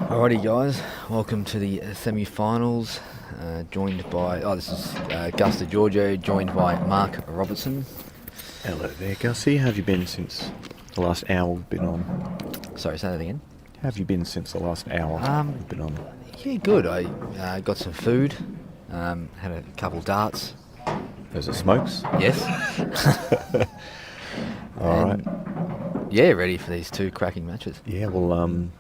Alrighty guys, welcome to the semi-finals, joined by, this is Gus DeGiorgio, joined by Mark Robertson. Hello there, Gussie. How have you been since the last hour we've been on? Sorry, say that again. How have you been since the last hour we've been on? Yeah, good. I got some food, had a couple darts. Those are smokes? Yes. Alright. Yeah, ready for these two cracking matches. Yeah, well,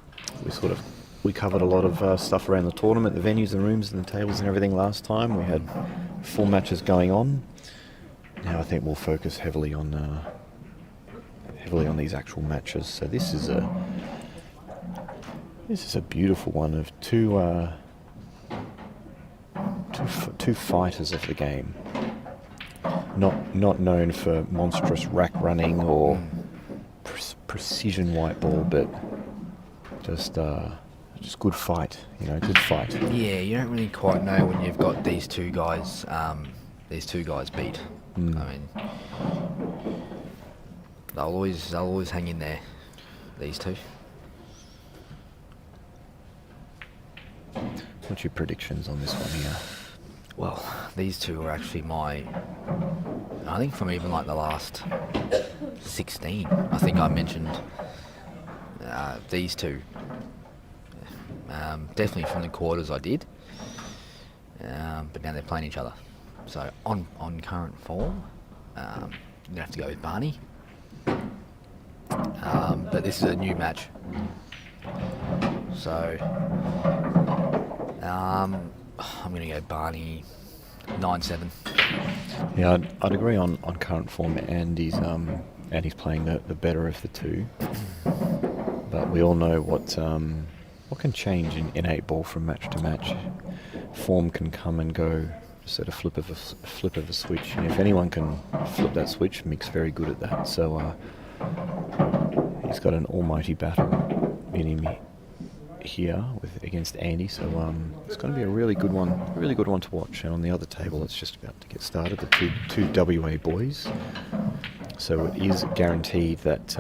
we covered a lot of stuff around the tournament, the venues and rooms and the tables and everything last time. We had 4 matches going on. Now I think we'll focus heavily on these actual matches. So this is a beautiful one of two fighters of the game. Not known for monstrous rack running or precision white ball, but just good fight, good fight. Yeah, you don't really quite know when you've got these two guys beat. I mean, they'll always hang in there, these two. What's your predictions on this one here? Well, these two are actually I think from even like the last 16, I think I mentioned these two. Definitely from the quarters I did, but now they're playing each other. So on current form, you're gonna have to go with Barney. But this is a new match, so I'm gonna go Barney 9-7. Yeah, I'd agree on current form. Andy's playing the better of the two, but we all know what can change in 8-ball from match to match. Form can come and go just at a flip of a switch, and if anyone can flip that switch, Mick's very good at that. So he's got an almighty battle in him here against Andy. So it's going to be a really good one to watch. And on the other table, it's just about to get started. The two WA boys. So it is guaranteed that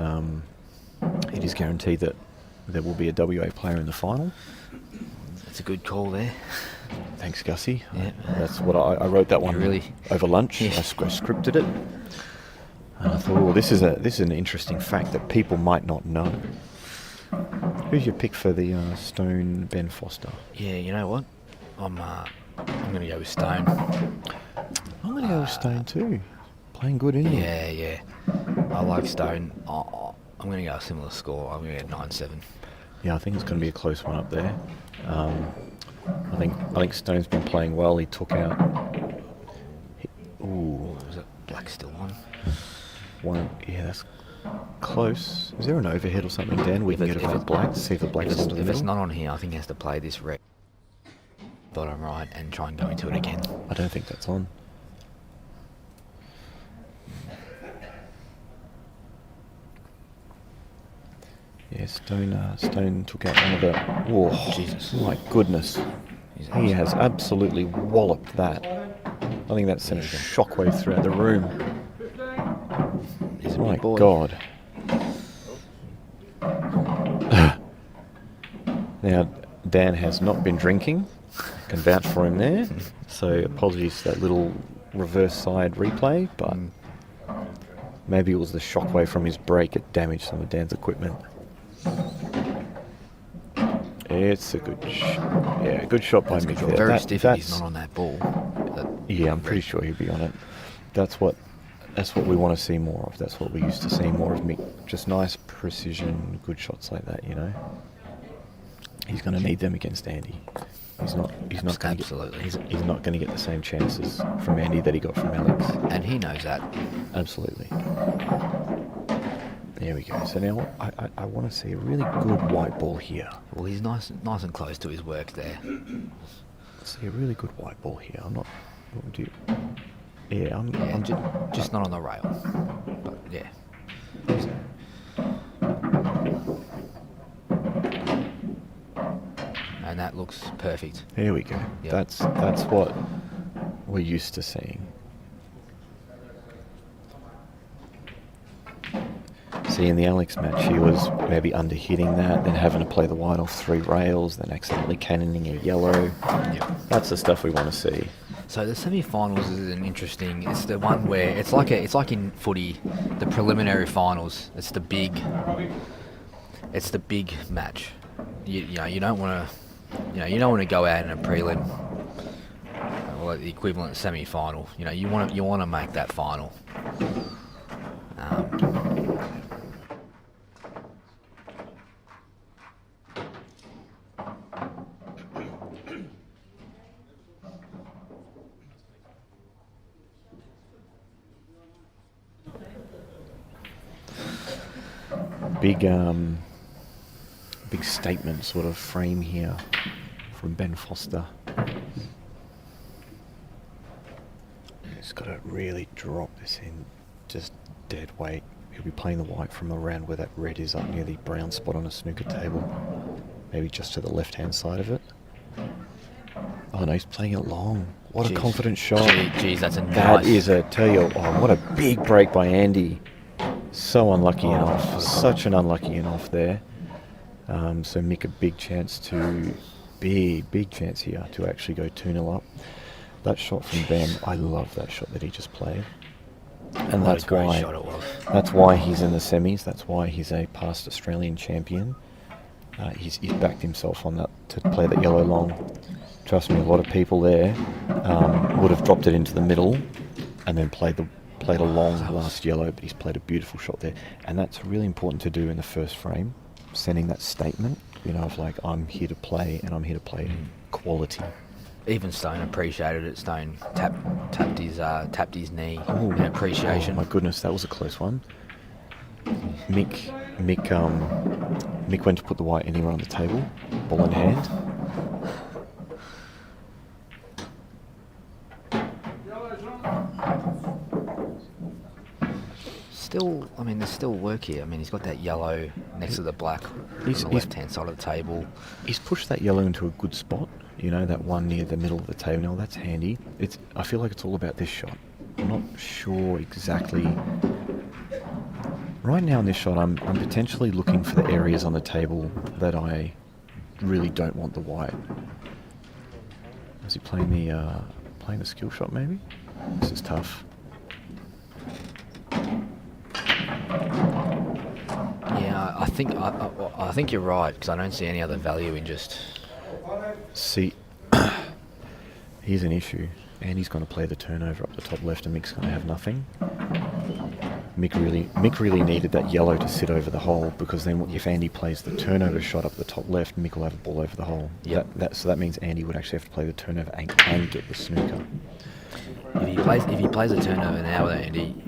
there will be a WA player in the final. That's a good call there. Thanks, Gussie. Yeah. That's what I wrote that one over lunch. Yeah. I scripted it. And I thought, this is an interesting fact that people might not know. Who's your pick for the Stone Ben Foster? Yeah, you know what? I'm going to go with Stone. I'm going to go with Stone too. Playing good, isn't he? Yeah. I like Stone. I'm going to go a similar score. I'm going to go 9-7. Yeah, I think it's going to be a close one up there. I think Stone's been playing well. He took out. Was it Black still on? One. Yeah, that's close. Is there an overhead or something, Dan? We can get it for Black. See if the Black's into the middle. If it's not on here, I think he has to play this red bottom right and try and go into it again. I don't think that's on. Yeah, Stone took out one of the... Oh, Jesus. My goodness. He has absolutely walloped that. I think that sent a shockwave throughout the room. He's a My big boy. God. Now, Dan has not been drinking. Can vouch for him there. So apologies for that little reverse side replay, but maybe it was the shockwave from his break that damaged some of Dan's equipment. It's a good good shot by Mick there. Very stiff if he's not on that ball. Yeah, I'm pretty sure he'd be on it. That's what we want to see more of. That's what we used to see more of Mick. Just nice precision, good shots like that, you know. He's going to need them against Andy. He's not going to get the same chances from Andy that he got from Alex. And he knows that. Absolutely. There we go. So now I want to see a really good white ball here. Well, he's nice and close to his work there. Let's see a really good white ball here. I'm not. What would you? Yeah, I'm just not on the rail. But yeah. And that looks perfect. There we go. Yep. That's what we're used to seeing. See, in the Alex match, he was maybe under-hitting that, then having to play the white off 3 rails, then accidentally cannoning a yellow. Yep. That's the stuff we want to see. So the semi-finals is an interesting. It's the one where it's like in footy, the preliminary finals. It's the big match. You don't want to go out in a prelim, or the equivalent semi-final. You want to make that final. Big statement sort of frame here from Ben Foster. He's got to really drop this in, just dead weight. He'll be playing the white from around where that red is, up near the brown spot on a snooker table. Maybe just to the left-hand side of it. Oh no, he's playing it long. What a confident shot. Geez, that's a nice... That is what a big break by Andy. So unlucky and off. Such an unlucky and off there. So Mick a big chance here to actually go 2-0 up. That shot from Ben, I love that shot that he just played. And that's why shot it was. That's why he's in the semis. That's why he's a past Australian champion. He's backed himself on that to play that yellow long. Trust me, a lot of people there would have dropped it into the middle and then played a long last yellow, but he's played a beautiful shot there. And that's really important to do in the first frame, sending that statement, of like, I'm here to play and I'm here to play quality. Even Stone appreciated it. Stone tapped his knee in appreciation. Oh my goodness, that was a close one. Mick went to put the white anywhere on the table, ball in hand. There's still work here. He's got that yellow next to the black on the left-hand side of the table. He's pushed that yellow into a good spot, that one near the middle of the table. Now, that's handy. I feel like it's all about this shot. I'm not sure exactly. Right now in this shot, I'm potentially looking for the areas on the table that I really don't want the white. Is he playing the skill shot, maybe? This is tough. Yeah, I think you're right, because I don't see any other value in just... See, here's an issue. Andy's going to play the turnover up the top left and Mick's going to have nothing. Mick really needed that yellow to sit over the hole, because then if Andy plays the turnover shot up the top left, Mick will have a ball over the hole. Yep. So that means Andy would actually have to play the turnover and get the snooker. If he plays a turnover now with Andy...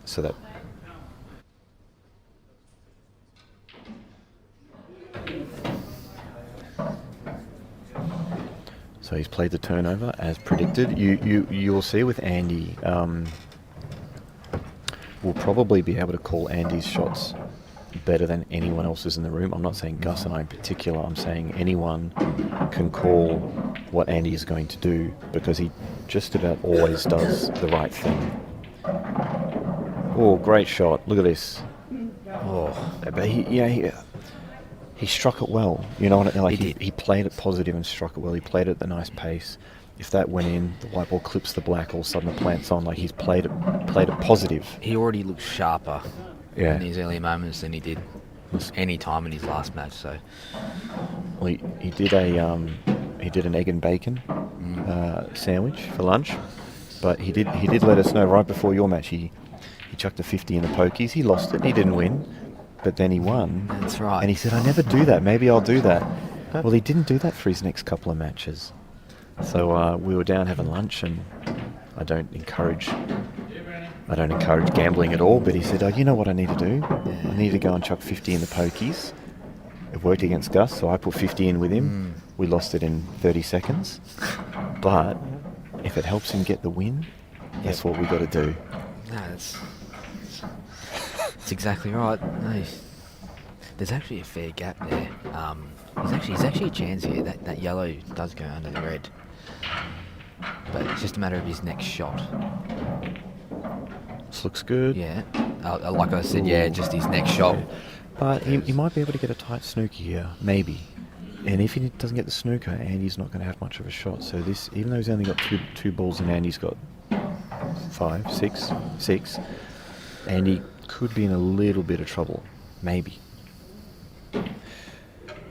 So that So he's played the turnover as predicted. You will see with Andy, we'll probably be able to call Andy's shots better than anyone else's in the room. I'm not saying Gus and I in particular. I'm saying anyone can call what Andy is going to do because he just about always does the right thing. Oh, great shot! Look at this. Oh, But he struck it well. You know what? Like he played it positive and struck it well. He played it at the nice pace. If that went in, the white ball clips the black. All of a sudden, the plant's on. Like he's played it positive. he already looked sharper Yeah. in his early moments than he did any time in his last match. So, Well, he did an egg and bacon sandwich for lunch, but he did let us know right before your match. He chucked a 50 in the pokies. He lost it. He didn't win, but then he won. that's right. And he said, "I never do that. Maybe I'll do that." Well, he didn't do that for his next couple of matches. So we were down having lunch, and I don't encourage gambling at all. But he said, "Oh, you know what I need to do? I need to go and chuck 50 in the pokies." It worked against Gus, so I put 50 in with him. We lost it in 30 seconds. But if it helps him get the win, that's what we got to do. No, that's exactly right. No, there's actually a fair gap there. There's actually a chance here that yellow does go under the red. But it's just a matter of his next shot. This looks good. Yeah. Like I said, yeah, just his next shot. But he might be able to get a tight snooker here, maybe. And if he doesn't get the snooker, Andy's not going to have much of a shot. So this, even though he's only got two balls and Andy's got 5, 6, Andy could be in a little bit of trouble, maybe.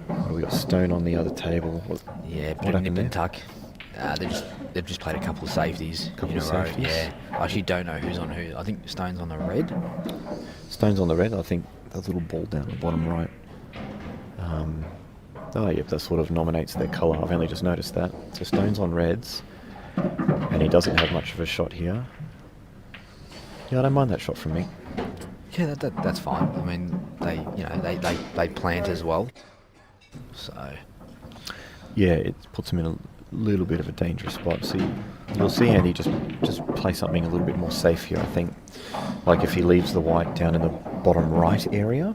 Well, we got Stone on the other table. Yeah, what nip happened and there? tuck. They've just played a couple of safeties Couple in a of row. safeties? Yeah, I actually don't know who's on who. I think Stone's on the red. Stone's on the red. I think that little ball down the bottom right. Yep, that sort of nominates their colour. I've only just noticed that. So Stone's on reds, and he doesn't have much of a shot here. Yeah, I don't mind that shot from me. Yeah, that's fine. I mean, they plant as well. So Yeah, it puts him in a little bit of a dangerous spot. So you'll see Andy just play something a little bit more safe here, I think. Like if he leaves the white down in the bottom right area,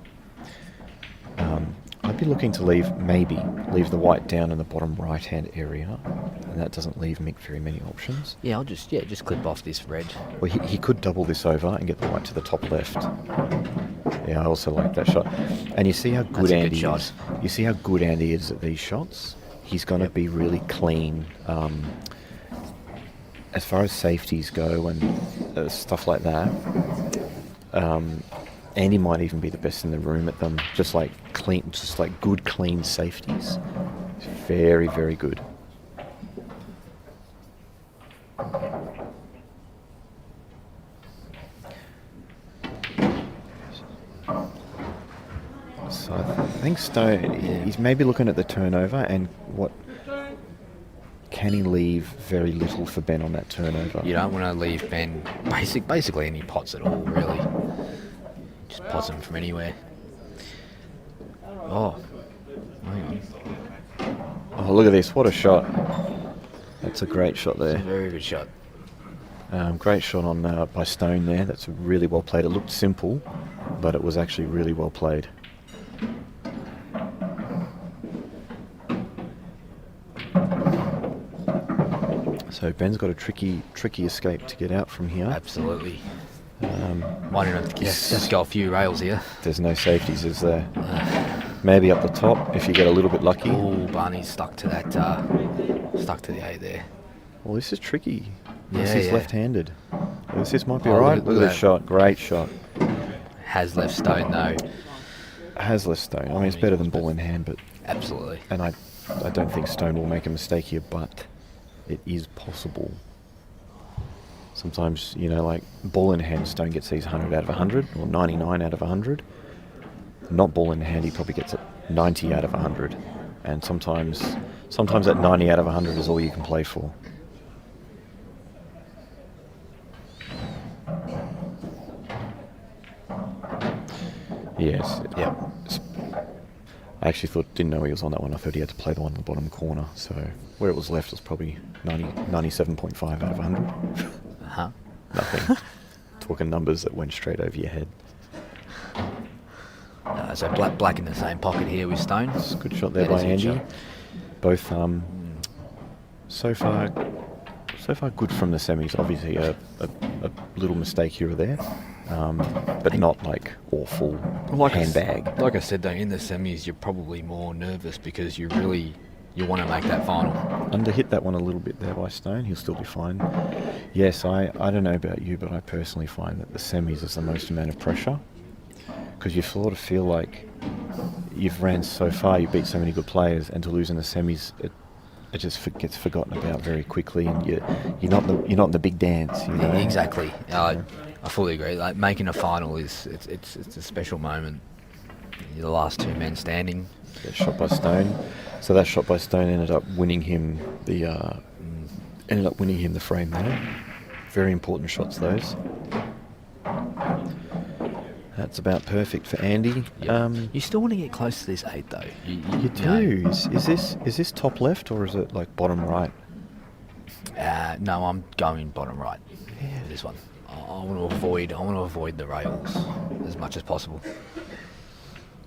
I'd be looking to leave the white down in the bottom right-hand area, and that doesn't leave Mick very many options. yeah, I'll just clip off this red. Well, he could double this over and get the white to the top left. Yeah, I also like that shot. And you see how good That's a good Andy shot. is. You see how good Andy is at these shots. He's going to be really clean. As far as safeties go and stuff like that, Andy might even be the best in the room at them. Just like good clean safeties. He's very, very good. So I think Stone, he's maybe looking at the turnover and can he leave very little for Ben on that turnover? You don't want to leave Ben basically any pots at all, really. Just pots him from anywhere. Oh, hang on. Oh, look at this! What a shot! That's a great shot there. Very good shot. Great shot on by Stone there. That's really well played. It looked simple, but it was actually really well played. So Ben's got a tricky escape to get out from here. Absolutely. Might even have to just go a few rails here. There's no safeties, is there? Maybe up the top if you get a little bit lucky. Oh, Barney's stuck to the 8 there. Well, this is tricky. Yeah, This is yeah. left-handed. This might be Oh, alright. look Look at at that. this shot. Great shot. Has left Stone though. Has less Stone. I mean, it's better than ball in hand, but Absolutely. and I don't think Stone will make a mistake here, but it is possible. Sometimes, like ball in hand, Stone gets these 100 out of 100 or 99 out of 100. Not ball in hand, he probably gets it 90 out of 100. And sometimes that 90 out of 100 is all you can play for. Yes. Yep. I actually didn't know he was on that one. I thought he had to play the one in the bottom corner. So where it was left was probably 97.5 out of 100. Uh-huh. Nothing. Talking numbers that went straight over your head. So black in the same pocket here with Stones. Good shot there by Andy. Both so far good from the semis. Obviously a little mistake here or there, but not like awful handbag. Like I said though, in the semis you're probably more nervous because you want to make that final. Underhit that one a little bit there by Stone. He'll still be fine. Yes, I don't know about you, but I personally find that the semis is the most amount of pressure, because you sort of feel like you've ran so far, you beat so many good players, and to lose in the semis, it just gets forgotten about very quickly, and you're not in the big dance. You know? Exactly. I fully agree. Like making a final it's a special moment. You're the last two men standing. That shot by Stone. So that shot by Stone ended up winning him the frame there. Very important shots those. That's about perfect for Andy. Yep. You still want to get close to this 8 though. You do. Is this top left or is it like bottom right? No, I'm going bottom right. Yeah. For this one. I want to avoid the rails as much as possible.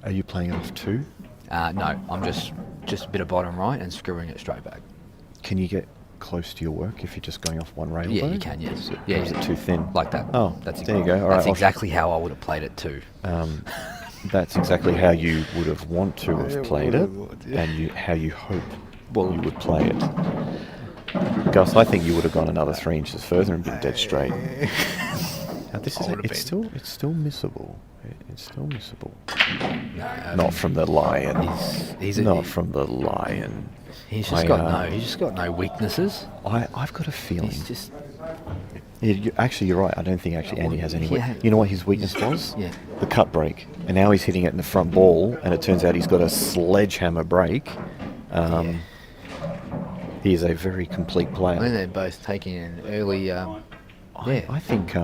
Are you playing it off 2? No, I'm just a bit of bottom right and screwing it straight back. Can you get close to your work if you're just going off one rail? Yeah, though? you can. Yes. Is it too thin? Like that. Oh, there you go. All that's right, exactly how I would have played it too. That's exactly how you would have want to have played it, and how you hope you would play it. Gus, I think you would have gone another 3 inches further and been dead straight. Now it's still missable. It's still missable. Not from the lion. Not from the lion. He's just got no weaknesses. I've got a feeling. He's just. You're right. I don't think Andy has any weakness. You know what his weakness was? Yeah. The cut break. And now he's hitting it in the front ball, and it turns out he's got a sledgehammer break. He is a very complete player. And they're both taking an early. I think.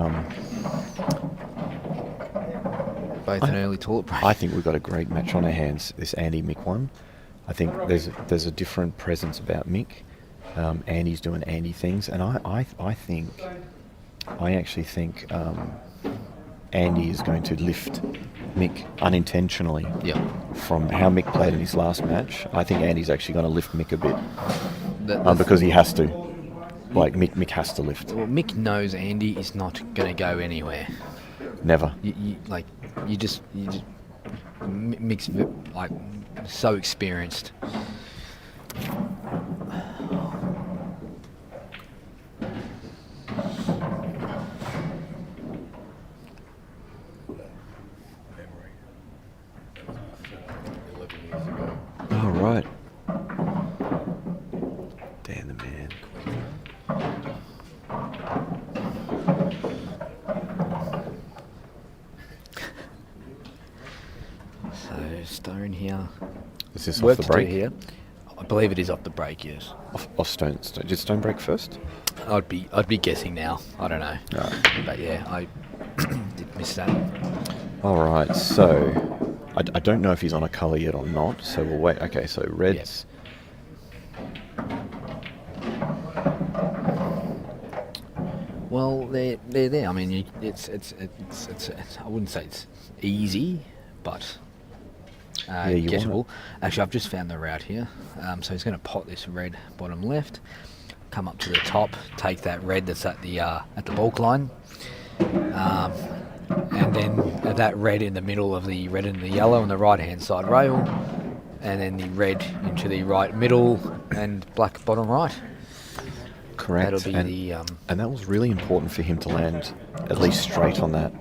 Both an early toilet break. I think we've got a great match on our hands. This Andy Mick one. I think there's a different presence about Mick. Andy's doing Andy things, and I actually think Andy is going to lift Mick unintentionally. Yeah. From how Mick played in his last match, I think Andy's actually going to lift Mick a bit, because he has to. Like Mick has to lift. Well, Mick knows Andy is not going to go anywhere. Never. Mick's like so experienced. All right. Dan the man. So Stone here. Is this Work off the to do break? here. I believe it is off the break. Yes. Off Stone. Did Stone break first? I'd be guessing now. I don't know. Right. But yeah, I did miss that. All right. So I don't know if he's on a colour yet or not. So we'll wait. Okay. So reds. Well, they're there. I mean, it's I wouldn't say it's easy, but gettable. Actually, I've just found the route here. So he's going to pot this red bottom left, come up to the top, take that red that's at the balk line, and then that red in the middle of the red and the yellow on the right hand side rail, and then the red into the right middle and black bottom right. Correct. That'll be and that was really important for him to land at least straight on that.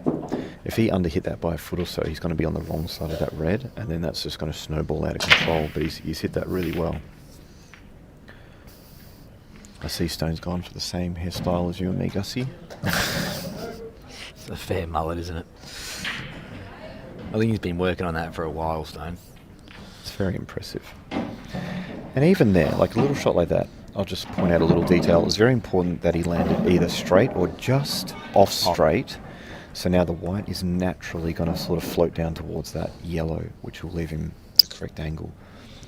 If he underhit that by a foot or so, he's going to be on the wrong side of that red, and then that's just going to snowball out of control. But he's hit that really well. I see Stone's gone for the same hairstyle as you and me, Gussie. It's a fair mullet, isn't it? I think he's been working on that for a while, Stone. It's very impressive. And even there, like a little shot like that, I'll just point out a little detail. It was very important that he landed either straight or just off straight. So now the white is naturally going to sort of float down towards that yellow, which will leave him the correct angle.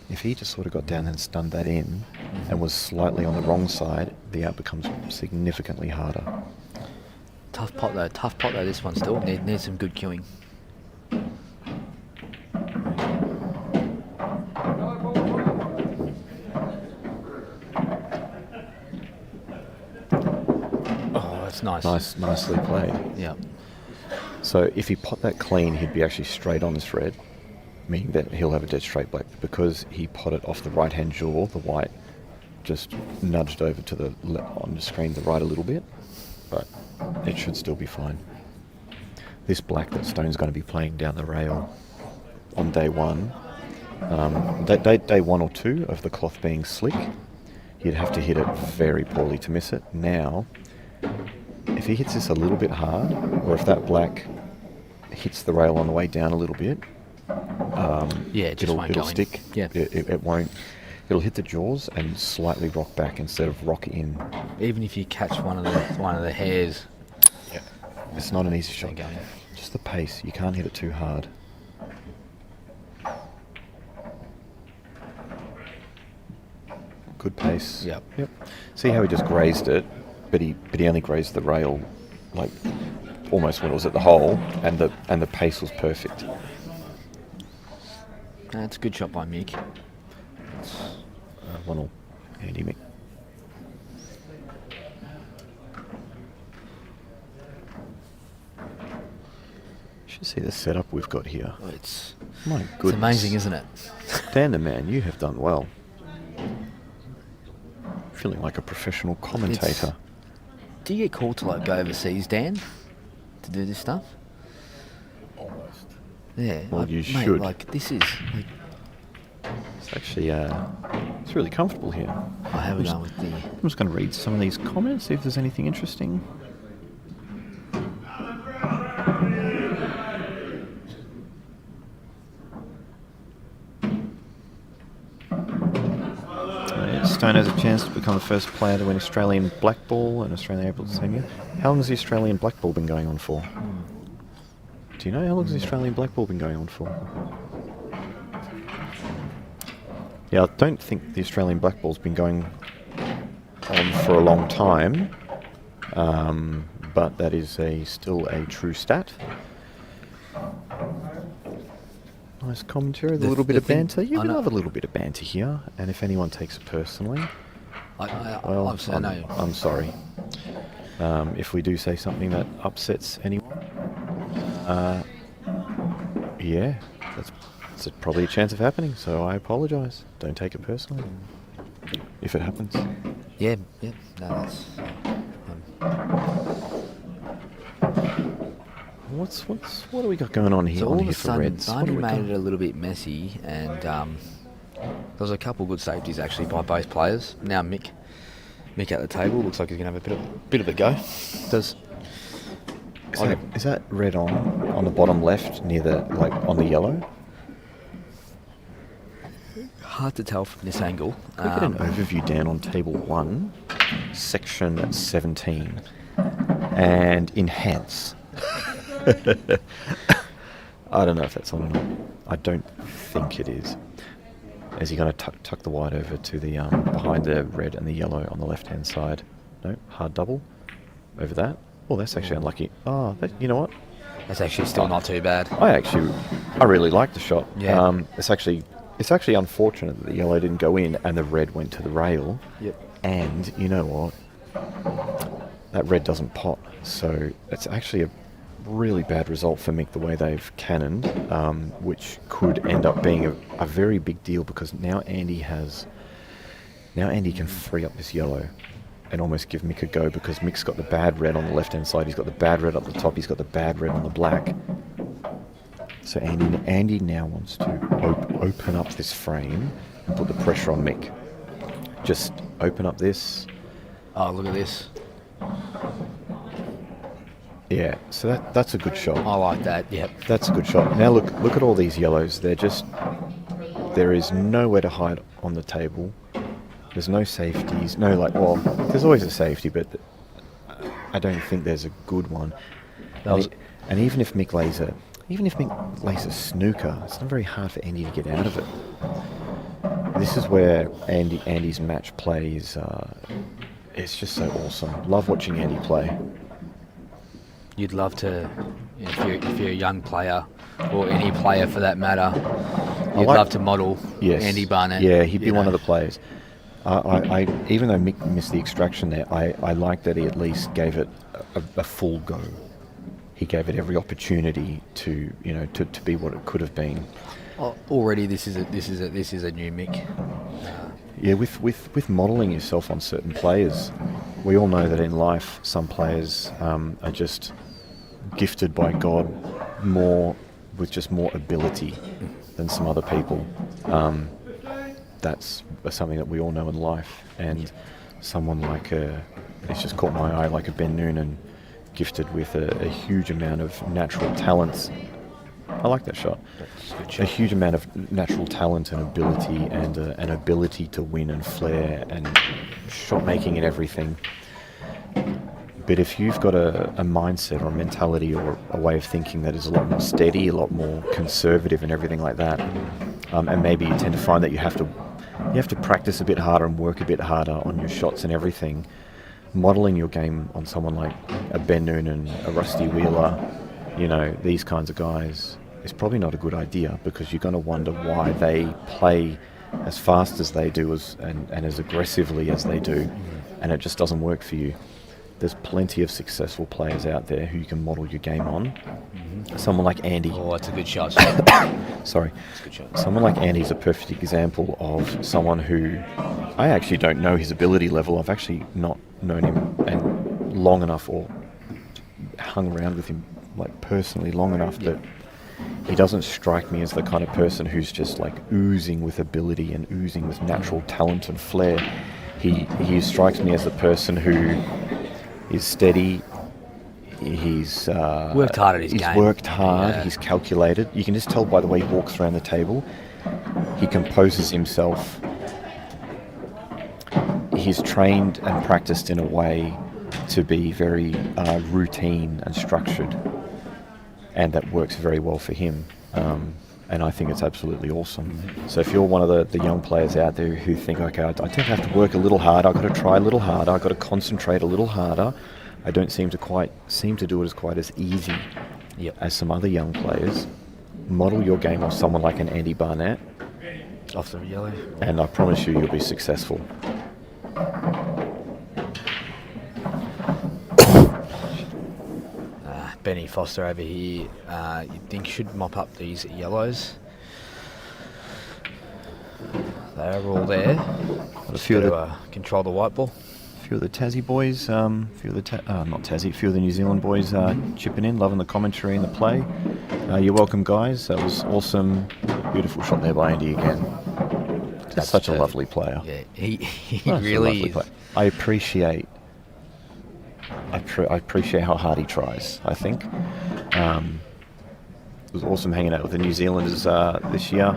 If he just sort of got down and stunned that in and was slightly on the wrong side, the out becomes significantly harder. Tough pot though, this one still. Needs some good queuing. Oh, that's nice. Nicely played. Yeah. So if he pot that clean, he'd be actually straight on this red, meaning that he'll have a dead straight black. Because he potted off the right-hand jaw, the white just nudged over to the on the screen the right a little bit, but it should still be fine. This black that Stone's going to be playing down the rail on day one, day 1 or 2 of the cloth being slick, he'd have to hit it very poorly to miss it. Now, if he hits this a little bit hard, or if that black hits the rail on the way down a little bit, it'll stick. Yeah. It won't. It'll hit the jaws and slightly rock back instead of rock in. Even if you catch one of the hairs. Yeah. It's not an easy shot. Just the pace. You can't hit it too hard. Good pace. Yep. See how he just grazed it, but he only grazed the rail, like almost when it was at the hole, and the pace was perfect. That's a good shot by Mick. 1-1, Andy Mick. You should see the setup we've got here. Oh, it's goodness. It's amazing, isn't it? Dan the man, you have done well. Feeling like a professional commentator. Do you get called to go overseas, Dan, to do this stuff? Almost. Yeah. Well, you should. This is. It's actually, it's really comfortable here. I have it with the. I'm just going to read some of these comments, see if there's anything interesting. Stone has a chance to become the first player to win Australian Black Ball and Australian April the same year. How long has the Australian Black Ball been going on for? Do you know how long has the Australian Black Ball been going on for? Yeah, I don't think the Australian Black Ball's been going on for a long time, but that is still a true stat. Nice commentary, a little bit of banter. You can love a little bit of banter here, and if anyone takes it personally, I'm sorry. If we do say something that upsets anyone, that's probably a chance of happening, so I apologise. Don't take it personally if it happens. Yeah, no, that's... What do we got going on here? So on all here of a for sudden, Reds? Barney made it a little bit messy, and there was a couple good safeties actually by both players. Now Mick at the table looks like he's going to have a bit of a go. Is that red on the bottom left near the on the yellow? Hard to tell from this angle. Could we get an overview down on table 1, section 17, and enhance? I don't know if that's on or not. I don't think it is. Is he going to tuck the white over to the behind the red and the yellow on the left-hand side? No, hard double over that. Oh, that's actually unlucky. Oh, you know what? That's actually still not too bad. I really like the shot. Yeah. It's actually unfortunate that the yellow didn't go in and the red went to the rail. Yep. And you know what? That red doesn't pot, so it's actually a really bad result for Mick the way they've cannoned, which could end up being a very big deal, because now Andy can free up this yellow and almost give Mick a go, because Mick's got the bad red on the left hand side, he's got the bad red up the top, he's got the bad red on the black. So Andy now wants to open up this frame and put the pressure on Mick. Just open up this. Oh, look at this. Yeah, so that's a good shot. I like that, yep. That's a good shot. Now look at all these yellows. There is nowhere to hide on the table. There's no safeties. There's always a safety, but I don't think there's a good one. And even if Mick lays even if Mick lays a snooker, it's not very hard for Andy to get out of it. This is where Andy's match play is, it's just so awesome. Love watching Andy play. You'd love to, if you're a young player, or any player for that matter, you'd love to model Andy Barnett. Yeah, he'd be one of the players. I even though Mick missed the extraction there, I like that he at least gave it a full go. He gave it every opportunity to be what it could have been. Already, this is a new Mick. Yeah, with modelling yourself on certain players, we all know that in life some players are just gifted by God with just more ability than some other people. That's something that we all know in life. And someone like it's just caught my eye, like a Ben Noonan, gifted with a huge amount of natural talents. I like that shot. A huge amount of natural talent and ability, and an ability to win and flair and shot making and everything. But if you've got a mindset or a mentality or a way of thinking that is a lot more steady, a lot more conservative and everything like that, and maybe you tend to find that you have to practice a bit harder and work a bit harder on your shots and everything, modelling your game on someone like a Ben Noonan, a Rusty Wheeler, these kinds of guys, is probably not a good idea, because you're going to wonder why they play as fast as they do and as aggressively as they do, and it just doesn't work for you. There's plenty of successful players out there who you can model your game on. Someone like Andy. Oh, that's a good shot. Sorry. That's a good shot. Someone like Andy is a perfect example of someone who I actually don't know his ability level. I've actually not known him and long enough, or hung around with him like personally long enough, that he doesn't strike me as the kind of person who's just like oozing with ability and oozing with natural talent and flair. He strikes me as the person who is steady. He's worked hard at his game. He's worked hard. Yeah. He's calculated. You can just tell by the way he walks around the table. He composes himself. He's trained and practiced in a way to be very routine and structured, and that works very well for him. And I think it's absolutely awesome. So if you're one of the young players out there who think, okay, I tend to have to work a little harder, I've got to try a little harder, I've got to concentrate a little harder, I don't seem to do it as quite as easy as some other young players, model your game off someone like an Andy Barnett. Off the yellow. And I promise you'll be successful. Benny Foster over here, you think should mop up these yellows. They're all there. A few to control the white ball. A few of the Tassie boys, a few of the New Zealand boys chipping in, loving the commentary and the play. You're welcome, guys. That was awesome. Beautiful shot there by Andy again. That's such a lovely player. Yeah, he really is. I appreciate how hard he tries, I think. It was awesome hanging out with the New Zealanders this year.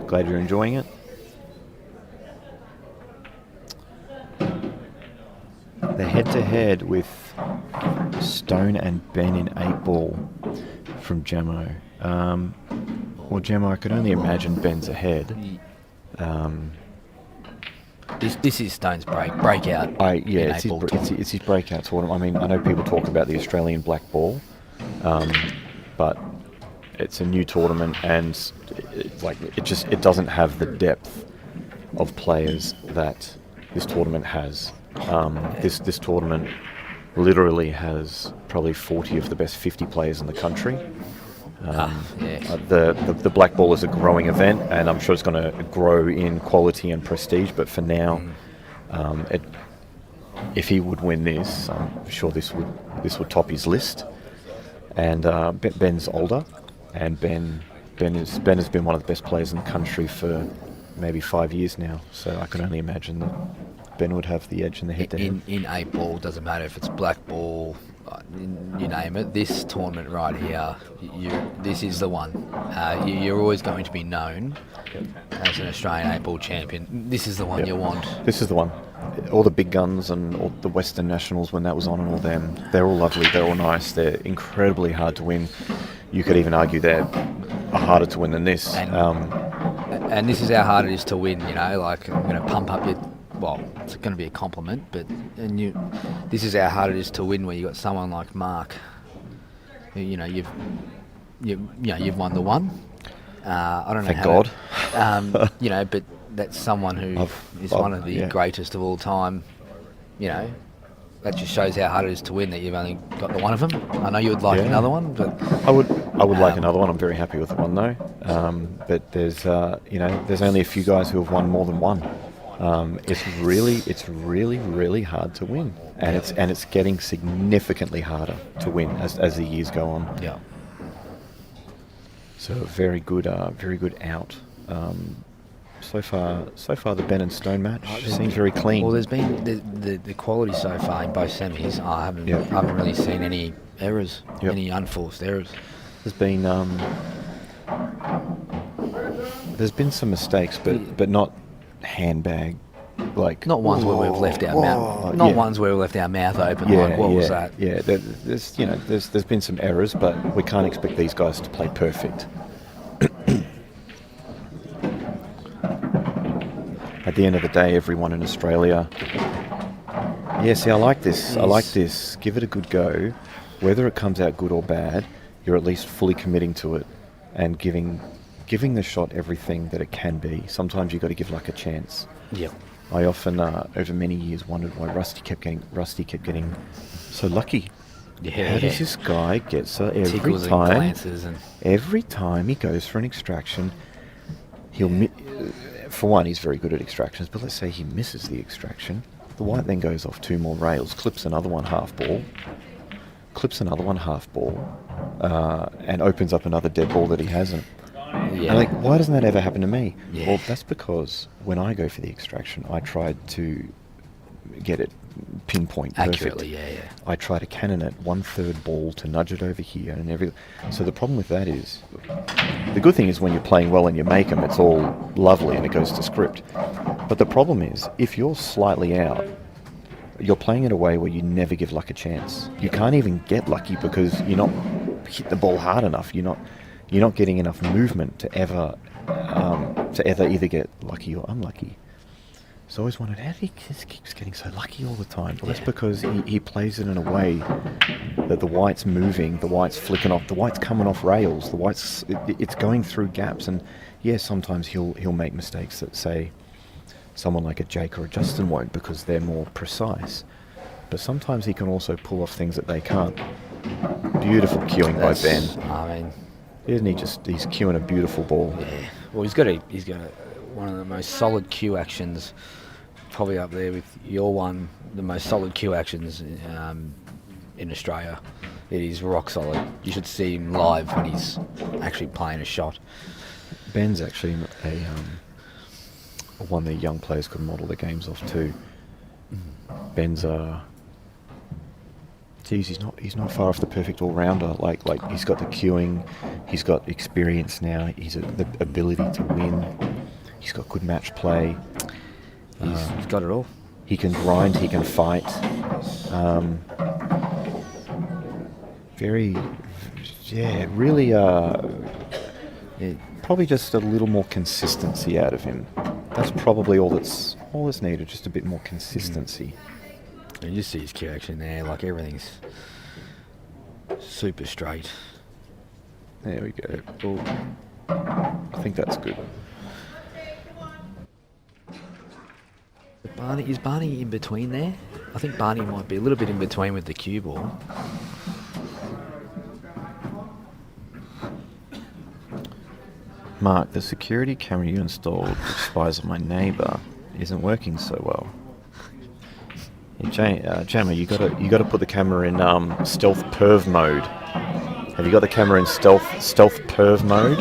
Glad you're enjoying it. The head-to-head with Stone and Ben in 8-ball from Jamo. Well, Jamo, I could only imagine Ben's ahead. This is Stone's breakout. It's his breakout tournament. I mean, I know people talk about the Australian black ball, but it's a new tournament, and it doesn't have the depth of players that this tournament has. This tournament literally has probably 40 of the best 50 players in the country. The black ball is a growing event, and I'm sure it's going to grow in quality and prestige, but for now, if he would win this, I'm sure this would top his list. And Ben's older, and Ben has been one of the best players in the country for maybe 5 years now, so I can only imagine that Ben would have the edge in the head-to-head. In 8-ball, doesn't matter if it's black ball, you name it. This tournament right here, this is the one. You're always going to be known as an Australian 8-ball champion. This is the one you want. This is the one. All the big guns and all the Western Nationals when that was on, and all them, they're all lovely, they're all nice, they're incredibly hard to win. you could even argue they're harder to win than this. And this is how hard it is to win, you know, like I'm going to pump up your, well, it's going to be a compliment, but this is how hard it is to win where you got someone like Mark, who, you know, you've won the one. I don't know Thank how God. you know, but that's someone who is one of the greatest of all time, you know. That just shows how hard it is to win, that you've only got the one of them. I know you would like another one, but I would like another one. I'm very happy with the one though. But there's there's only a few guys who have won more than one. It's really hard to win, and it's getting significantly harder to win as the years go on. Yeah. So very good out. So far, the Ben and Stone match seems very clean. Well, there's been the quality so far in both semis. I haven't really seen any errors, any unforced errors. There's been some mistakes, but not handbag, like not ones where we've left our mouth, ones where we left our mouth open. What was that? Yeah, there's been some errors, but we can't expect these guys to play perfect. At the end of the day, everyone in Australia. Yeah, see, I like this. I like this. Give it a good go. Whether it comes out good or bad, you're at least fully committing to it and giving the shot everything that it can be. Sometimes you've got to give luck a chance. Yeah. I often, over many years, wondered why Rusty kept getting so lucky. Yeah. How does this guy get so every time he goes for an extraction, for one, he's very good at extractions, but let's say he misses the extraction. The white then goes off 2 more rails, clips another one half ball, and opens up another dead ball that he hasn't. Yeah. And why doesn't that ever happen to me? Yeah. Well, that's because when I go for the extraction, I tried to get it pinpoint accurately. Perfect. Yeah. I try to cannon it 1/3 ball to nudge it over here and everything. So the problem with that is, the good thing is when you're playing well and you make them, it's all lovely and it goes to script. But the problem is, if you're slightly out, you're playing it a way where you never give luck a chance. You can't even get lucky because you're not hit the ball hard enough. You're not getting enough movement to ever either get lucky or unlucky. So I always wondered, how do he just keeps getting so lucky all the time? Well, that's because he plays it in a way that the white's moving, the white's flicking off, the white's coming off rails, the white's it's going through gaps, and sometimes he'll make mistakes that, say, someone like a Jake or a Justin won't because they're more precise. But sometimes he can also pull off things that they can't. Beautiful cueing by Ben. I mean, isn't he he's cueing a beautiful ball? Yeah. Well, he's got one of the most solid cue actions, probably up there with your one, the most solid cue actions in Australia. It is rock solid. You should see him live when he's actually playing a shot. Ben's actually one that young players could model their games off too. Ben's he's not far off the perfect all-rounder. Like he's got the cueing, he's got experience now, he's the ability to win, he's got good match play. He's got it all. He can grind, he can fight. Really. Probably just a little more consistency out of him. That's probably all that's needed. Just a bit more consistency. And you see his cue action there, like everything's super straight. There we go. Well, I think that's good. Is Barney in between there? I think Barney might be a little bit in between with the cue ball. Mark, the security camera you installed, which spies on my neighbour, isn't working so well. Jammer, you gotta put the camera in stealth perv mode. Have you got the camera in stealth perv mode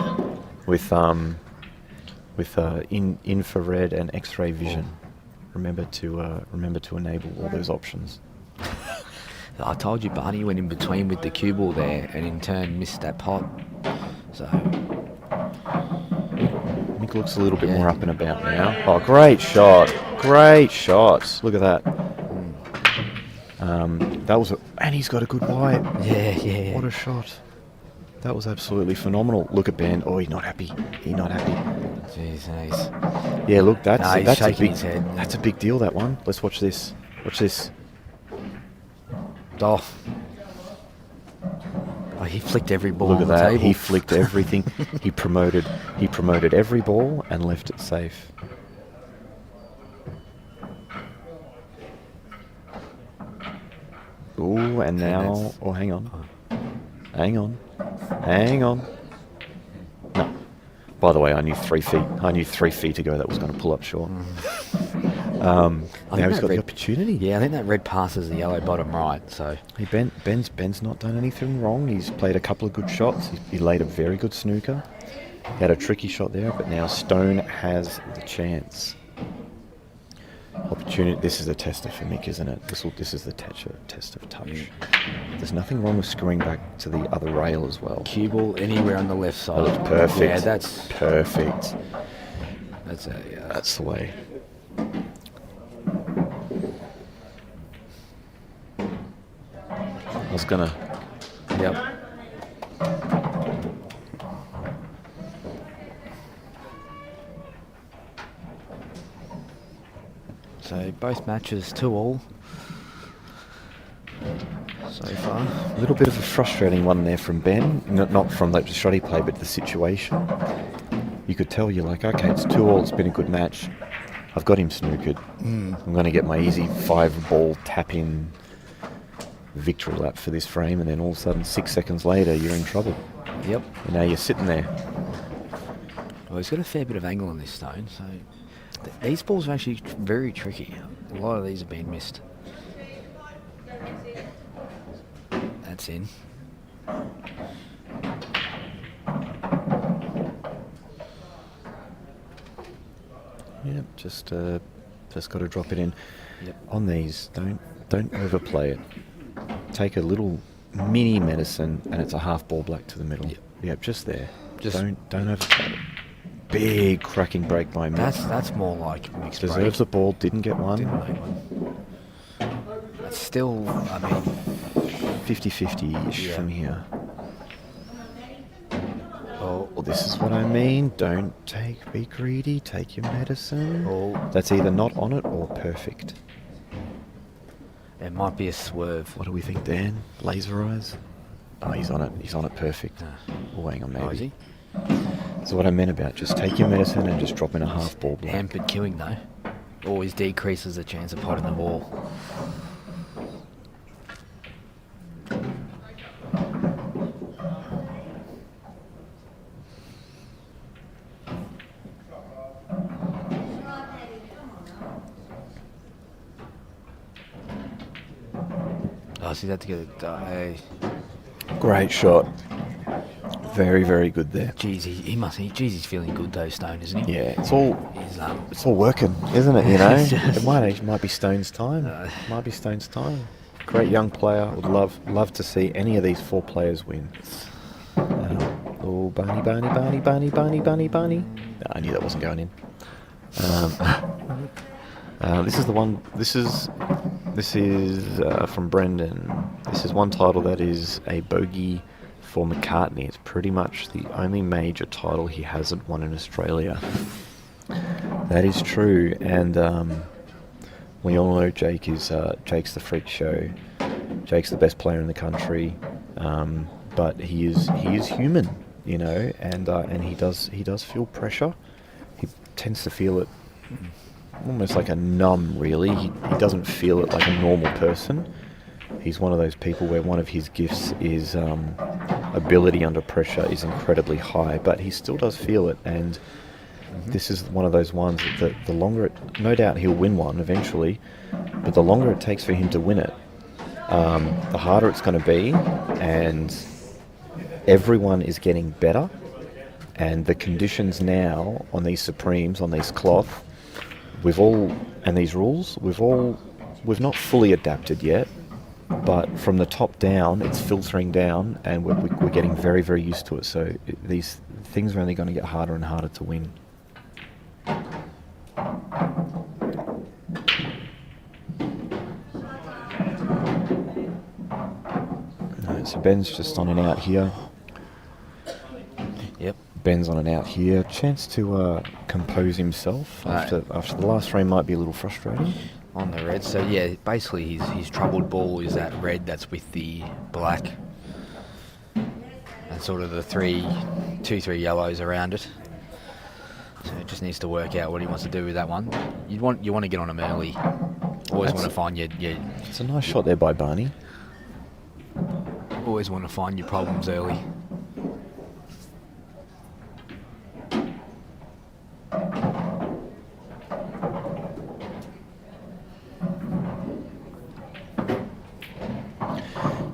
with infrared and X-ray vision? Remember to enable all those options. I told you Barney went in between with the cue ball there, and in turn missed that pot. So Mick looks a little bit more up and about now. Oh, great shot! Great shot! Look at that. And he's got a good white. Yeah. What a shot. That was absolutely phenomenal. Look at Ben. Oh, he's not happy. He's not happy. Jeez, he's... Yeah, look, Nah, he's that's a shaking big his head. that's a big deal. That one. Let's watch this. Watch this. Oh. Oh, he flicked every ball Look on at the that. table. He flicked everything. He promoted every ball and left it safe. Ooh, and now... Oh, hang on. Hang on. Hang on. No. By the way, I knew 3 feet. I knew 3 feet ago that was going to pull up short. Now he's got the opportunity. Yeah, I think that red passes the yellow bottom right, so... Hey, Ben's not done anything wrong. He's played a couple of good shots. He laid a very good snooker. He had a tricky shot there, but now Stone has the chance. Opportunity. This is a tester for Mick, isn't it? This is the test of touch. There's nothing wrong with screwing back to the other rail as well. Cue ball anywhere on the left side. That looks perfect. Yeah, that's perfect. That's a, yeah. That's the way. I was gonna. Yep. So both matches 2-all so far. A little bit of a frustrating one there from Ben. Not from the shot he played, but the situation. You could tell you're like, okay, it's 2-all. It's been a good match. I've got him snookered. I'm going to get my easy 5-ball tap-in victory lap for this frame, and then all of a sudden 6 seconds later you're in trouble. Yep. And now you're sitting there. Well, he's got a fair bit of angle on this stone, so these balls are actually very tricky. A lot of these have been missed. That's in. Yep, just got to drop it in. Yep. On these, don't overplay it. Take a little mini medicine, and it's a half ball black to the middle. Yep, just there. Just don't overplay it. Big cracking break by Mick. That's more like mixed break. Deserves a ball, didn't get one. Didn't make one. That's still, I mean... 50-50-ish from here. Oh, Well, this is what I mean. Don't be greedy. Take your medicine. oh, That's either not on it or perfect. it might be a swerve. What do we think, Dan? Laser eyes? Oh, he's on it. He's on it perfect. Oh, hang on, maybe. Oh, is he? That's what I meant about just take your medicine and just drop in a half ball black. Hampered queuing though. Always decreases the chance of potting the ball. Oh, see that together. Great shot. Very, very good there. Jeez, he's feeling good though, Stone, isn't he? Yeah, it's He's, all working, isn't it? You know, It's just- it might be Stone's time. Might be Stone's time. Great young player. Would love to see any of these 4 players win. Oh, Barney. I knew that wasn't going in. This is the one. This is from Brendan. This is one title that is a bogey for McCartney. It's pretty much the only major title he hasn't won in Australia. That is true, and we all know Jake's the freak show. Jake's the best player in the country, but he is human, you know, and he does feel pressure. He tends to feel it almost like a numb, really. He doesn't feel it like a normal person. He's one of those people where one of his gifts is ability under pressure is incredibly high, but he still does feel it, and this is one of those ones that the longer it, no doubt he'll win one eventually, but the longer it takes for him to win it, the harder it's going to be, and everyone is getting better, and the conditions now on these Supremes, on these cloth, and these rules, we've not fully adapted yet, but from the top down, it's filtering down, and we're getting very, very used to it. So these things are only going to get harder and harder to win. So Ben's just on and out here. Ben's on an out here. Chance to compose himself after the last frame might be a little frustrating. On the red, so yeah, basically his troubled ball is that red that's with the black. And sort of the 3 yellows around it. So it just needs to work out what he wants to do with that one. You want to get on him early. Always want to find your. It's a nice shot there by Barney. Always want to find your problems early.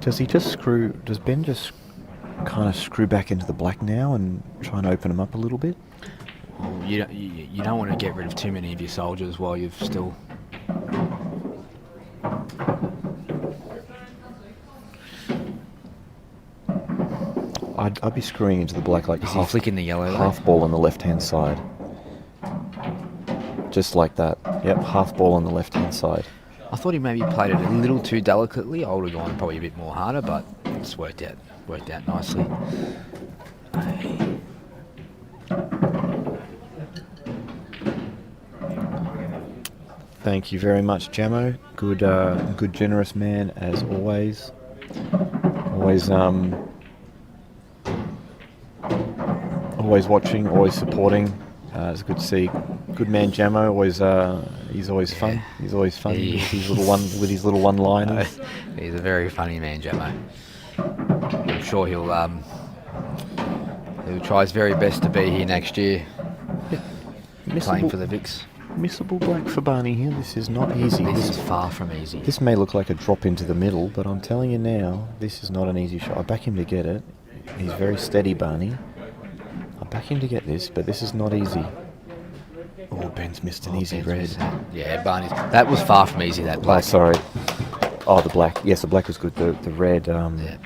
Does Ben just kind of screw back into the black now and try and open them up a little bit? Well, you don't want to get rid of too many of your soldiers while you've still... I'd be screwing into the black like half flicking the yellow. Half ball on the left-hand side. Just like that. Yep, half ball on the left-hand side. I thought he maybe played it a little too delicately. I would have gone probably a bit more harder, but it's worked out nicely. Thank you very much, Jamo. Good generous man as always. Always watching, always supporting. It's good to see. Good man, Jamo. He's always fun. He's always fun with his little one-liners. He's a very funny man, Jamo. I'm sure he'll try his very best to be here next year. Yeah. Playing for the Vicks. Missable black for Barney here. This is not easy. This is far from easy. This may look like a drop into the middle, but I'm telling you now, this is not an easy shot. I back him to get it. He's very steady, Barney. I back him to get this, but this is not easy. Oh, Ben's missed an easy red. Yeah, Barney's... That was far from easy, that black. Oh, sorry. Oh, the black. Yes, the black was good. The red... Yeah.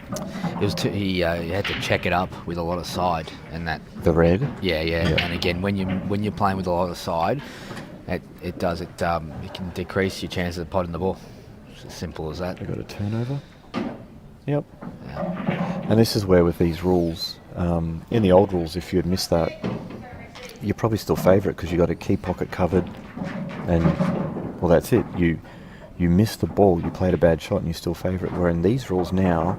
It was he had to check it up with a lot of side, and that... The red? Yeah. And again, when you're playing with a lot of side, it can decrease your chances of potting the ball. It's as simple as that. We got a turnover. Yep. Yeah. And this is where with these rules, in the old rules, if you had missed that, you probably still favour it because you got a key pocket covered, and well, that's it. You missed the ball, you played a bad shot, and you still favour it. Where in these rules now,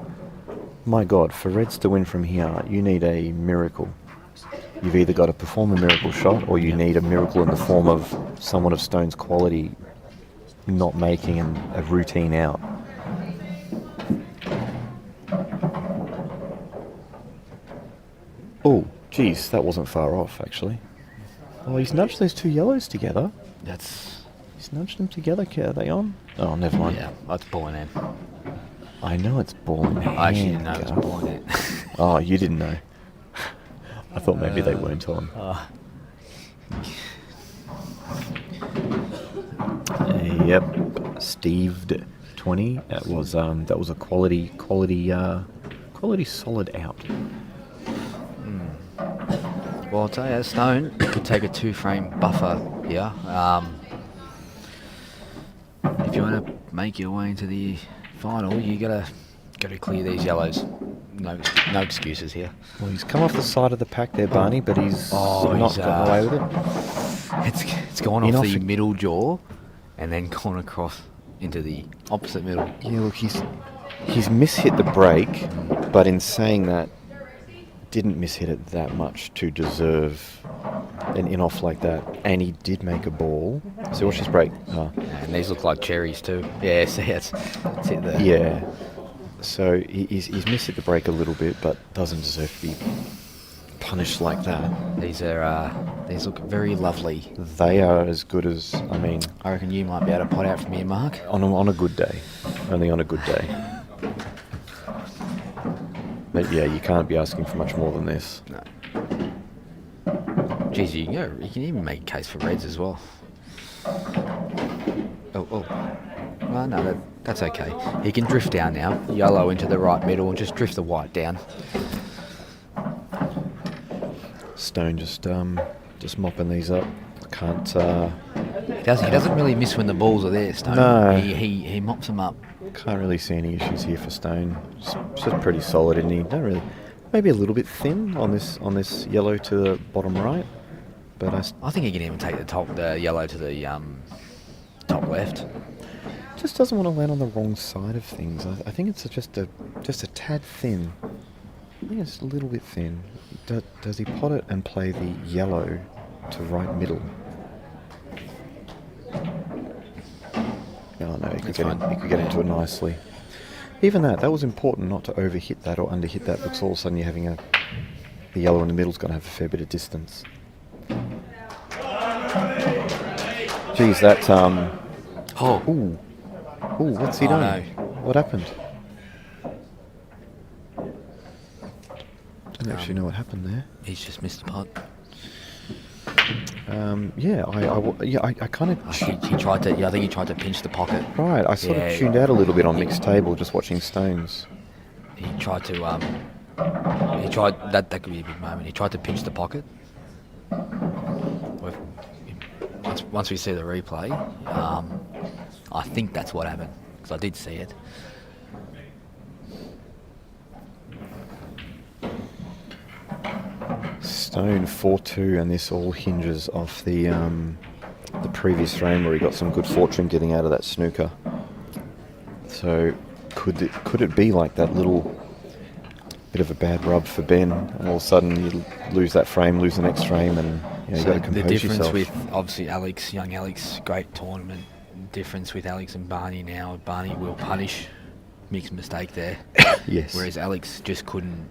my God, for Reds to win from here, you need a miracle. You've either got to perform a miracle shot, or you need a miracle in the form of someone of Stone's quality not making a routine out. Oh, geez, that wasn't far off, actually. Oh, he's nudged those 2 yellows together. He's nudged them together. Are they on? Oh, never mind. Yeah, that's ball in hand. I know it's ball in hand. I actually didn't know it was ball in hand. Oh, you didn't know. I thought maybe they weren't on. Yep, Steved 20. That was a quality solid out. Well, I'll tell you, Stone could take a 2-frame buffer here. If you want to make your way into the final, you gotta clear these yellows. No excuses here. Well, he's come off the side of the pack there, Barney, but he's not got away with it. It's gone off the middle jaw, and then gone across into the opposite middle. Yeah, look, he's mishit the break, but in saying that, didn't mishit it that much to deserve an in-off like that, and he did make a ball. So watch this break. Oh. And these look like cherries too. Yeah, see, that's it there. Yeah. So he's mishit the break a little bit, but doesn't deserve to be punished like that. These look very lovely. They are as good as, I reckon you might be able to pot out from here, Mark. On a good day. Only on a good day. But yeah, you can't be asking for much more than this. No. Geez, you can even make a case for Reds as well. Oh. Well, no, that's okay. He can drift down now. Yellow into the right middle and just drift the white down. Stone just mopping these up. Can't. He doesn't really miss when the balls are there, Stone. No. He mops them up. Can't really see any issues here for Stone. Just pretty solid, isn't he? maybe a little bit thin on this yellow to the bottom right, but I think he can even take the yellow to the top left. just doesn't want to land on the wrong side of things. I think it's just a tad thin. I think it's a little bit thin. Does he pot it and play the yellow to right middle? Oh no, he could get into it nicely. Even that was important not to overhit that or underhit that, because all of a sudden you're having the yellow in the middle's going to have a fair bit of distance. Geez, that Ooh, what's he done? No. What happened? Don't actually know what happened there. He's just missed the putt. I kind of... He tried to. Yeah, I think he tried to pinch the pocket. Right, I sort of tuned out a little bit on mixed table just watching Stones. He tried to. He tried that. That could be a big moment. He tried to pinch the pocket. Once we see the replay, I think that's what happened, because I did see it. Stone 4-2, and this all hinges off the previous round where he got some good fortune getting out of that snooker. So could it be like that little bit of a bad rub for Ben, and all of a sudden you lose that frame, lose the next frame, and you've got to compose the difference yourself. with obviously young Alex, great tournament. Difference with Alex and Barney now. Barney will punish, makes a mistake there. Yes. Whereas Alex just couldn't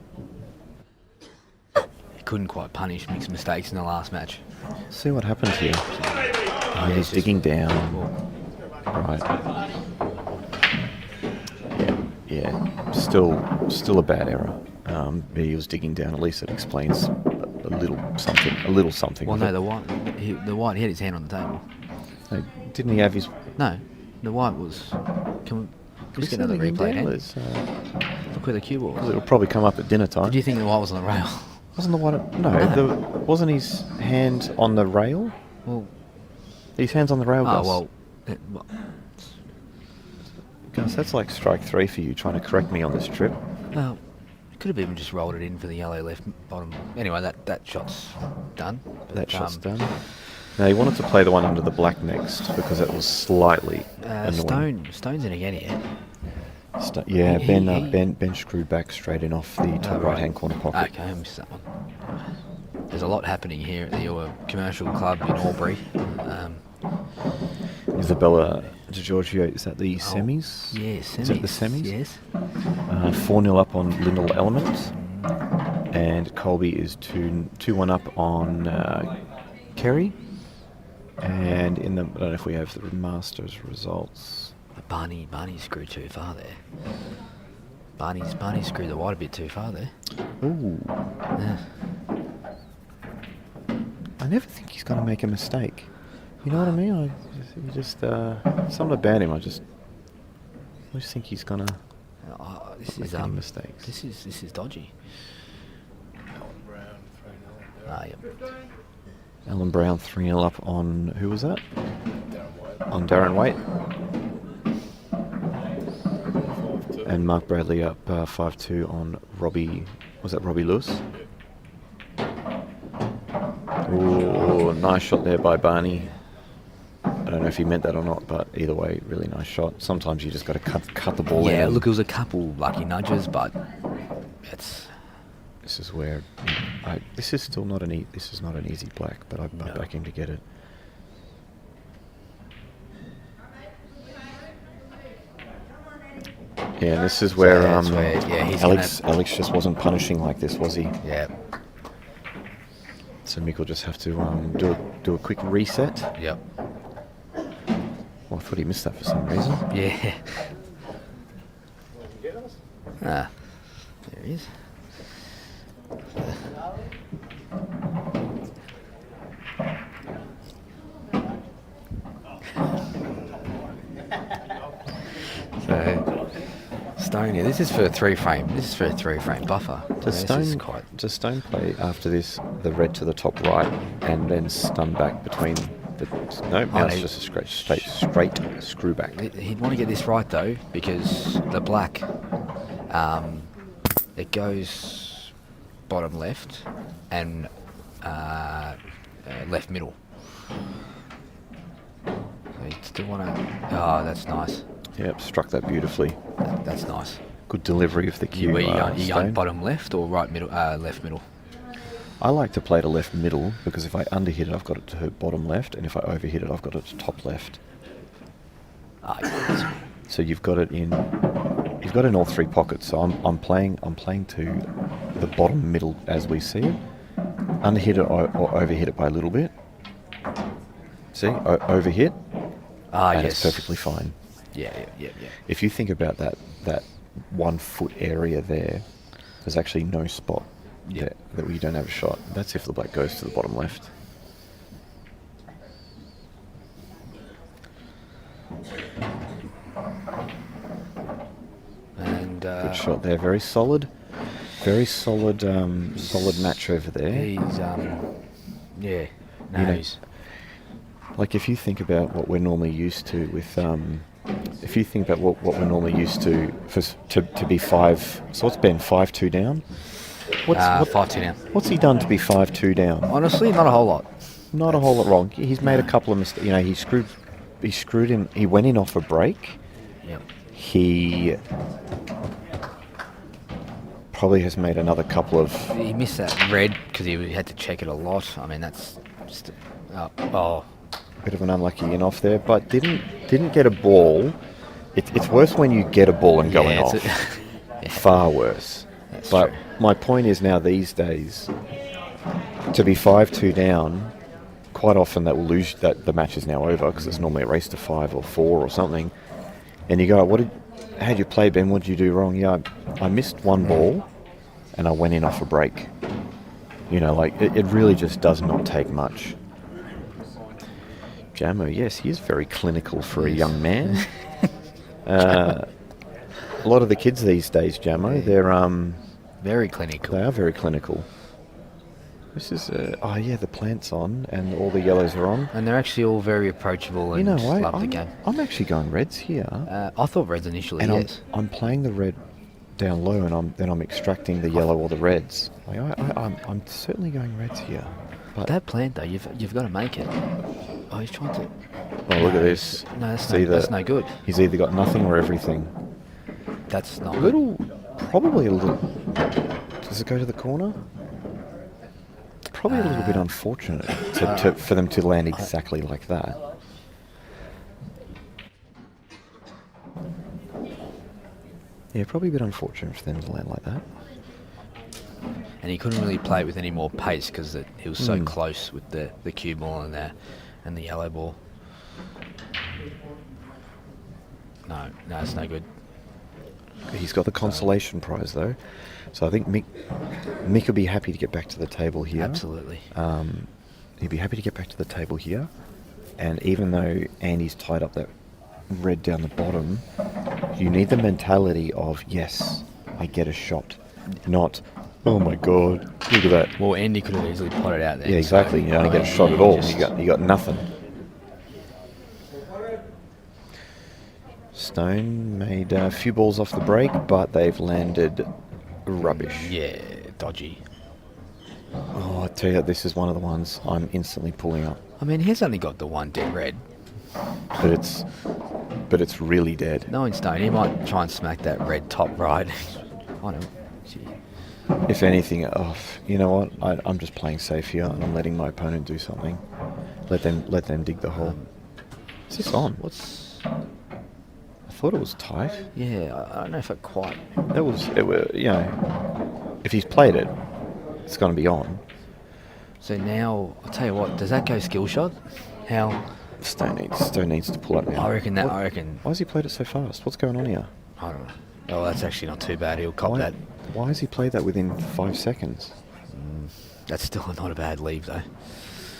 quite punish, makes mistakes in the last match. See what happens here. He's digging down. Right. Yeah. Still a bad error. He was digging down. At least it explains a little something. Well, no, the white hit his hand on the table. No, didn't he have his... No, the white was... Can we just get another replay again? Look where the cue ball was. It'll probably come up at dinner time. Did you think the white was on the rail? Wasn't the white... No. Wasn't his hand on the rail? Well... His hand's on the rail, Gus. well... Gus, that's like strike 3 for you, trying to correct me on this trip. Well, could have even just rolled it in for the yellow left bottom. Anyway, that shot's done. That shot's done. Now, he wanted to play the one under the black next because it was slightly annoying. Stone's in again here. Ben screwed back straight in off the top right-hand corner pocket. Okay, I missed that one. There's a lot happening here at the Commercial Club in Albury. Isabella DiGiorgio, is that the semis? Yes, semis. Is it the semis? Yes. 4-0 up on Lindell Element. And Colby is 2-1 up on Kerry. And I don't know if we have the Masters results. Barney screwed too far there. Barney screwed the white a bit too far there. Ooh. Yeah. I never think he's going to make a mistake. You know what I mean? Something about him. I just think he's going to make any mistakes. This is dodgy. Yep. Alan Brown 3-0 up on, who was that? On Darren Waite. And Mark Bradley up 5-2 on Robbie, was that Robbie Lewis? Ooh, nice shot there by Barney. I don't know if he meant that or not, but either way, really nice shot. Sometimes you just got to cut the ball out. Yeah, look, it was a couple lucky nudges, but this is where this is still not an easy black, but I back him to get it. Yeah, this is where Alex just wasn't punishing like this, was he? Yeah. So Mick will just have to do a quick reset. Yep. Well, I thought he missed that for some reason. Yeah. There he is. So Stone here. This is for a 3-frame. This is for a 3-frame buffer. Does Stone play after this the red to the top right and then stun back between the... No, now it's just a straight screw back. He'd want to get this right though, because the black, it goes bottom left, and left middle. So you still want to... Oh, that's nice. Yep, struck that beautifully. That's nice. Good delivery of the cue. Were you going Stone. bottom left or right middle? Left middle. I like to play to left middle because if I underhit it, I've got it to bottom left, and if I overhit it, I've got it to top left. Ah, So you've got it in all three pockets. So I'm playing to the bottom middle as we see it. Underhit it or overhit it by a little bit. See, overhit. And yes. it's perfectly fine. Yeah. If you think about that 1 foot area there, there's actually no spot there that you don't have a shot. That's if the black goes to the bottom left. And good shot there. Very solid. Very solid. Solid match over there. He's Like if you think about what we're normally used to with if you think about what we're normally used to to be 5, so what's Ben 5-2 down? 5-2 down. What's he done to be 5-2 down? Honestly, not a whole lot. Not a whole lot wrong. He's made a couple of mistakes. You know, he screwed in. He went in off a break. Yep. He probably has made another couple of... He missed that red because he had to check it a lot. I mean, that's just... Bit of an unlucky in off there, but didn't get a ball. It's worse when you get a ball and going off. Far worse. That's but true. my point is now these days, to be 5-2 down, quite often that will lose, that the match is now over because it's normally a race to 5 or 4 or something. And you go, how'd you play, Ben? What did you do wrong? Yeah, I missed one ball and I went in off a break. You know, like it really just does not take much. Jamo, yes, he is very clinical for a young man. A lot of the kids these days, Jamo, they're very clinical. They are very clinical. This is the plant's on and all the yellows are on, and they're actually all very approachable and love the game. I'm actually going reds here. I thought reds initially. And yes. I'm playing the red down low, and I'm extracting the yellow or the reds. Like, I'm certainly going reds here. But that plant though, you've got to make it. Oh, he's trying to... Oh, look at this. No, that's no good. He's either got nothing or everything. That's not Probably a little... Does it go to the corner? Probably a little bit unfortunate for them to land exactly like that. Yeah, probably a bit unfortunate for them to land like that. And he couldn't really play it with any more pace because he was so close with the cue ball and the yellow ball. No, it's no good. He's got the consolation prize though, so I think Mick will be happy to get back to the table here. Absolutely. He'd be happy to get back to the table here, and even though Andy's tied up that red down the bottom, you need the mentality of, yes, I get a shot, not, oh my god, look at that. Well, Andy could have easily potted out there. Yeah, exactly. You don't get a shot at all. You got nothing. Stone made a few balls off the break, but they've landed rubbish. Yeah, dodgy. Oh, I tell you, this is one of the ones I'm instantly pulling up. I mean, he's only got the one dead red. But it's really dead. Knowing Stone, he might try and smack that red top right. I don't know. If anything, you know what? I'm just playing safe here, and I'm letting my opponent do something. Let them dig the hole. Is this on? I thought it was tight. Yeah, I don't know if it quite. If he's played it, it's going to be on. So now, I'll tell you what, does that go skill shot? How? Stone needs to pull up now. I reckon. Why has he played it so fast? What's going on here? I don't know. Oh, that's actually not too bad. He'll cop that. Why has he played that within 5 seconds? That's still not a bad leave, though.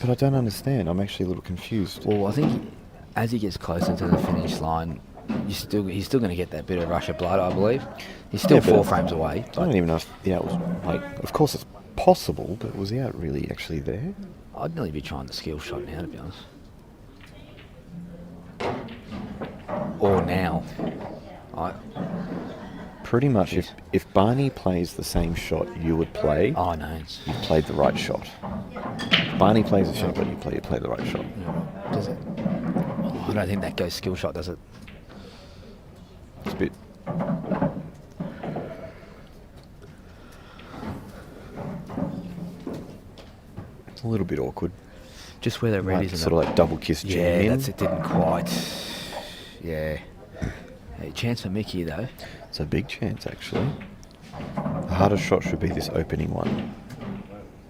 But I don't understand. I'm actually a little confused. Well, I think as he gets closer to the finish line, he's still going to get that bit of rush of blood, I believe. He's still 4 frames away. I don't even know if the out was, like, of course it's possible, but was the out really actually there? I'd nearly be trying the skill shot now, to be honest. Or now. pretty much if Barney plays the same shot you would play, Oh no. you played the right shot. If Barney plays the shot that you play the right shot. Yeah. Does it? Oh, I don't think that goes skill shot, does it? It's a bit. It's a little bit awkward. Just where the red is. Sort of like double kiss jam in. Yeah, that's it. Didn't quite. Yeah. Hey, chance for Mickey though. It's a big chance actually. The hardest shot should be this opening one.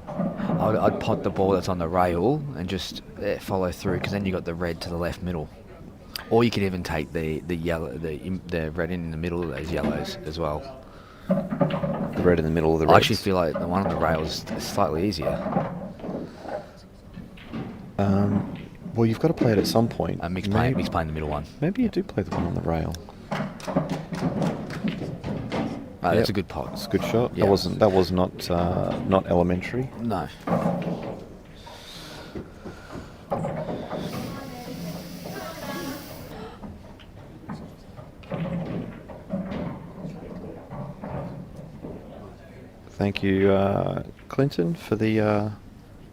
I'd pot the ball that's on the rail and just follow through, because then you got the red to the left middle. Or you could even take the yellow, the red in the middle of those yellows as well. The red in the middle of the reds. I actually feel like the one on the rail is slightly easier. Well, you've got to play it at some point. Mix playing the middle one. Maybe you do play the one on the rail. That's a good pot. It's a good shot. Yeah. That was not elementary. No. Thank you, Clinton, for the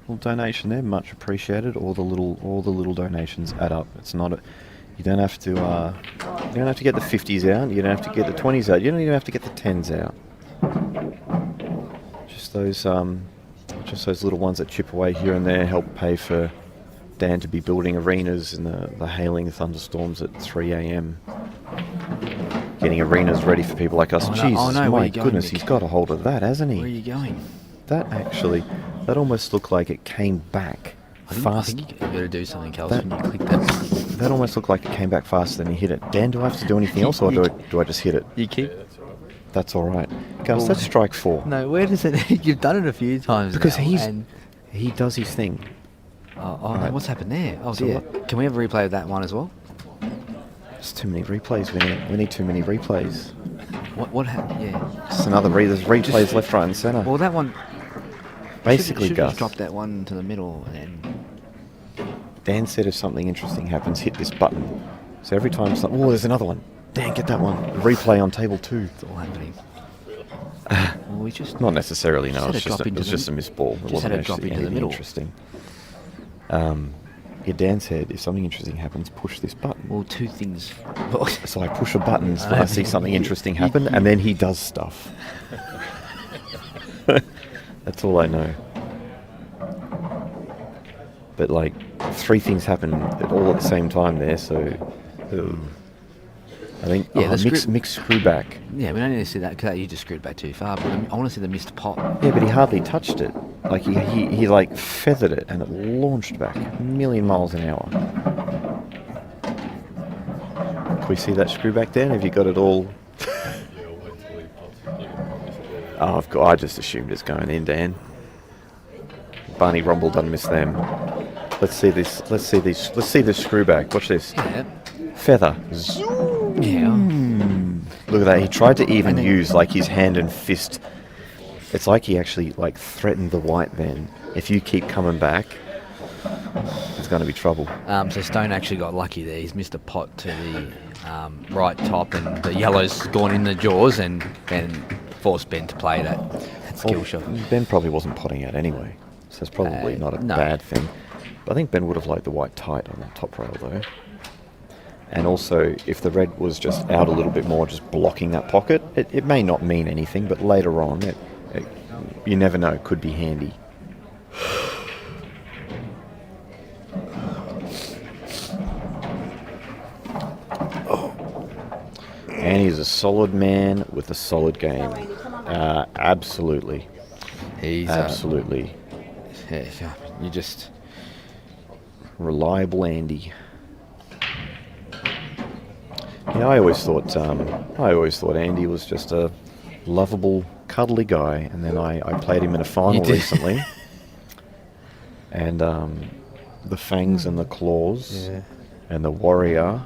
little donation there. Much appreciated. All the little donations add up. It's not you don't have to get the 50s out. You don't have to get the 20s out. You don't even have to get the 10s out. Just those little ones that chip away here and there help pay for Dan to be building arenas in the hailing thunderstorms at 3 a.m. Getting arenas ready for people like us. Jesus, my goodness, he's got a hold of that, hasn't he? Where are you going? That almost looked like it came back fast. I think you better do something else when you click that. That almost looked like it came back faster than he hit it. Dan, do I have to do anything else, or do I just hit it? You keep. That's all right. Gus, that's strike 4. No, where does it? You've done it a few times because now, he does his thing. Right. What's happened there? Oh dear. Can we have a replay of that one as well? There's too many replays. We need too many replays. What happened? Yeah. Just another there's replays left, right, and centre. Well, that one. Basically, should Gus. Just drop that one to the middle and then. Dan said if something interesting happens, hit this button. So every time there's another one. Dan, get that one. Replay on table 2. It's all happening. Well, we just not necessarily. No, it's just a missed ball. It wasn't had a drop into the middle. Interesting. Dan said if something interesting happens, push this button. Well, 2 things. So I push a button when I see something interesting happen, and then he does stuff. That's all I know. But 3 things happen all at the same time there, so I think mix screw back. Yeah, we don't need to see that because you just screwed back too far. But I want to see the missed pot. Yeah, but he hardly touched it. He feathered it and it launched back a million miles an hour. Can we see that screw back there? Have you got it all? I just assumed it's going in, Dan. Barney Rumble doesn't miss them. Let's see this. Let's see this screw back. Watch this. Yeah. Feather. Yeah. Look at that. He tried to even use his hand and fist. It's like he actually threatened the white then. If you keep coming back, it's going to be trouble. So Stone actually got lucky there. He's missed a pot to the right top, and the yellow's gone in the jaws, and forced Ben to play that skill shot. Ben probably wasn't potting out anyway, so it's probably not a bad thing. But I think Ben would have liked the white tight on that top rail though. And also, if the red was just out a little bit more, just blocking that pocket, it may not mean anything, but later on, you never know, it could be handy. And he's a solid man with a solid game. Absolutely. He's absolutely. You just reliable Andy. Yeah, I always thought Andy was just a lovable, cuddly guy, and then I played him in a final recently, and the fangs and the claws, and the warrior.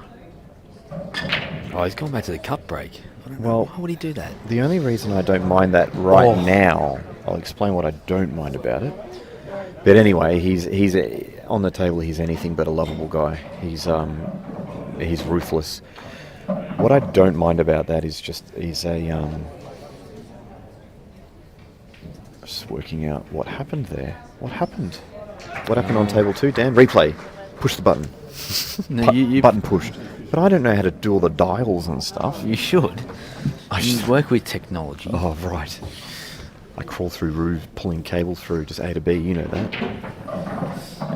Oh, he's gone back to the cup break. Well, why would he do that? The only reason I don't mind that now, I'll explain what I don't mind about it. But anyway, he's on the table. He's anything but a lovable guy. He's ruthless. What I don't mind about that is just just working out what happened there. What happened? What happened on table 2, Dan? Replay. Push the button. No, you button pushed. But I don't know how to do all the dials and stuff. You should. You work with technology. Oh, right. I crawl through roofs, pulling cable through, just A to B, you know that.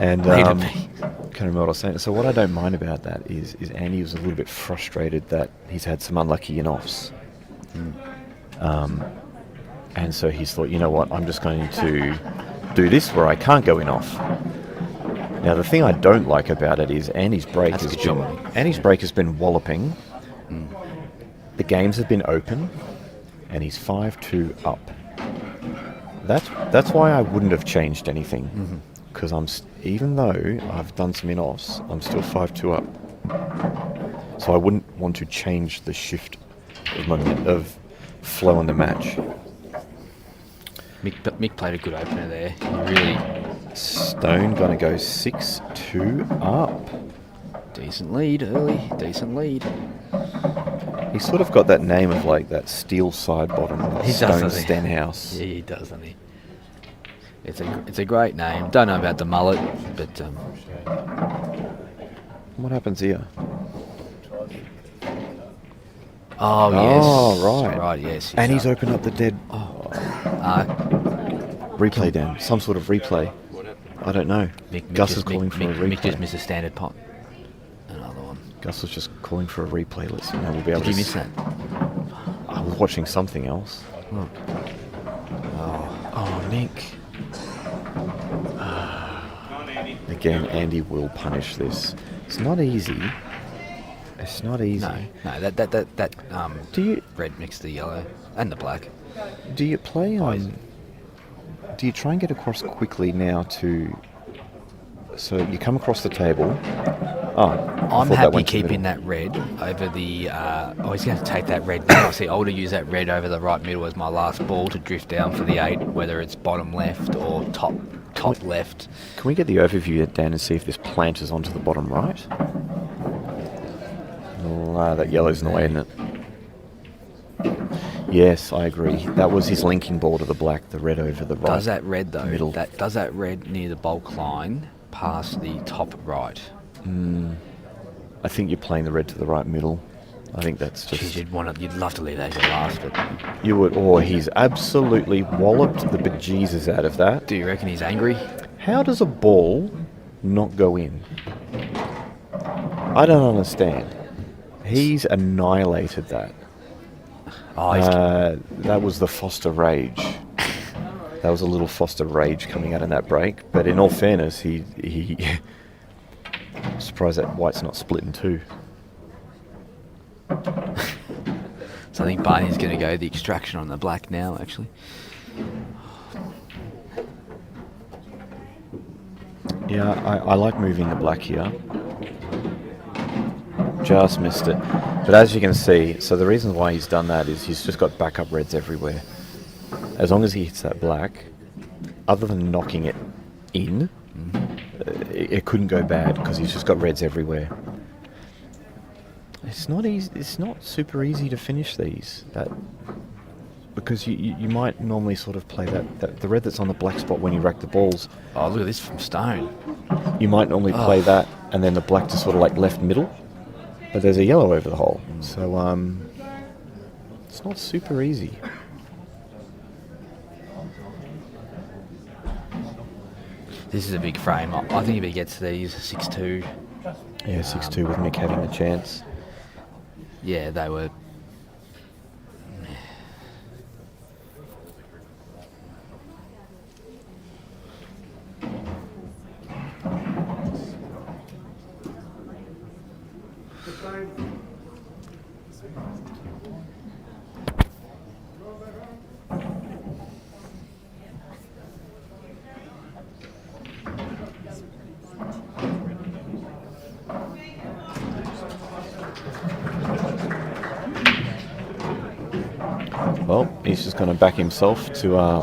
And A to B. can't remember what I was saying. So what I don't mind about that is Andy was a little bit frustrated that he's had some unlucky in-offs. And so he's thought, you know what, I'm just going to do this where I can't go in-off. Now the thing I don't like about it is Andy's break has been walloping. The games have been open, and he's 5-2 up. That's why I wouldn't have changed anything, because even though I've done some in-offs, I'm still 5-2 up. So I wouldn't want to change the shift of flow in the match. Mick played a good opener there. He really Stone gonna go 6-2 up. decent lead early. Decent lead. He's sort of got that name of like that steel side bottom. He Stone does, Stenhouse. Yeah, he does, doesn't he? It's a great name. Don't know about the mullet, but What happens here? oh yes, Oh, right. yes. And he's opened up the dead. Replay, Dan. Some sort of replay. I don't know. Gus is calling for a replay. Mick just missed a standard pot. Another one. Gus was just calling for a replay. Let's now we'll be able Did to. you miss that? I was watching something else. Look. Oh, Nick. Again, Andy will punish this. It's not easy. It's not easy. No. That Do you red mixed the yellow and the black. do you play on? Do you try and get across quickly now to? So you come across the table. I'm happy keeping that red over the. He's going to take that red now. See, I would have used that red over the right middle as my last ball to drift down for the 8, whether it's bottom left or top left. Can we get the overview, Dan, and see if this planters onto the bottom right? That yellow's in the way, isn't it? Yes, I agree. That was his linking ball to the black, the red over the right. Does that red though? Middle. Does that red near the bulk line past the top right? I think you're playing the red to the right middle. I think that's just... Jeez, you'd love to leave that as your last, but... You would, or he's absolutely walloped the bejesus out of that. Do you reckon he's angry? How does a ball not go in? I don't understand. He's annihilated that. That was the Foster rage. That was a little Foster rage coming out in that break. But in all fairness, he I'm surprised that white's not split in two. So I think Barney's going to go the extraction on the black now, actually. Yeah, I like moving the black here. Just missed it. But as you can see, so the reason why he's done that is he's just got backup reds everywhere. As long as he hits that black, other than knocking it in, it couldn't go bad because he's just got reds everywhere. It's not easy. It's not super easy to finish these. Because you might normally sort of play that the red that's on the black spot when you rack the balls. Oh, look at this from Stone. You might normally play that and then the black to sort of like left middle. But there's a yellow over the hole. So it's not super easy. This is a big frame. I think if he gets these 6-2. Yeah, 6-2 with Mick having a chance. Yeah, they were. Well, he's just going to back himself to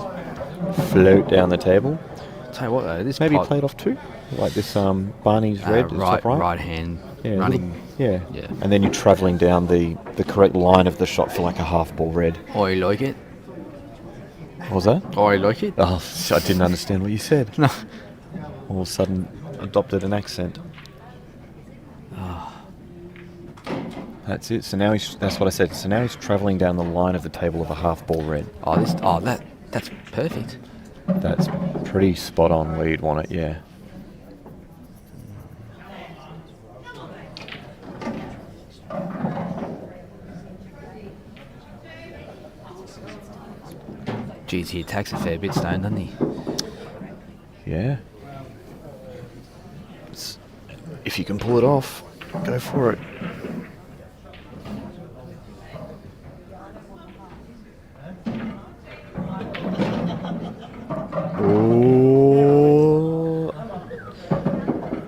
float down the table. Tell you what though, this maybe pot, played off two, like this Barney's red, right top right. Right hand Yeah, running. Yeah. Yeah. And then you're travelling down the correct line of the shot for like a half ball red. I like it. What was that? I like it. Oh, I didn't understand what you said. No. All of a sudden, adopted an accent. That's it. So now that's what I said. So now he's travelling down the line of the table of a half ball red. That's perfect. That's pretty spot on where you'd want it, yeah. Geez, he attacks a fair bit, Stone, doesn't he? Yeah. If you can pull it off, go for it. Oh,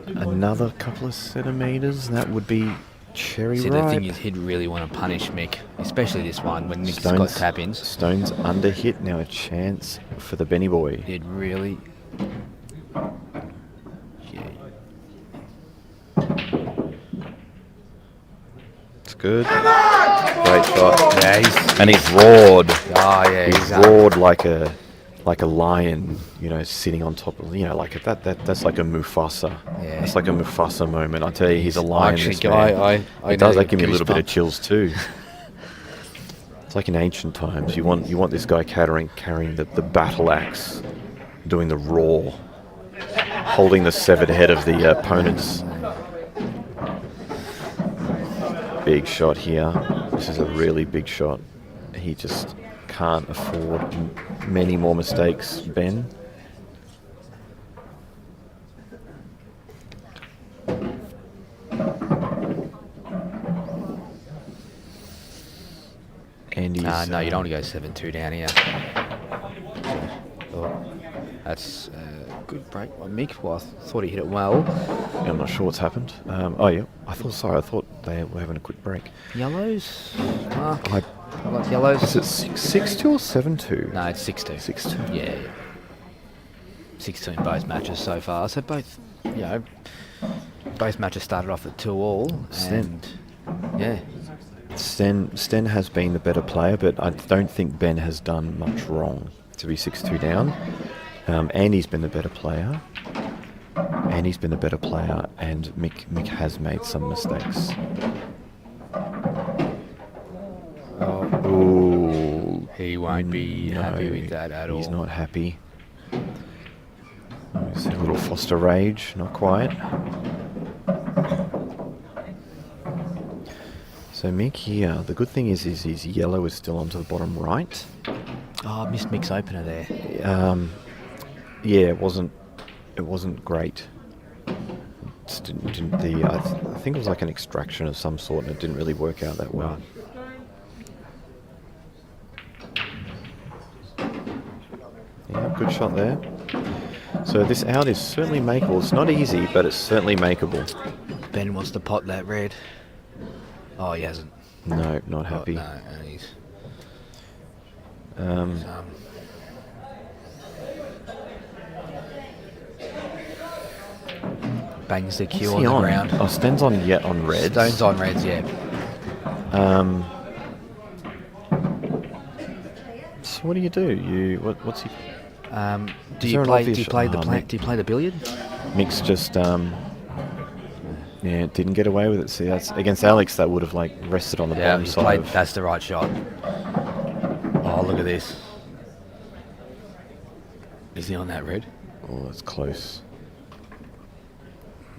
another couple of centimetres. That would be cherry See, ripe. the thing is, he'd really want to punish Mick, especially this one when Mick's got tap-ins. Stone's under hit. Now a chance for the Benny boy. He'd really... Yeah. It's good. Great shot. Yeah, he's roared. Oh, yeah, He's roared like a lion, you know, sitting on top of, you know, like that's like a Mufasa. Yeah. That's like a Mufasa moment. I tell you, he's a lion. Actually, this man. I It does. know That give me a little bit of goosebumps. chills too. It's like in ancient times. You want this guy carrying the battle axe, doing the roar, holding the severed head of the opponents. Big shot here. This is a really big shot. He just can't afford many more mistakes, Ben. And he's, No, you don't want to go 7-2 down here. Oh, that's a good break by Mick. Well, I thought he hit it well. I'm not sure what's happened. Oh yeah, I thought they were having a quick break. Yellows? Mark? I I like yellows. Is it 6-2 or 7-2? No, it's 6-2. 6-2. Yeah. 6-2 in both matches so far. So both, you know, both matches started off at 2-all. And, yeah. Sten has been the better player, but I don't think Ben has done much wrong to be 6-2 down. Andy's been the better player. And Mick has made some mistakes. Ooh, He won't be happy with that at all. He's not happy. It's a little Foster rage, not quite. So Mick here, the good thing is his yellow is still onto the bottom right. Oh, I missed Mick's opener there. Yeah, it wasn't great. I think it was like an extraction of some sort, and it didn't really work out that well. Yeah, good shot there. So this out is certainly makeable. It's not easy, but it's certainly makeable. Ben wants to pot that red. Oh, he hasn't. No, not happy. Oh, no, he's... bangs the cue on the ground. Oh, Sten's on reds. Stone's on reds, yeah. So what do? What's he? Do you play the billiard? Mick's just didn't get away with it. See, that's against Alex. That would have like rested on the bottom side. That's the right shot. Oh, look at this. Is he on that red? Oh, that's close.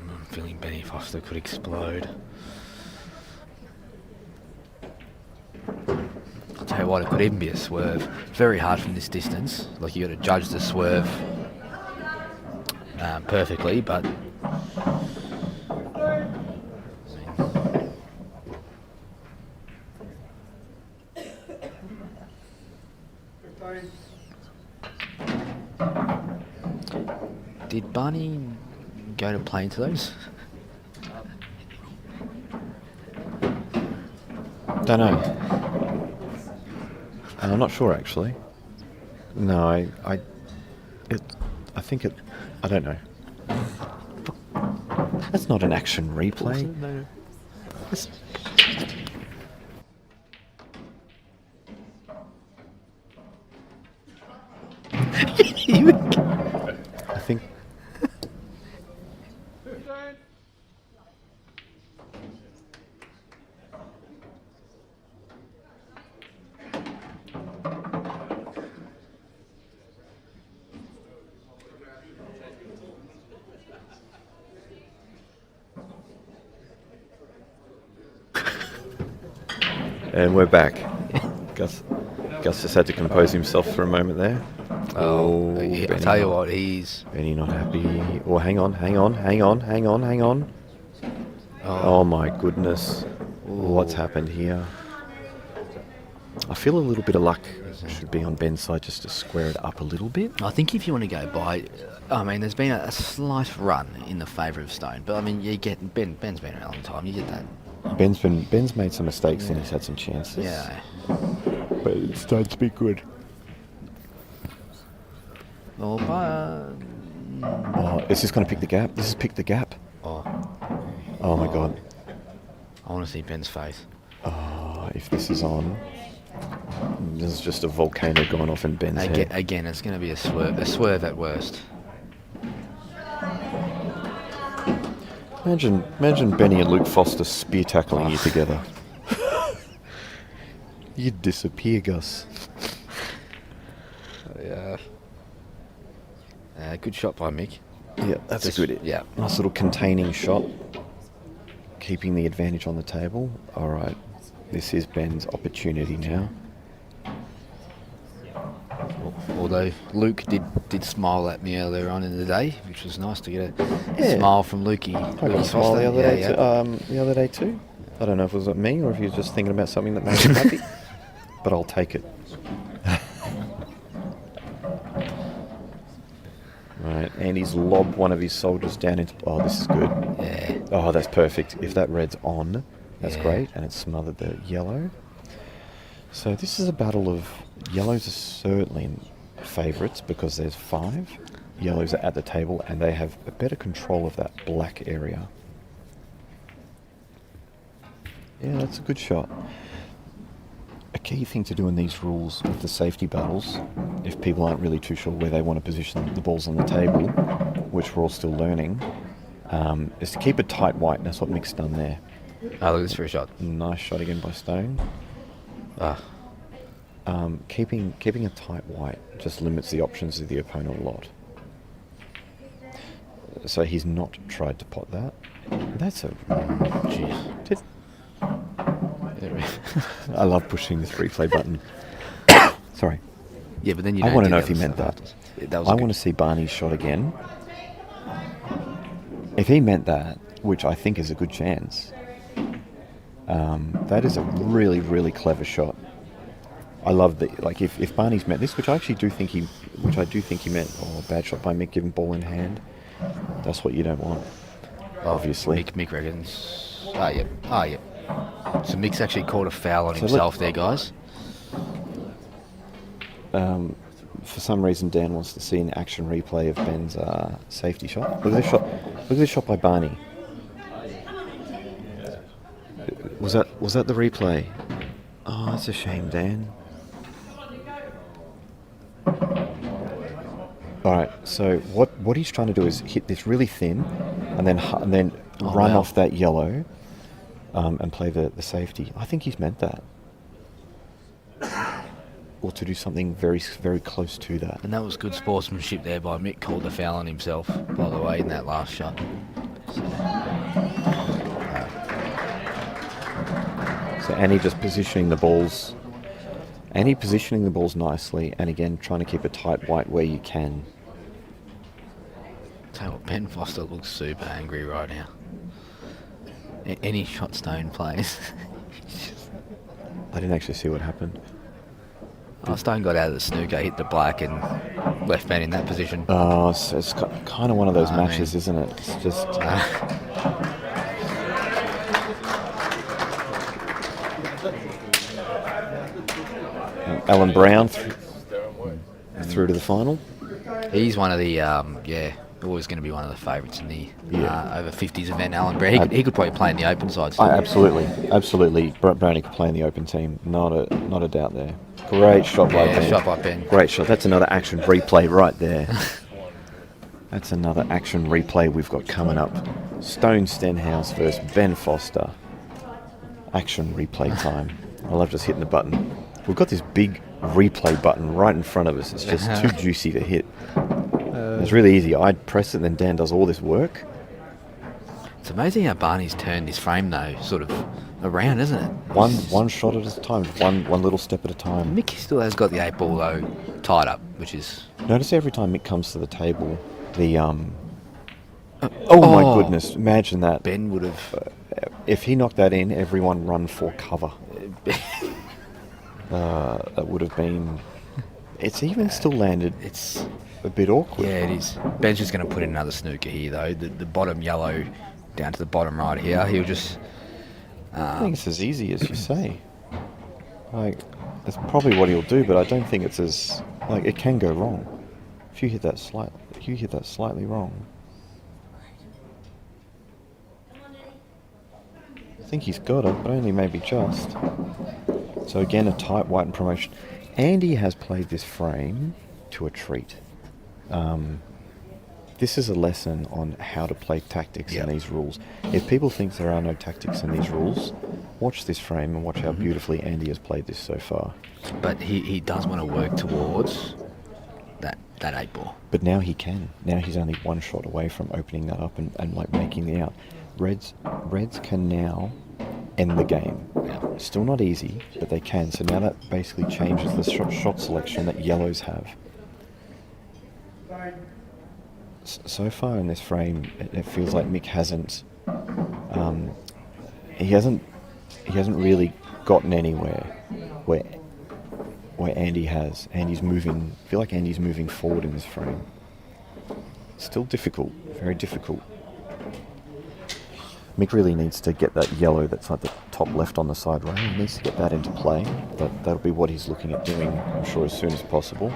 I'm feeling Benny Foster could explode. I'll tell you what, it could even be a swerve. Very hard from this distance. Like, you got to judge the swerve perfectly, but did Barney go to play into those? Don't know. I'm not sure actually. No, I don't know. That's not an action replay. No. I think. And we're back. Gus just had to compose himself for a moment there. Oh, I'll tell you what, he's... Benny not happy. Oh, hang on. Oh my goodness. What's happened here? I feel a little bit of luck should be on Ben's side just to square it up a little bit. I think if you want to go by... I mean, there's been a slight run in the favour of Stone, but I mean, you get... Ben's been around a long time, you get that. Ben's made some mistakes and he's had some chances. Yeah. But it's starting to be good. Oh, is this going to pick the gap? This has picked the gap. Oh my god. I want to see Ben's face. Oh, if this is on, there's just a volcano going off in Ben's head. Again, it's going to be a swerve at worst. Imagine Benny and Luke Foster spear tackling you together. You'd disappear, Gus. Yeah. Good shot by Mick. Yeah, that's good. Yeah. Nice little containing shot. Keeping the advantage on the table. All right. This is Ben's opportunity now. Although Luke did smile at me earlier on in the day, which was nice to get a smile from Lukey. I got a smile the other day too. I don't know if it was at me or if he was just thinking about something that made him happy. But I'll take it. Right, and he's lobbed one of his soldiers down into... Oh, this is good. Yeah. Oh, that's perfect. If that red's on, that's great. And it's smothered the yellow. So this is a battle of... Yellows are certainly favourites because there's 5. Yellows are at the table and they have a better control of that black area. Yeah, that's a good shot. A key thing to do in these rules with the safety battles, if people aren't really too sure where they want to position the balls on the table, which we're all still learning, is to keep it tight white, and that's what Mick's done there. Oh, look at this for a shot. Nice shot again by Stone. Keeping a tight white just limits the options of the opponent a lot. So he's not tried to pot that. That's a... Jeez. I love pushing this replay button. Sorry. Yeah, but then you I don't want to do know the if he other meant stuff that. after. I want to see Barney's shot again. If he meant that, which I think is a good chance, that is a really, really clever shot. I love that. Like if Barney's meant this, which I do think he meant. Oh, bad shot by Mick, giving ball in hand. That's what you don't want. Obviously. Mick reckons. Yep. So Mick's actually called a foul on himself there, guys. For some reason, Dan wants to see an action replay of Ben's safety shot. Look at this shot. Look at this shot by Barney. Was that the replay? Oh, that's a shame, Dan. All right. So what he's trying to do is hit this really thin, and then run off that yellow, and play the safety. I think he's meant that. Or to do something very, very close to that. And that was good sportsmanship there by Mick. Called the foul on himself, by the way, in that last shot. So Annie just positioning the balls. Annie positioning the balls nicely, and again trying to keep it tight white where you can. Tell you what, Ben Foster looks super angry right now. Any shot Stone plays. I didn't actually see what happened. Stone got out of the snooker, hit the black, and left Ben in that position. Oh, so it's kind of one of those matches, isn't it? It's just... Alan Brown through to the final. He's one of the, always going to be one of the favourites in the Yeah. over 50s event. Alan Brown, he could probably play in the open side still. Absolutely. Brownie could play in the open team. Not a doubt there. Great shot by Ben. Shot by Ben. Great shot. That's another action replay right there. That's another action replay we've got coming up. Stone Stenhouse versus Ben Foster. Action replay time. I love just hitting the button. We've got this big replay button right in front of us. It's just too juicy to hit. It's really easy. I press it, and then Dan does all this work. It's amazing how Barney's turned his frame, though, sort of around, isn't it? One shot at a time, one little step at a time. Mick still has got the 8 ball, though, tied up, which is... Notice every time Mick comes to the table, the... my goodness, imagine that. Ben would have... if he knocked that in, everyone run for cover. That would have been... It's even still landed. It's a bit awkward. Yeah, it is. Ben's just going to put in another snooker here, though. The bottom yellow down to the bottom right here. He'll just... I think it's as easy as you say. Like, that's probably what he'll do, but I don't think it's as... Like, it can go wrong. If you hit that slightly wrong. I think he's got it, but only maybe just. So again, a tight white and promotion. Andy has played this frame to a treat. This is a lesson on how to play tactics in these rules. If people think there are no tactics in these rules, watch this frame and watch how beautifully Andy has played this so far. But he does want to work towards that 8 ball. But now he can. Now he's only one shot away from opening that up and like making the out. Reds can now end the game. Yeah. Still not easy, but they can. So now that basically changes the shot selection that yellows have. So far in this frame, it feels like Mick hasn't really gotten anywhere where Andy has. I feel like Andy's moving forward in this frame. Still difficult, very difficult. Mick really needs to get that yellow that's like the top left on the side rail. He needs to get that into play. That'll be what he's looking at doing, I'm sure, as soon as possible.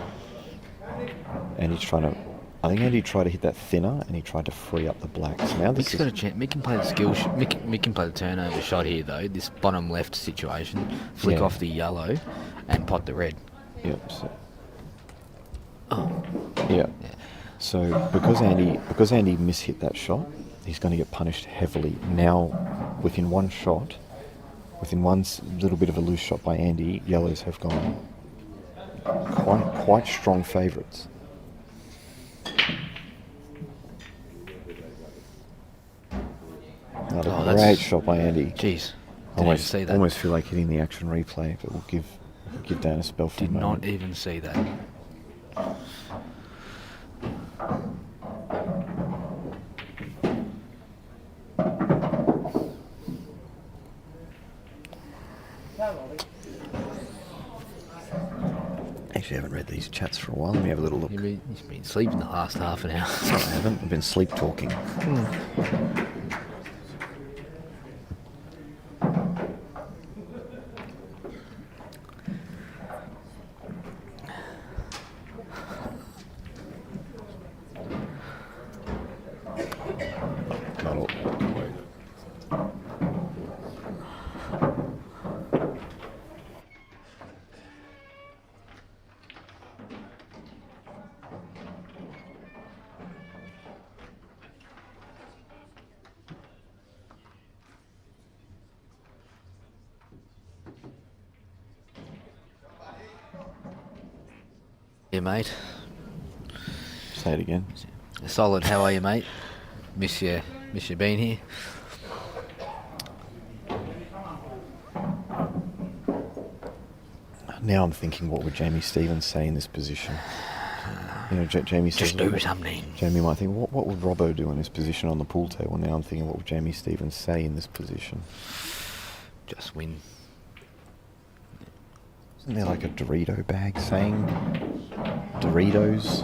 And he's trying to... I think Andy tried to hit that thinner, and he tried to free up the blacks. Now this Mick's got a chance. Mick can play the skill. Mick can play the turnover shot here, though. This bottom left situation, flick off the yellow, and pot the red. Yep. So, Yeah. yeah. So because Andy mishit that shot, he's going to get punished heavily. Now, within one little bit of a loose shot by Andy, yellows have gone quite strong favourites. Another great shot by Andy. Jeez, almost see that. Almost feel like hitting the action replay, but we'll give Dan a spell for Did a moment. not even see that. Actually, I haven't read these chats for a while. Let me have a little look. You've been sleeping the last half an hour. I haven't. I've been sleep talking. Yeah, mate. Say it again. Solid. How are you, mate? Miss you being here. Now I'm thinking, what would Jamie Stevens say in this position? You know, Jamie says... Just do something. Jamie might think, what would Robbo do in this position on the pool table? Now I'm thinking, what would Jamie Stevens say in this position? Just win. Isn't there like a Dorito bag saying? Doritos?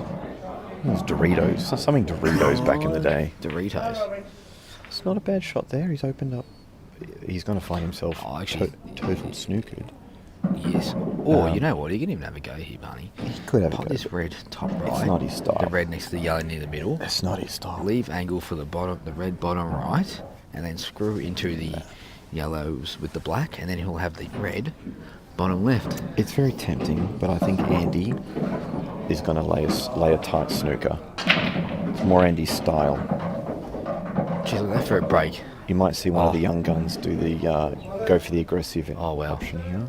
It was Doritos. Something Doritos back in the day. Doritos. It's not a bad shot there. He's opened up. He's going to find himself total snookered. he is. Or, you know what, he can even have a go here, Barney. He could have a Pop go. this red top right. It's not his style. The red next to the yellow near the middle. That's not his style. Leave angle for the red bottom right, and then screw into the yellows with the black, and then he'll have the red bottom left. It's very tempting, but I think Andy is going to lay a tight snooker. It's more Andy's style. Geez, look at that for a break. You might see one of the young guns do the go for the aggressive option here.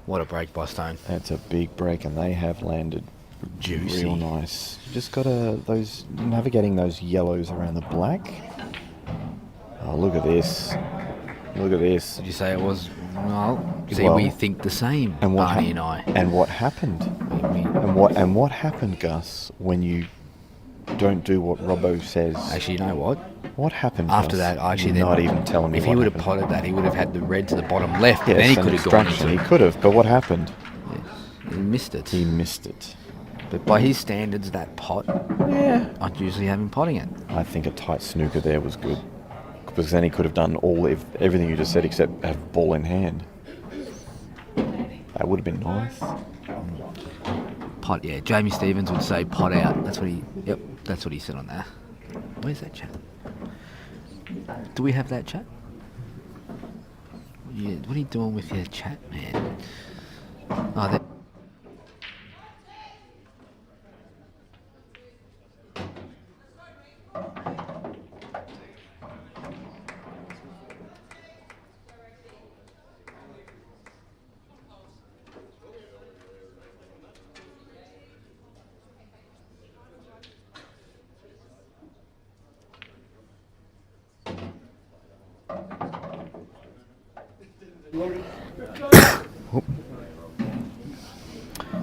What a break by Stone. That's a big break, and they have landed Juicy. real nice. You just got those navigating those yellows around the black. Oh, look at this! Look at this! Did you say it was? Well, see, we think the same, And what Barney and I. And what happened? And what happened, Gus, when you don't do what Robbo says? Actually, you know what? What happened After Gus? that, actually, You're then not even telling me. If he would have potted that, he would have had the red to the bottom left, Yes, and then he an could have gone extraction. into He could have, but what happened? He missed it. He missed it. But by his standards, that pot, Yeah. I'd usually have him potting it. I think a tight snooker there was good, because then he could have done everything you just said except have ball in hand. That would have been nice. Pot, yeah. Jamie Stevens would say pot out. That's what he said on there. Where's that chat? Do we have that chat? Yeah, what are you doing with your chat, man? Oh, that.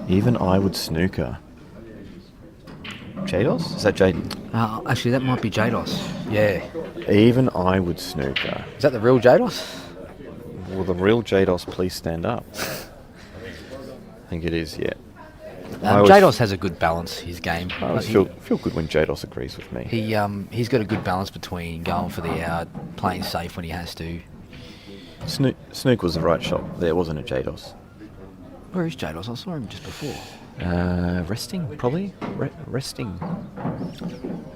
Even I would snooker. Jados? Is that Jaden? Actually, that might be Jados. Yeah. Even I would snooker. Is that the real Jados? Will the real Jados please stand up? I think it is, yeah. Jados has a good balance, his game. I always feel good when Jados agrees with me. He's got a good balance between going for the out, playing safe when he has to. Snook was the right shot. There wasn't a Jados. Where is Jados? I saw him just before. Resting, probably. Resting.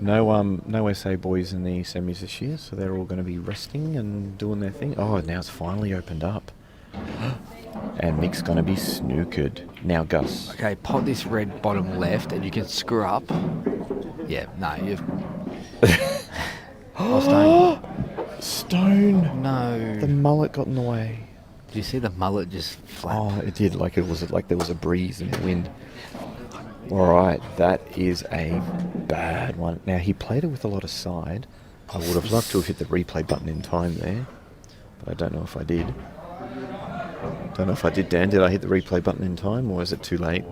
No SA boys in the semis this year, so they're all going to be resting and doing their thing. Oh, now it's finally opened up. And Mick's going to be snookered. Now, Gus. Okay, pot this red bottom left, and you can screw up. Yeah, no, you've... Oh, Stone. Stone. No. The mullet got in the way. Did you see the mullet just flap? Oh, it did. Like there was a breeze and wind. All right, that is a bad one. Now, he played it with a lot of side. I would have loved to have hit the replay button in time there, but I don't know if I did. Don't know if I did, Dan. Did I hit the replay button in time, or is it too late?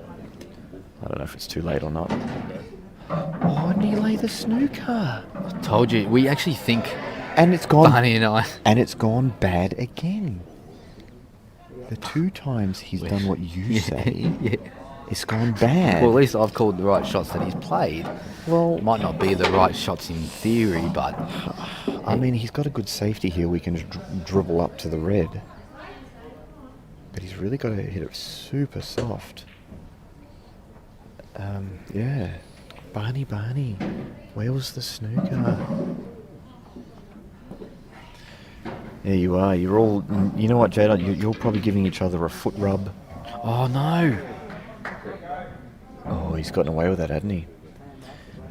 I don't know if it's too late or not. Oh, and he lay the snooker. I told you. We actually think... And it's gone... Barney and I... And it's gone bad again. The two times he's done what you say, it's gone bad. Well, at least I've called the right shots that he's played. Well, might not be the right shots in theory, but... I mean, he's got a good safety here. We can dribble up to the red. But he's really got to hit it super soft. Yeah. Barney. Where was the snooker? There you are. You're all... You know what, Jada? You're probably giving each other a foot rub. Oh, no. Oh, he's gotten away with that, hasn't he?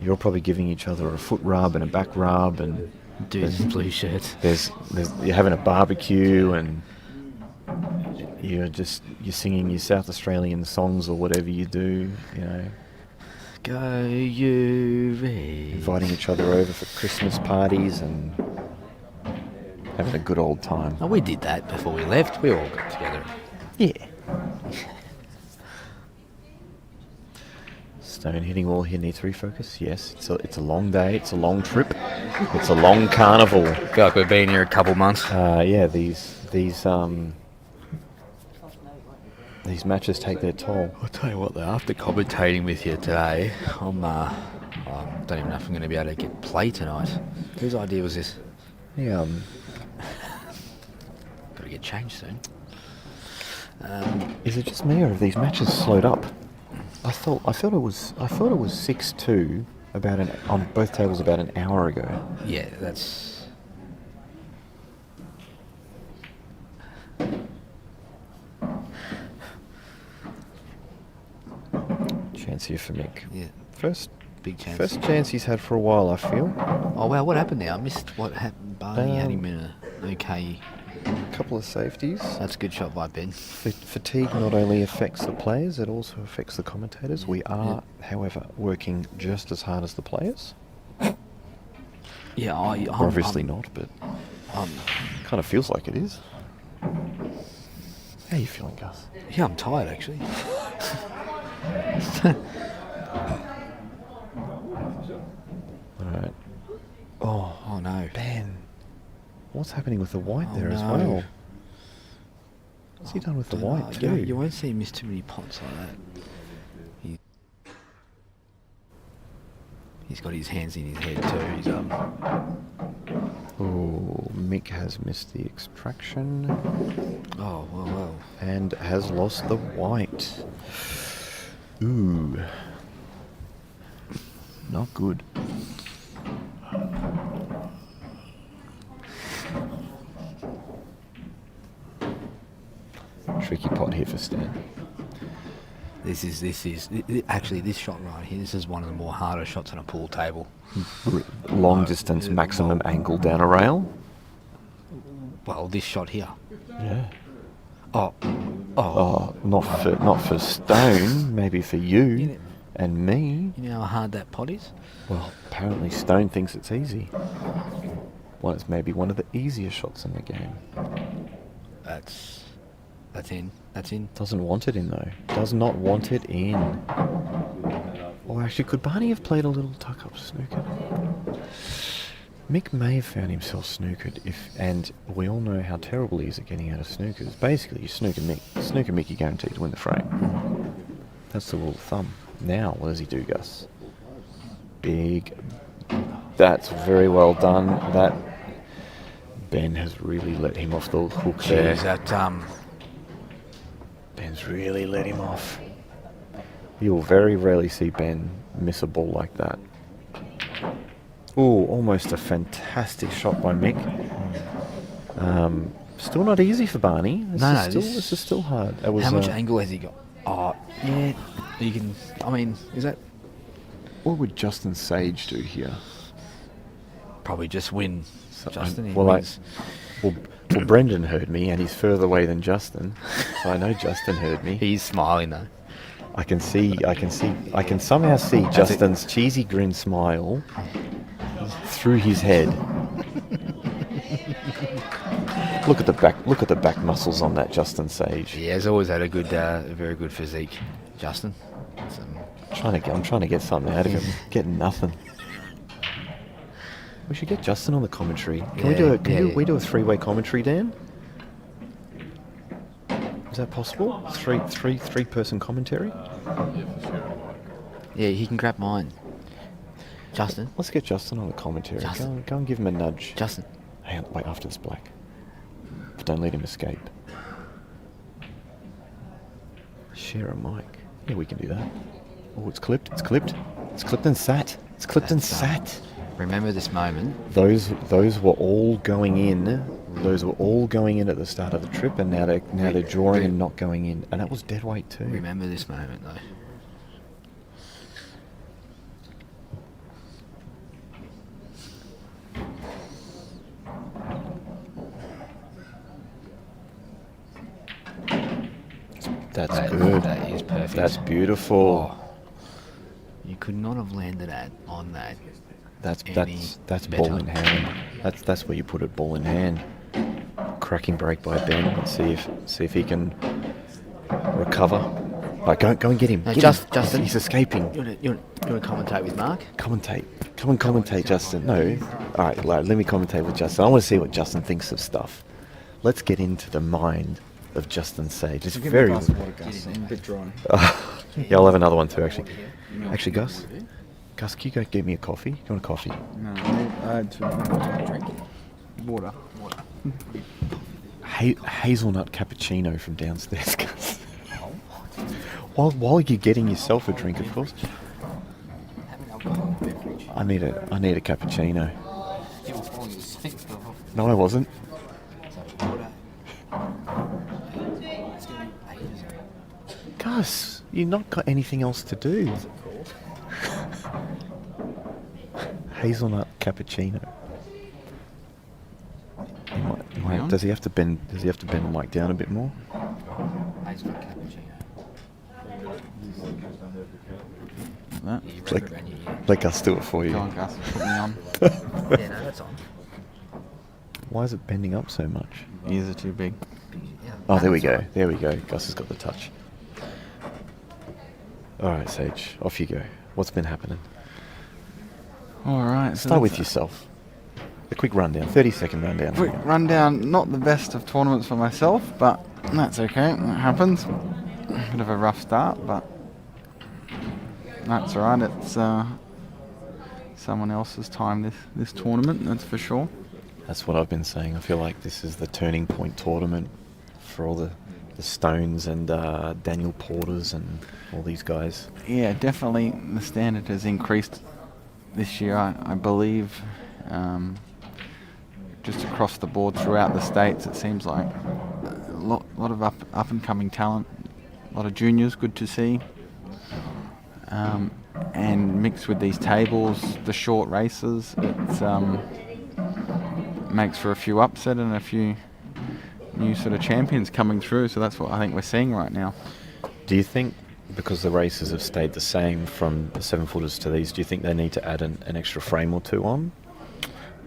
You're probably giving each other a foot rub and a back rub, and... Dude's blue shirts. You're having a barbecue, and... You're singing your South Australian songs or whatever you do, you know. Go you red. Inviting each other over for Christmas parties and having a good old time. Oh, we did that before we left. We all got together. Yeah. Stone hitting wall here needs refocus. Yes, it's a long day. It's a long trip. It's a long carnival. I feel like we've been here a couple months. Yeah, these matches take their toll. I'll tell you what, though, after commentating with you today, I don't even know if I'm going to be able to get play tonight. Whose idea was this? Yeah. Got to get changed soon. Is it just me, or have these matches slowed up? I thought it was 6-2 on both tables about an hour ago. Yeah, that's... Chance here for Mick. Yeah, First big chance. First chance he's had for a while, I feel. Oh wow, what happened there? I missed what happened. Barney had him in a okay... Couple of safeties. That's a good shot by Ben. Fatigue not only affects the players, it also affects the commentators. We are, however, working just as hard as the players. Yeah, obviously not, but kind of feels like it is. How are you feeling, Gus? Yeah, I'm tired actually. Alright. Oh no. Ben. What's happening with the white there as well? What's he done with the white too? You won't see him miss too many pots like that. He's got his hands in his head too. He's Oh, Mick has missed the extraction. Oh, well. And has lost the white. Ooh. Not good. Tricky pot here for Stan. This is actually this shot right here. This is one of the more harder shots on a pool table. Long distance maximum angle down a rail. Well, this shot here. Yeah. Oh, not for Stone. Maybe for you and me. You know how hard that pot is? Well, apparently Stone thinks it's easy. Well, it's maybe one of the easier shots in the game. That's in. That's in. Doesn't want it in though. Does not want it in. Or actually, could Barney have played a little tuck-up snooker? Mick may have found himself snookered and we all know how terrible he is at getting out of snookers. Basically, you snooker Mick, you're guaranteed to win the frame. That's the rule of thumb. Now, what does he do, Gus? Big. That's very well done. That Ben has really let him off the hook there. Jeez, Ben's really let him off. You'll very rarely see Ben miss a ball like that. Ooh, almost a fantastic shot by Mick. Still not easy for Barney. This is still hard. How much angle has he got? Oh, yeah. You can. I mean, is that? What would Justin Sage do here? Probably just win. Justin. Well, Brendan heard me, and he's further away than Justin, so I know Justin heard me. He's smiling though. I can somehow see Justin's cheesy grin smile through his head. Look at the back muscles on that Justin Sage. He has always had a very good physique, Justin. I'm trying to get something out of him. Getting nothing. We should get Justin on the commentary. Can we do a three-way commentary, Dan? Is that possible? Three-person commentary? Yeah, he can grab mine. Justin. Let's get Justin on the commentary. Justin. Go and give him a nudge. Justin. Hang on, wait, after this black. But don't let him escape. Share a mic. Yeah, we can do that. Oh, it's clipped. It's clipped and sat. It's clipped and sat. Remember this moment. Those were all going in. Those were all going in at the start of the trip, and now they're drawing and not going in. And that was dead weight too. Remember this moment though. That's good. That is perfect. That's beautiful. Oh, you could not have landed on that. That's ball in hand. That's where you put it, ball in hand. Cracking break by Ben. Let's see if he can recover. Right, go and get him. No, Justin, he's escaping. You want to commentate with Mark? Commentate. Come and commentate, Justin. No. All right, let me commentate with Justin. I want to see what Justin thinks of stuff. Let's get into the mind of Justin Sage. It's very. A bit dry. Yeah, I'll have another one too. Actually, Gus, can you go get me a coffee? Do you want a coffee? No, I had to drink. Water. Hazelnut cappuccino from downstairs, Gus. While you're getting yourself a drink, of course. Have an alcoholic beverage. I need a cappuccino. You were falling asleep. No, I wasn't. So water. It's going to be ages. Gus, you've not got anything else to do. What's it called? Hazelnut cappuccino. on. Does he have to bend? Does he have to bend the mic down a bit more? Hazelnut cappuccino. That. You Like- wrap it around your ear. Let Gus do it for you. Go on, Gus. Put me on. Yeah, no, that's on. Why is it bending up so much? Ears are too big. Yeah, Oh, there we that's go. on. There we go. Gus has got the touch. All right, Sage, off you go. What's been happening? All right. So Start with that's yourself. A quick rundown, 30-second rundown. Quick rundown. Not the best of tournaments for myself, but that's okay. That happens. Bit of a rough start, but that's all right. It's someone else's time this tournament. That's for sure. That's what I've been saying. I feel like this is the turning point tournament for all the Stones and Daniel Porters and all these guys. Yeah, definitely the standard has increased this year, I believe. Just across the board throughout the states, it seems like a lot of up and coming talent, a lot of juniors, good to see. And mixed with these tables, the short races, it makes for a few upset and a few new sort of champions coming through. So that's what I think we're seeing right now. Do you think, because the races have stayed the same from the 7-footers to these, do you think they need to add an extra frame or two on?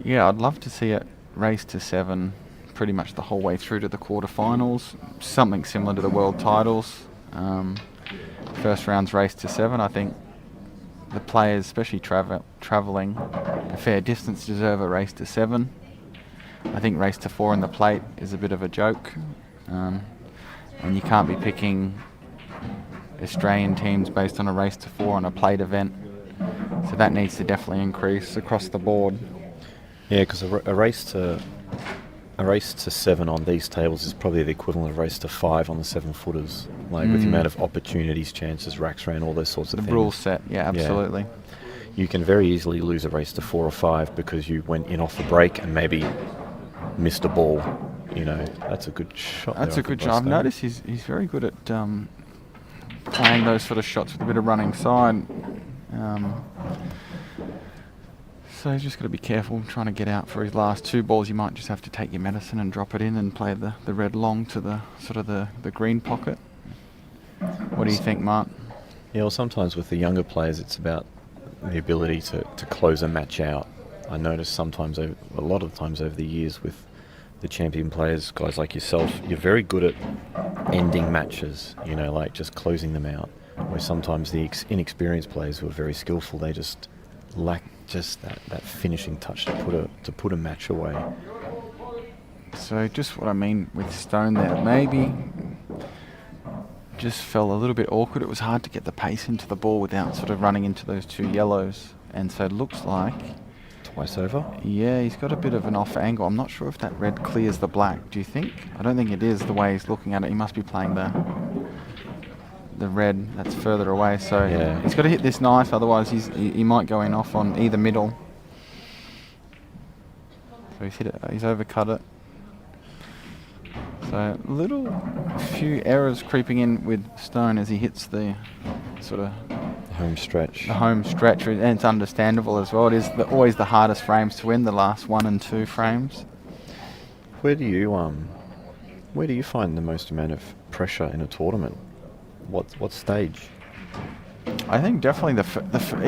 Yeah, I'd love to see it race to 7 pretty much the whole way through to the quarterfinals. Something similar to the world titles. First round's race to 7. I think the players, especially travelling a fair distance, deserve a race to 7. I think race to 4 in the plate is a bit of a joke. And you can't be picking Australian teams based on a race to 4 on a plate event. So that needs to definitely increase across the board. Yeah, because a race to 7 on these tables is probably the equivalent of race to 5 on the 7-footers. Like with the amount of opportunities, chances, racks ran, all those sorts of The things. rule set, yeah, absolutely. You can very easily lose a race to 4 or 5 because you went in off the break and maybe missed a ball. You know, that's a good shot. That's there, a I good think, by shot. I've Stone. noticed he's very good at playing those sort of shots with a bit of running side. So he's just got to be careful trying to get out for his last 2 balls. You might just have to take your medicine and drop it in and play the red long to the sort of the green pocket. What do you think, Mark? Yeah, well, sometimes with the younger players, it's about the ability to close a match out. I notice sometimes, a lot of times over the years with the champion players, guys like yourself, you're very good at ending matches, you know, like just closing them out. Where sometimes the inexperienced players who are very skillful, they just lack just that finishing touch to put a match away. So just what I mean with Stone there, maybe just felt a little bit awkward. It was hard to get the pace into the ball without sort of running into those 2 yellows. And so it looks like, Twice over? yeah, he's got a bit of an off angle. I'm not sure if that red clears the black. Do you think? I don't think it is the way he's looking at it. He must be playing the red that's further away. So Yeah. he's got to hit this nice, otherwise he might go in off on either middle. So he's hit it. He's overcut it. So a few errors creeping in with Stone as he hits the sort of Home stretch. the home stretch, and it's understandable as well. It is always the hardest frames to win, the last 1 and 2 frames. Where do you find the most amount of pressure in a tournament? What stage? I think definitely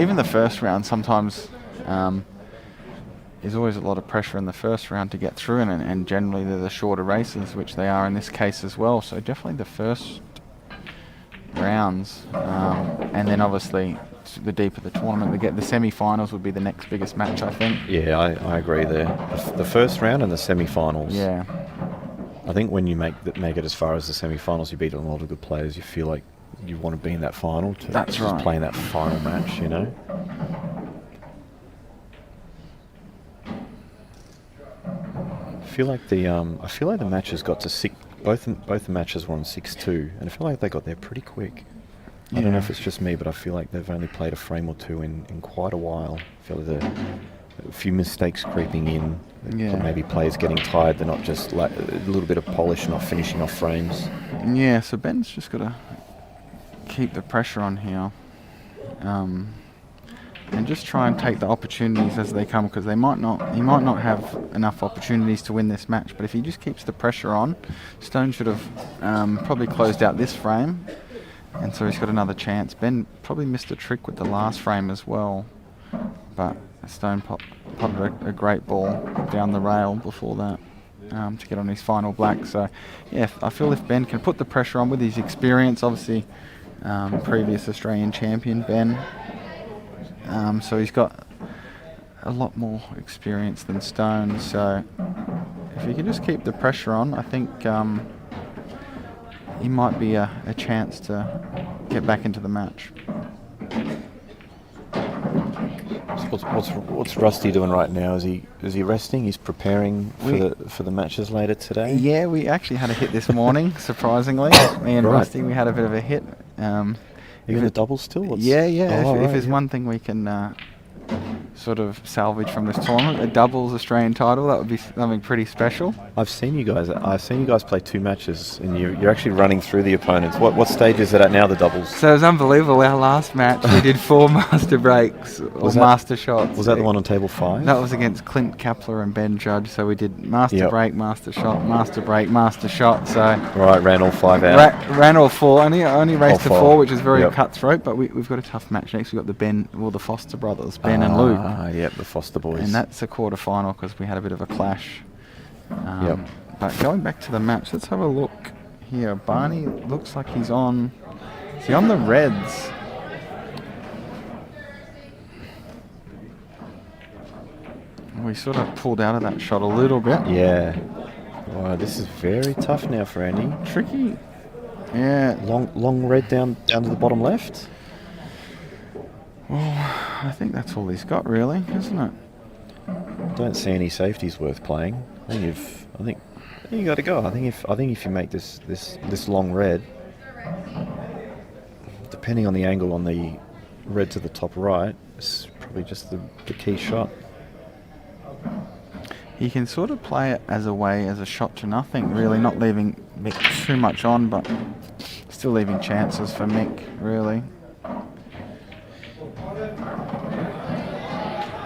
even the first round sometimes is always a lot of pressure in the first round to get through, and generally they're the shorter races, which they are in this case as well. So definitely the first rounds, and then obviously the deeper the tournament, the semi-finals would be the next biggest match, I think. Yeah, I agree there. The first round and the semi-finals. Yeah. I think when you make it as far as the semi-finals, you beat a lot of good players. You feel like you want to be in that final. That's just right. playing that final match, you know. I feel like the matches got to both the matches were on 6-2, and I feel like they got there pretty quick. I don't know if it's just me, but I feel like they've only played a frame or two in quite a while. I feel like there are a few mistakes creeping in. Maybe players getting tired. They're not just like a little bit of polish, not finishing off frames. Yeah, so Ben's just got to keep the pressure on here. And just try and take the opportunities as they come, because he might not have enough opportunities to win this match. But if he just keeps the pressure on, Stone should have probably closed out this frame, and so he's got another chance. Ben probably missed a trick with the last frame as well, but Stone potted a great ball down the rail before that to get on his final black. So yeah, I feel if Ben can put the pressure on with his experience, obviously previous Australian champion Ben. So he's got a lot more experience than Stone. So if he can just keep the pressure on, I think he might be a chance to get back into the match. What's Rusty doing right now? Is he resting? He's preparing for the matches later today. Yeah, we actually had a hit this morning. Surprisingly, me and Rusty, we had a bit of a hit. Are you in the doubles still? Yeah. If there's one thing we can sort of salvage from this tournament, a doubles Australian title, that would be something pretty special. I've seen you guys play 2 matches, and you're actually running through the opponents. What stage is it at now, the doubles? So it was unbelievable. Our last match, we did 4 master breaks or master shots. Was that the one on table 5? That was against Clint Kapler and Ben Judge. So we did master break, master shot, master break, master shot. So right, ran all 5 out. Ran all 4. Only raced to 4, which is very Yep. cutthroat. But we've got a tough match next. We've got the Foster brothers, Ben and Luke. Yep, the Foster boys. And that's a quarter final because we had a bit of a clash. Yep. But going back to the match, let's have a look here. Barney looks like he's on. Is he on the reds? We sort of pulled out of that shot a little bit. Yeah. Wow, this is very tough now for Andy. Tricky. Yeah. Long red down to the bottom left. Well, I think that's all he's got, really, isn't it? Don't see any safeties worth playing. I think you got to go. I think if you make this long red, depending on the angle on the red to the top right, it's probably just the key shot. He can sort of play it as a shot to nothing, really, not leaving Mick too much on, but still leaving chances for Mick, really.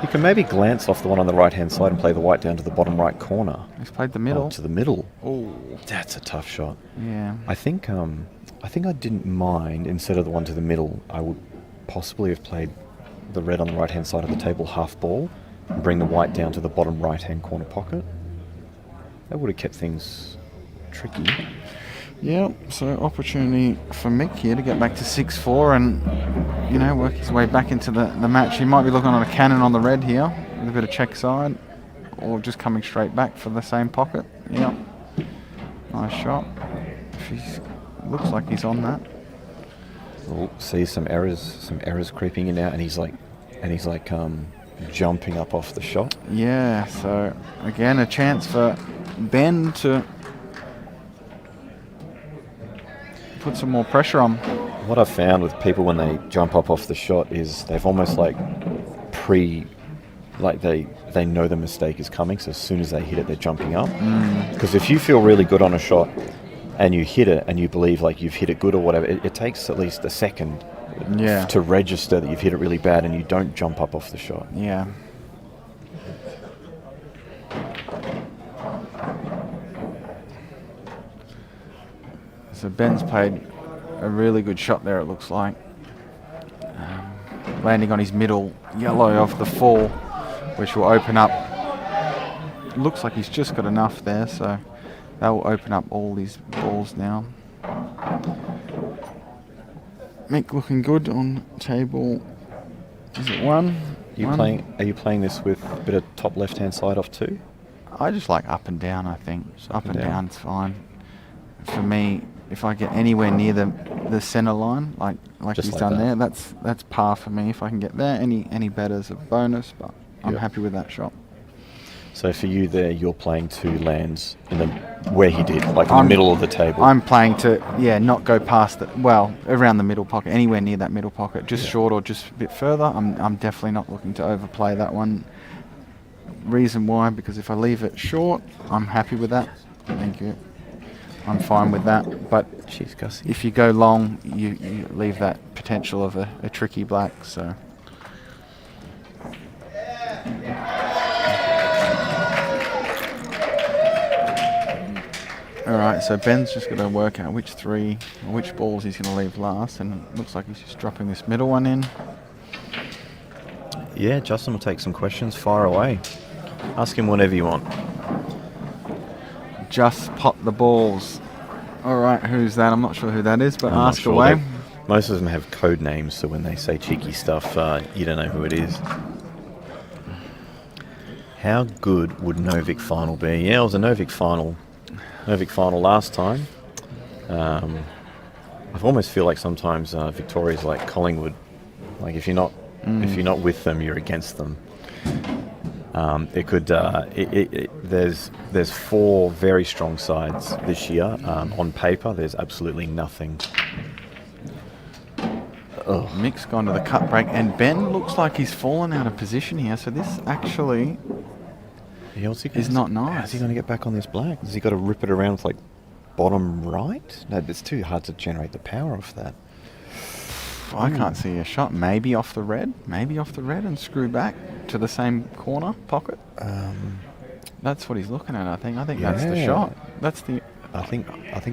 You can maybe glance off the one on the right-hand side and play the white down to the bottom right corner. He's played the middle. To the middle. Oh, that's a tough shot. Yeah. I think I didn't mind, instead of the one to the middle, I would possibly have played the red on the right-hand side of the table half ball and bring the white down to the bottom right-hand corner pocket. That would have kept things tricky. Yeah, so opportunity for Mick here to get back to 6-4 and, work his way back into the match. He might be looking on a cannon on the red here with a bit of check side, or just coming straight back for the same pocket. Yeah, nice shot. Looks like he's on that. We'll see some errors creeping in now, and he's like jumping up off the shot. Yeah, so again a chance for Ben to put some more pressure on. What I've found with people when they jump up off the shot is they've almost they know the mistake is coming, so as soon as they hit it, they're jumping up. Because if you feel really good on a shot and you hit it and you believe like you've hit it good or whatever, it takes at least a second to register that you've hit it really bad, and you don't jump up off the shot. Yeah. So Ben's played a really good shot there, it looks like. Landing on his middle yellow off the 4, which will open up. Looks like he's just got enough there, so that will open up all these balls now. Mick looking good on table. Is it 1? Are you playing this with a bit of top left-hand side off 2? I just like up and down, I think. Just up and down's fine. For me, if I get anywhere near the centre line, like he's done there, that's par for me. If I can get there, any better's a bonus, but I'm happy with that shot. So for you there, you're playing 2 lands in the where he did, like in the middle of the table. I'm playing to, not go past it. Well, around the middle pocket, anywhere near that middle pocket, just short or just a bit further. I'm definitely not looking to overplay that one. Reason why, because if I leave it short, I'm happy with that. Thank you. I'm fine with that. But Jeez, Gussie. if you go long, you leave that potential of a tricky black. So. Alright, so Ben's just going to work out which balls he's going to leave last, and it looks like he's just dropping this middle one in. Yeah, Justin will take some questions. Fire away. Ask him whatever you want. Just pot the balls. Alright, who's that? I'm not sure who that is, but I'm not ask sure. away. Most of them have code names, so when they say cheeky stuff, you don't know who it is. How good would Novik final be? Yeah, it was a Novik final last time. I almost feel like sometimes Victoria's like Collingwood. Like if you're not with them, you're against them. It could. There's 4 very strong sides this year. On paper, there's absolutely nothing. Mick's gone to the cut break, and Ben looks like he's fallen out of position here. So this actually is not nice. How's he going to get back on this black? Has he got to rip it around with like bottom right? No, it's too hard to generate the power off that. I can't see a shot. Maybe off the red. And screw back to the same corner pocket. That's what he's looking at. I think that's the shot. That's the. I think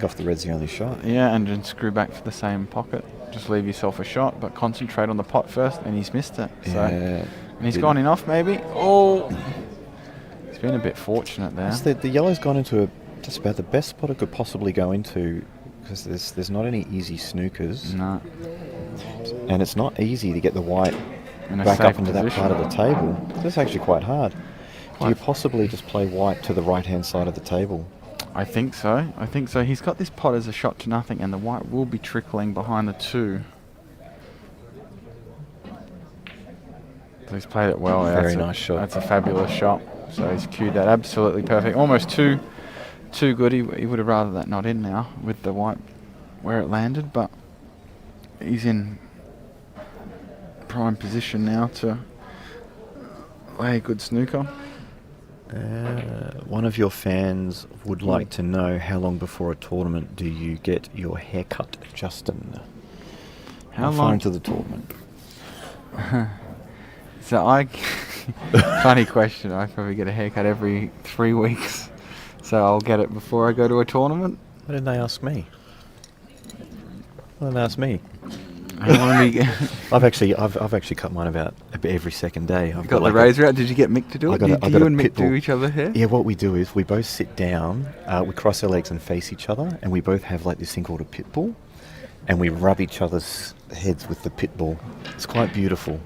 off the red's the only shot. Yeah, and then screw back for the same pocket. Just leave yourself a shot, but concentrate on the pot first. And he's missed it. So, and he's gone in off maybe. Oh, he's been a bit fortunate there. The yellow's gone into just about the best spot it could possibly go into, because there's not any easy snookers. No. And it's not easy to get the white back up into that part of the table. That's actually quite hard. Do you possibly just play white to the right-hand side of the table? I think so. He's got this pot as a shot to nothing, and the white will be trickling behind the 2. So he's played it well. Very nice shot. That's a fabulous shot. So he's cued that absolutely perfect. Almost too good. He would have rather that not in now with the white where it landed, but he's in prime position now to play a good snooker. One of your fans would like to know, how long before a tournament do you get your haircut, Justin? How far into the tournament? Funny question. I probably get a haircut every 3 weeks, so I'll get it before I go to a tournament. Why didn't they ask me? I've actually cut mine about every second day. I've got the razor out. Did you get Mick to do it? Did you and Mick do each other hair? Yeah, what we do is we both sit down, we cross our legs and face each other, and we both have like this thing called a pit bull, and we rub each other's heads with the pit bull. It's quite beautiful.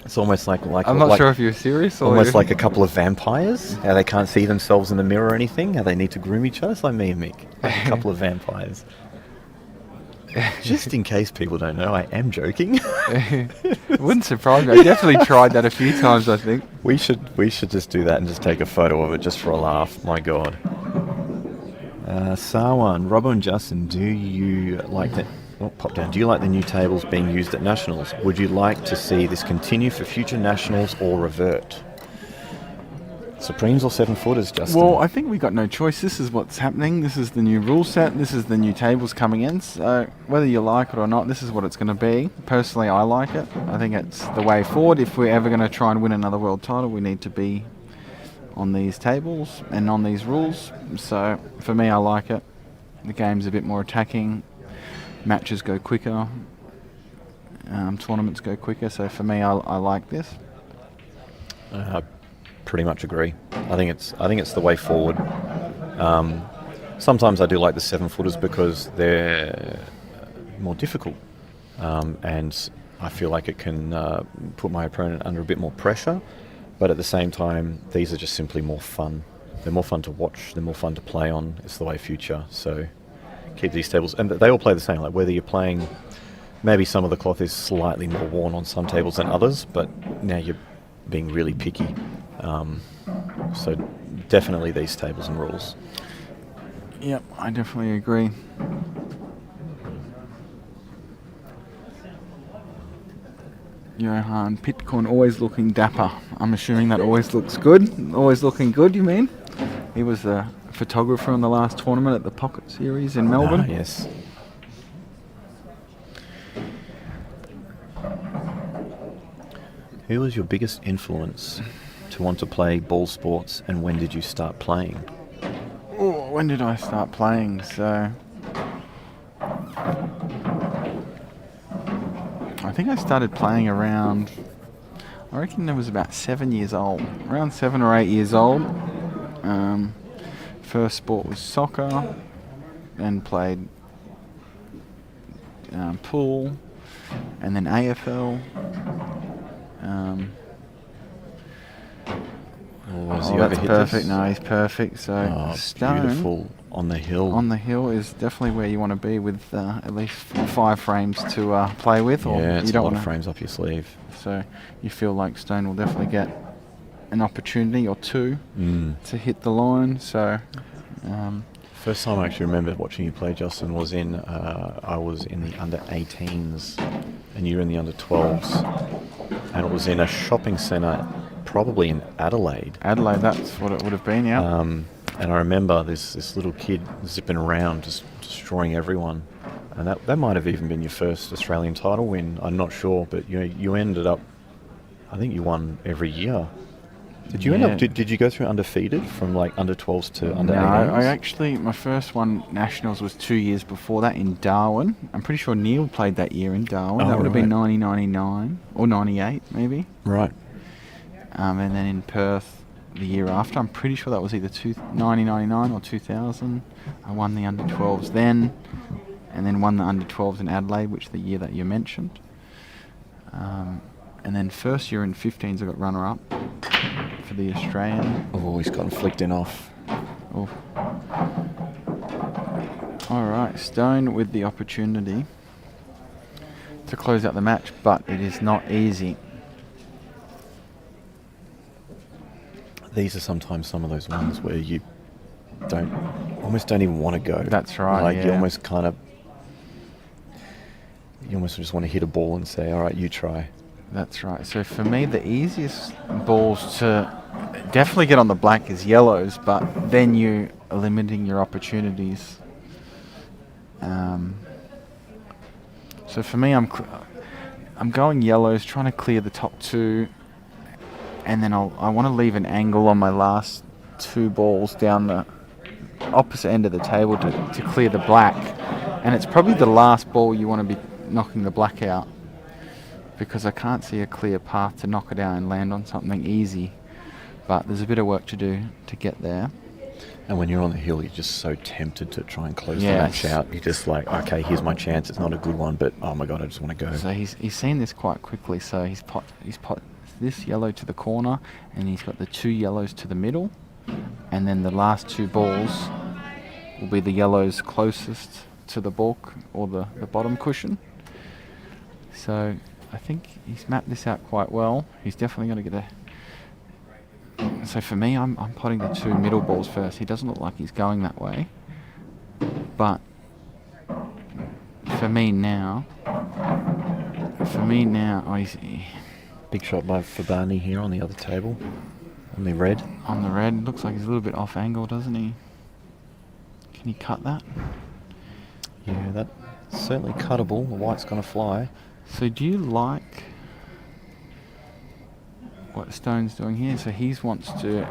It's almost like I'm not sure if you're serious. Or almost like a couple of vampires. How they can't see themselves in the mirror or anything. How they need to groom each other. It's like me and Mick, like a couple of vampires. Just in case people don't know, I am joking. It wouldn't surprise me. I definitely tried that a few times, I think. We should just do that and just take a photo of it just for a laugh. My God. Sarwan, Robbo and Justin, do you like that? Oh, pop down. Do you like the new tables being used at Nationals? Would you like to see this continue for future Nationals or revert? Supremes or 7-footers, Justin? Well, I think we got no choice. This is what's happening. This is the new rule set. This is the new tables coming in. So whether you like it or not, this is what it's going to be. Personally, I like it. I think it's the way forward. If we're ever going to try and win another world title, we need to be on these tables and on these rules. So for me, I like it. The game's a bit more attacking. Matches go quicker. Tournaments go quicker. So for me, I like this. Pretty much agree. I think it's the way forward. Sometimes I do like the 7-footers because they're more difficult, and I feel like it can put my opponent under a bit more pressure. But at the same time, these are just simply more fun. They're more fun to watch. They're more fun to play on. It's the way future. So keep these tables, and they all play the same. Like whether you're playing, maybe some of the cloth is slightly more worn on some tables than others, but now you're being really picky. So definitely these tables and rules. Yep, I definitely agree. Johan Pitcoin always looking dapper. I'm assuming that always looks good. Always looking good, you mean? He was the photographer in the last tournament at the Pocket Series in Melbourne. Yes. Who was your biggest influence to want to play ball sports, and when did you start playing? Oh, when did I start playing? So I think I started playing around, I reckon I was about 7 years old. Around 7 or 8 years old. First sport was soccer, then played pool, and then AFL. That's perfect. This? No, he's perfect. So Stone, beautiful on the hill. On the hill is definitely where you want to be with at least 5 frames to play with. Or Yeah, it's you don't a lot want of frames up your sleeve. So you feel like Stone will definitely get an opportunity or two to hit the line. So first time I actually remember watching you play, Justin, was I was in the under 18s and you were in the under 12s, and it was in a shopping centre, probably in Adelaide. Adelaide, that's what it would have been, yeah. And I remember this little kid zipping around, just destroying everyone. And that might have even been your first Australian title win. I'm not sure, but you ended up, I think you won every year. Did you end up? Did you go through undefeated from like under 12s to under 18s? No, I actually, my first one nationals was 2 years before that in Darwin. I'm pretty sure Neil played that year in Darwin. That would have been 1999 or 98 maybe. Right. And then in Perth the year after, I'm pretty sure that was either 1999 or 2000. I won the under 12s then, and then won the under 12s in Adelaide, which is the year that you mentioned. And then first year in 15s I got runner-up for the Australian. Oh, he's gotten flicked in off. Oh. Alright, Stone with the opportunity to close out the match, but it is not easy. These are sometimes some of those ones where you almost don't even want to go. That's right, Like yeah. you almost just want to hit a ball and say, all right, you try. That's right. So for me, the easiest balls to definitely get on the black is yellows, but then you are limiting your opportunities. So for me, I'm going yellows, trying to clear the top 2, and then I want to leave an angle on my last 2 balls down the opposite end of the table to clear the black. And it's probably the last ball you want to be knocking the black out, because I can't see a clear path to knock it out and land on something easy. But there's a bit of work to do to get there. And when you're on the hill, you're just so tempted to try and close the match out. You're just like, okay, here's my chance. It's not a good one, but oh my god, I just want to go. So he's seen this quite quickly. So he's pot this yellow to the corner, and he's got the 2 yellows to the middle, and then the last 2 balls will be the yellows closest to the balk or the bottom cushion. So I think he's mapped this out quite well. He's definitely going to get a... So for me, I'm potting the 2 middle balls first. He doesn't look like he's going that way. But for me now, oh, he's... Big shot for Barney here on the other table. On the red. On the red. Looks like he's a little bit off angle, doesn't he? Can he cut that? Yeah, that's certainly cuttable. The white's going to fly. So do you like what Stone's doing here? So he wants to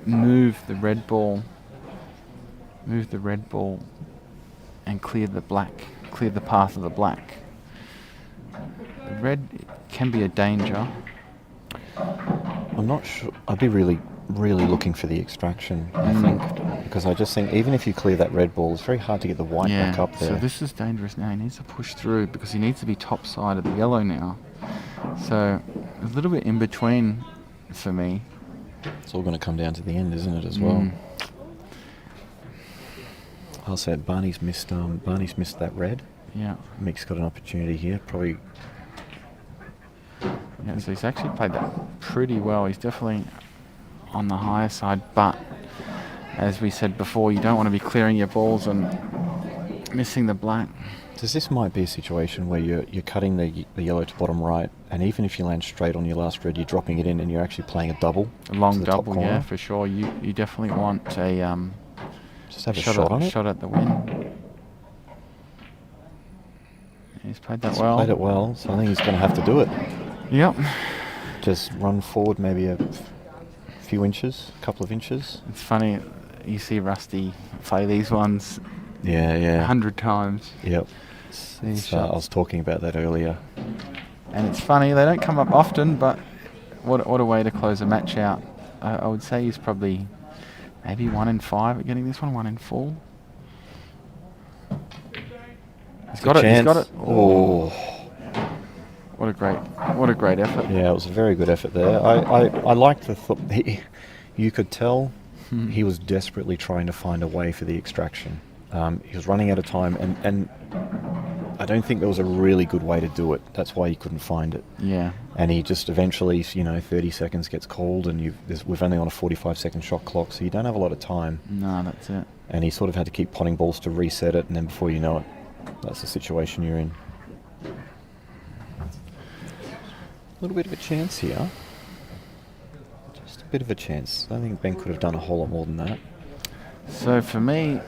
move the red ball and clear the path of the black. The red can be a danger. I'm not sure. I'd be really looking for the extraction, I think, because I just think even if you clear that red ball, it's very hard to get the white back up there. So this is dangerous now. He needs to push through because he needs to be top side of the yellow now. So a little bit in between for me. It's all going to come down to the end, isn't it, as well? I'll say Barney's missed that red. Yeah. Mick's got an opportunity here, probably. Yeah, so he's actually played that pretty well. He's definitely on the higher side, but as we said before, you don't want to be clearing your balls and missing the black. This might be a situation where you're cutting the yellow to bottom right, and even if you land straight on your last red, you're dropping it in and you're actually playing a double. A long double, yeah, for sure. You definitely want a just have a shot on it. Shot at the win. He's played that well. Played it well, so I think he's going to have to do it. Yep. Just run forward maybe a few inches, a couple of inches. It's funny, you see Rusty play these ones. Yeah. 100 times. Yep. So I was talking about that earlier. And it's funny, they don't come up often, but what a way to close a match out. I would say he's probably maybe 1 in 5 at getting this one, 1 in 4. He's got it. Oh. What a great effort. Yeah, it was a very good effort there. I liked the thought. You could tell he was desperately trying to find a way for the extraction. He was running out of time, and I don't think there was a really good way to do it. That's why he couldn't find it. Yeah. And he just eventually, 30 seconds gets called, and we're only on a 45-second shot clock, so you don't have a lot of time. No, that's it. And he sort of had to keep potting balls to reset it, and then before you know it, that's the situation you're in. A little bit of a chance here. Just a bit of a chance. I think Ben could have done a whole lot more than that. So for me,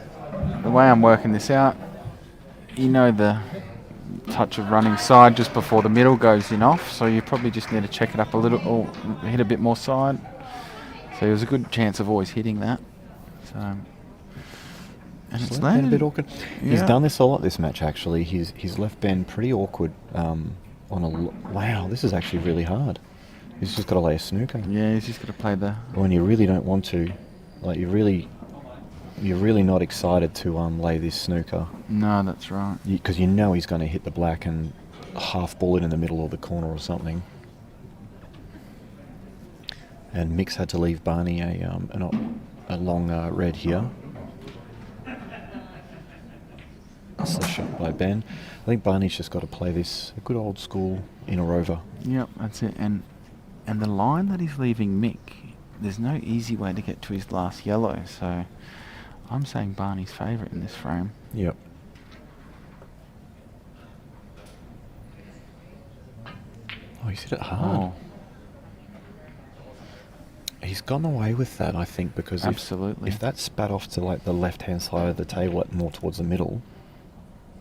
the way I'm working this out, the touch of running side just before the middle goes in off, so you probably just need to check it up a little or hit a bit more side. So there's a good chance of always hitting that. So, and it's landed. A bit awkward. Yeah. He's done this a lot this match actually. He's left Ben pretty awkward wow, this is actually really hard. He's just got to lay a snooker. Yeah, he's just got to play the... When you really don't want to. Like, you're really not excited to lay this snooker. No, that's right. Because you know he's going to hit the black and half ball it in the middle or the corner or something. And Mick's had to leave Barney a long red here. That's the shot by Ben. I think Barney's just got to play this a good old school inner over. Yep, that's it. And the line that he's leaving Mick, there's no easy way to get to his last yellow, so I'm saying Barney's favourite in this frame. Yep. Oh, he's hit it hard. Oh. He's gone away with that, I think, because absolutely. If that spat off to like the left-hand side of the table, more towards the middle.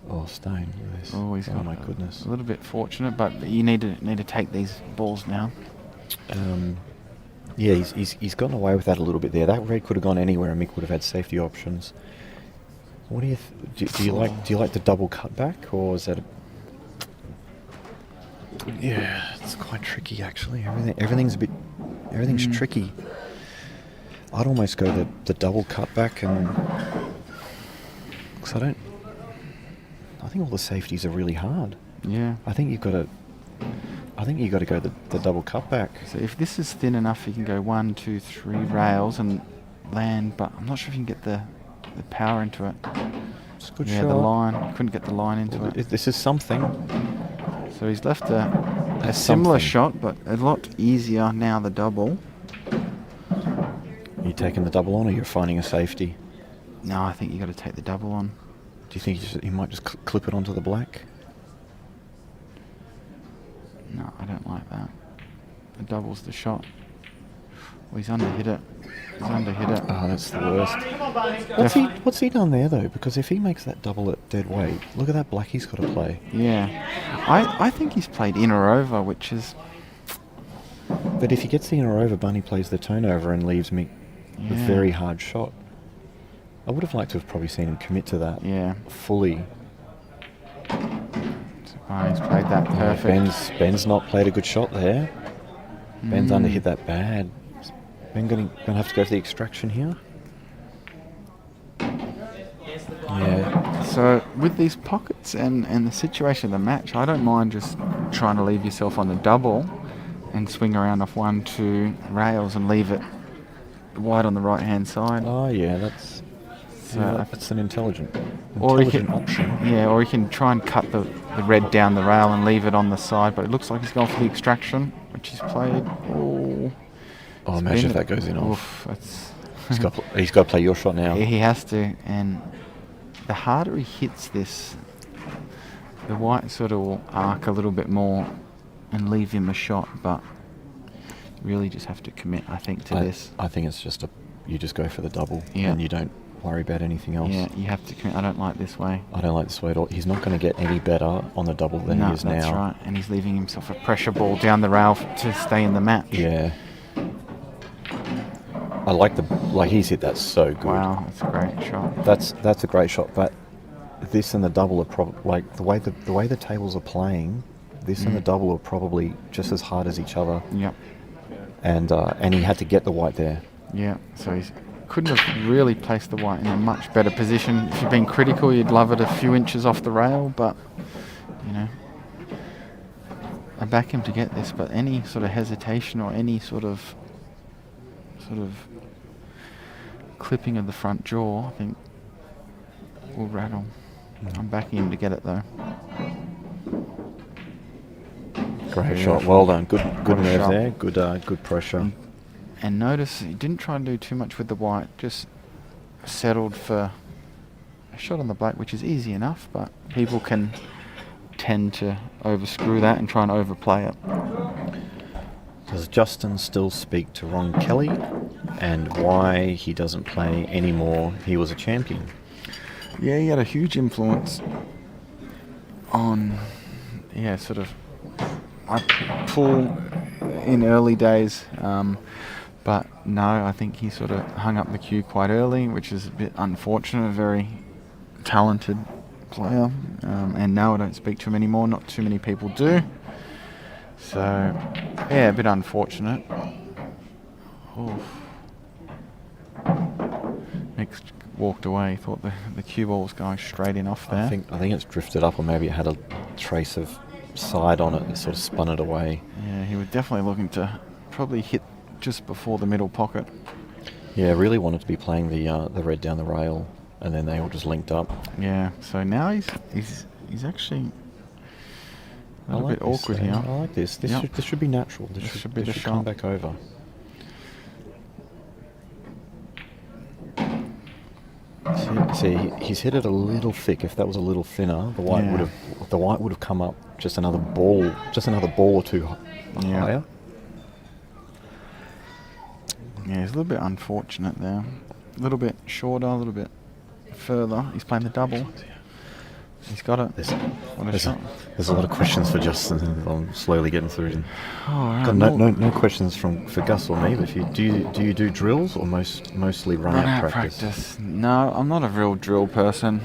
Oh, Stone. Oh, he's got my goodness. A little bit fortunate, but you need to take these balls now. Yeah, he's gotten away with that a little bit there. That red could have gone anywhere, and Mick would have had safety options. What do you do? You like the double cutback, or is that? Yeah, it's quite tricky actually. Everything's tricky. I'd almost go the double cutback, and because I think all the safeties are really hard. Yeah. I think you've got to go the double cutback. So if this is thin enough, you can go 1, 2, 3 rails and land, but I'm not sure if you can get the power into it. It's a good shot. shot. The line. Couldn't get the line into it. This is something. So he's left a similar shot, but a lot easier now, the double. Are you taking the double on, or you're finding a safety? No, I think you got to take the double on. Do you think he might just clip it onto the black? No, I don't like that. The double's the shot. Well, he's under-hit it. Oh, that's the worst. What's he done there, though? Because if he makes that double at dead weight, look at that black he's got to play. Yeah. I think he's played inner over, which is... But if he gets the inner over, Bunny plays the turnover and leaves me a very hard shot. I would have liked to have probably seen him commit to that fully. So Barney's played that perfect. Ben's not played a good shot there. Ben's under-hit that bad. Ben going to have to go for the extraction here. Yeah. So with these pockets and the situation of the match, I don't mind just trying to leave yourself on the double and swing around off 1, 2 rails and leave it wide on the right-hand side. Oh yeah, that's an intelligent option. Yeah, or you can try and cut the red down the rail and leave it on the side, but it looks like he's going for the extraction, which he's played. Oh, Oh, imagine if that goes in off. That's He's got to play your shot now. he has to, and the harder he hits this, the white sort of will arc a little bit more and leave him a shot, but really just have to commit, I think, to this. I think it's just you just go for the double, Yeah. and you don't worry about anything else. Yeah, you have to commit. I don't like this way. I don't like this way at all. He's not going to get any better on the double than he is now. No, that's right. And he's leaving himself a pressure ball down the rail to stay in the match. Yeah. I like he's hit that so good. Wow, that's a great shot. That's a great shot, but this and the double are probably the way the tables are playing. This and the double are probably just as hard as each other. Yep. And he had to get the white there. Yeah. So he couldn't have really placed the white in a much better position. If you've been critical, you'd love it a few inches off the rail, but you know, I back him to get this. But any sort of hesitation or any sort of clipping of the front jaw, I think, will rattle. I'm backing him to get it though. Great shot. Well done. Good move shot. there. Good pressure. And notice he didn't try and do too much with the white. Just settled for a shot on the black, which is easy enough, but people can tend to overscrew that and try and overplay it. Does Justin still speak to Ron Kelly and why he doesn't play anymore? He was a champion. Yeah, he had a huge influence on, sort of my pull in early days. But no, I think he sort of hung up the cue quite early, which is a bit unfortunate. A very talented player. And now I don't speak to him anymore. Not too many people do. So, yeah, a bit unfortunate. Oof. Next walked away. Thought the cue ball was going straight in off there. I think it's drifted up, or maybe it had a trace of side on it that sort of spun it away. Yeah, he was definitely looking to probably hit just before the middle pocket. Yeah, really wanted to be playing the red down the rail, and then they all just linked up. Yeah, so now he's actually a little bit awkward here. I like this. This should be natural. This should be the shot. come back over. See, he's hit it a little thick. If that was a little thinner, the white would have come up just another ball or two higher. Yeah, he's a little bit unfortunate there. A little bit shorter, a little bit further. He's playing the double. He's got it. There's a lot of questions for Justin. I'm slowly getting through them. Oh, Got no questions for Gus or me. But do you do drills or mostly run out practice? No, I'm not a real drill person.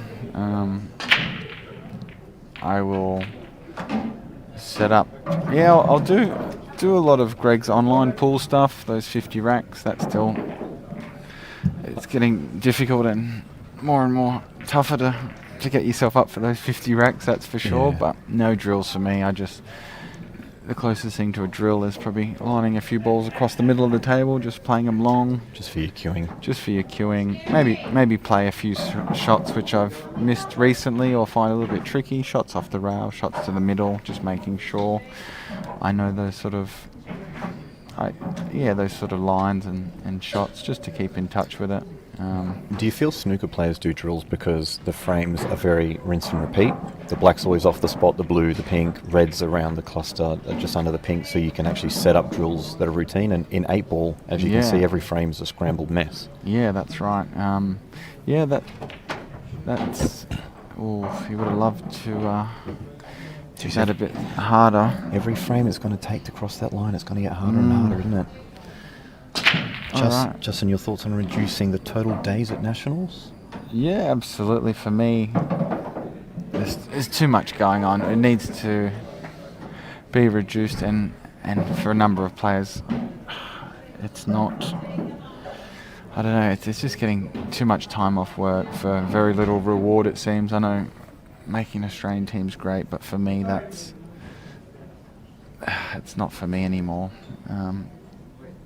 I will set up. Yeah, I'll do a lot of Greg's online pool stuff. Those 50 racks. That's still. It's getting difficult and more tougher to get yourself up for those 50 racks, that's for sure. Yeah. But no drills for me. The closest thing to a drill is probably lining a few balls across the middle of the table, just playing them long. Just for your queuing. Maybe play a few shots which I've missed recently or find a little bit tricky. Shots off the rail, shots to the middle, just making sure I know those sort of lines and shots, just to keep in touch with it. Do you feel snooker players do drills because the frames are very rinse and repeat? The black's always off the spot, the blue, the pink, red's around the cluster, just under the pink, so you can actually set up drills that are routine. And in 8-ball, as you can see, every frame's a scrambled mess. Yeah, that's right. That's. Oh, you would have loved to do that a bit harder. Every frame it's going to take to cross that line, it's going to get harder and harder, isn't it? Justin, your thoughts on reducing the total days at Nationals? Yeah, absolutely. For me, there's too much going on. It needs to be reduced, and for a number of players, it's not. I don't know. It's just getting too much time off work for very little reward, it seems. I know making Australian teams great, but for me, it's not for me anymore.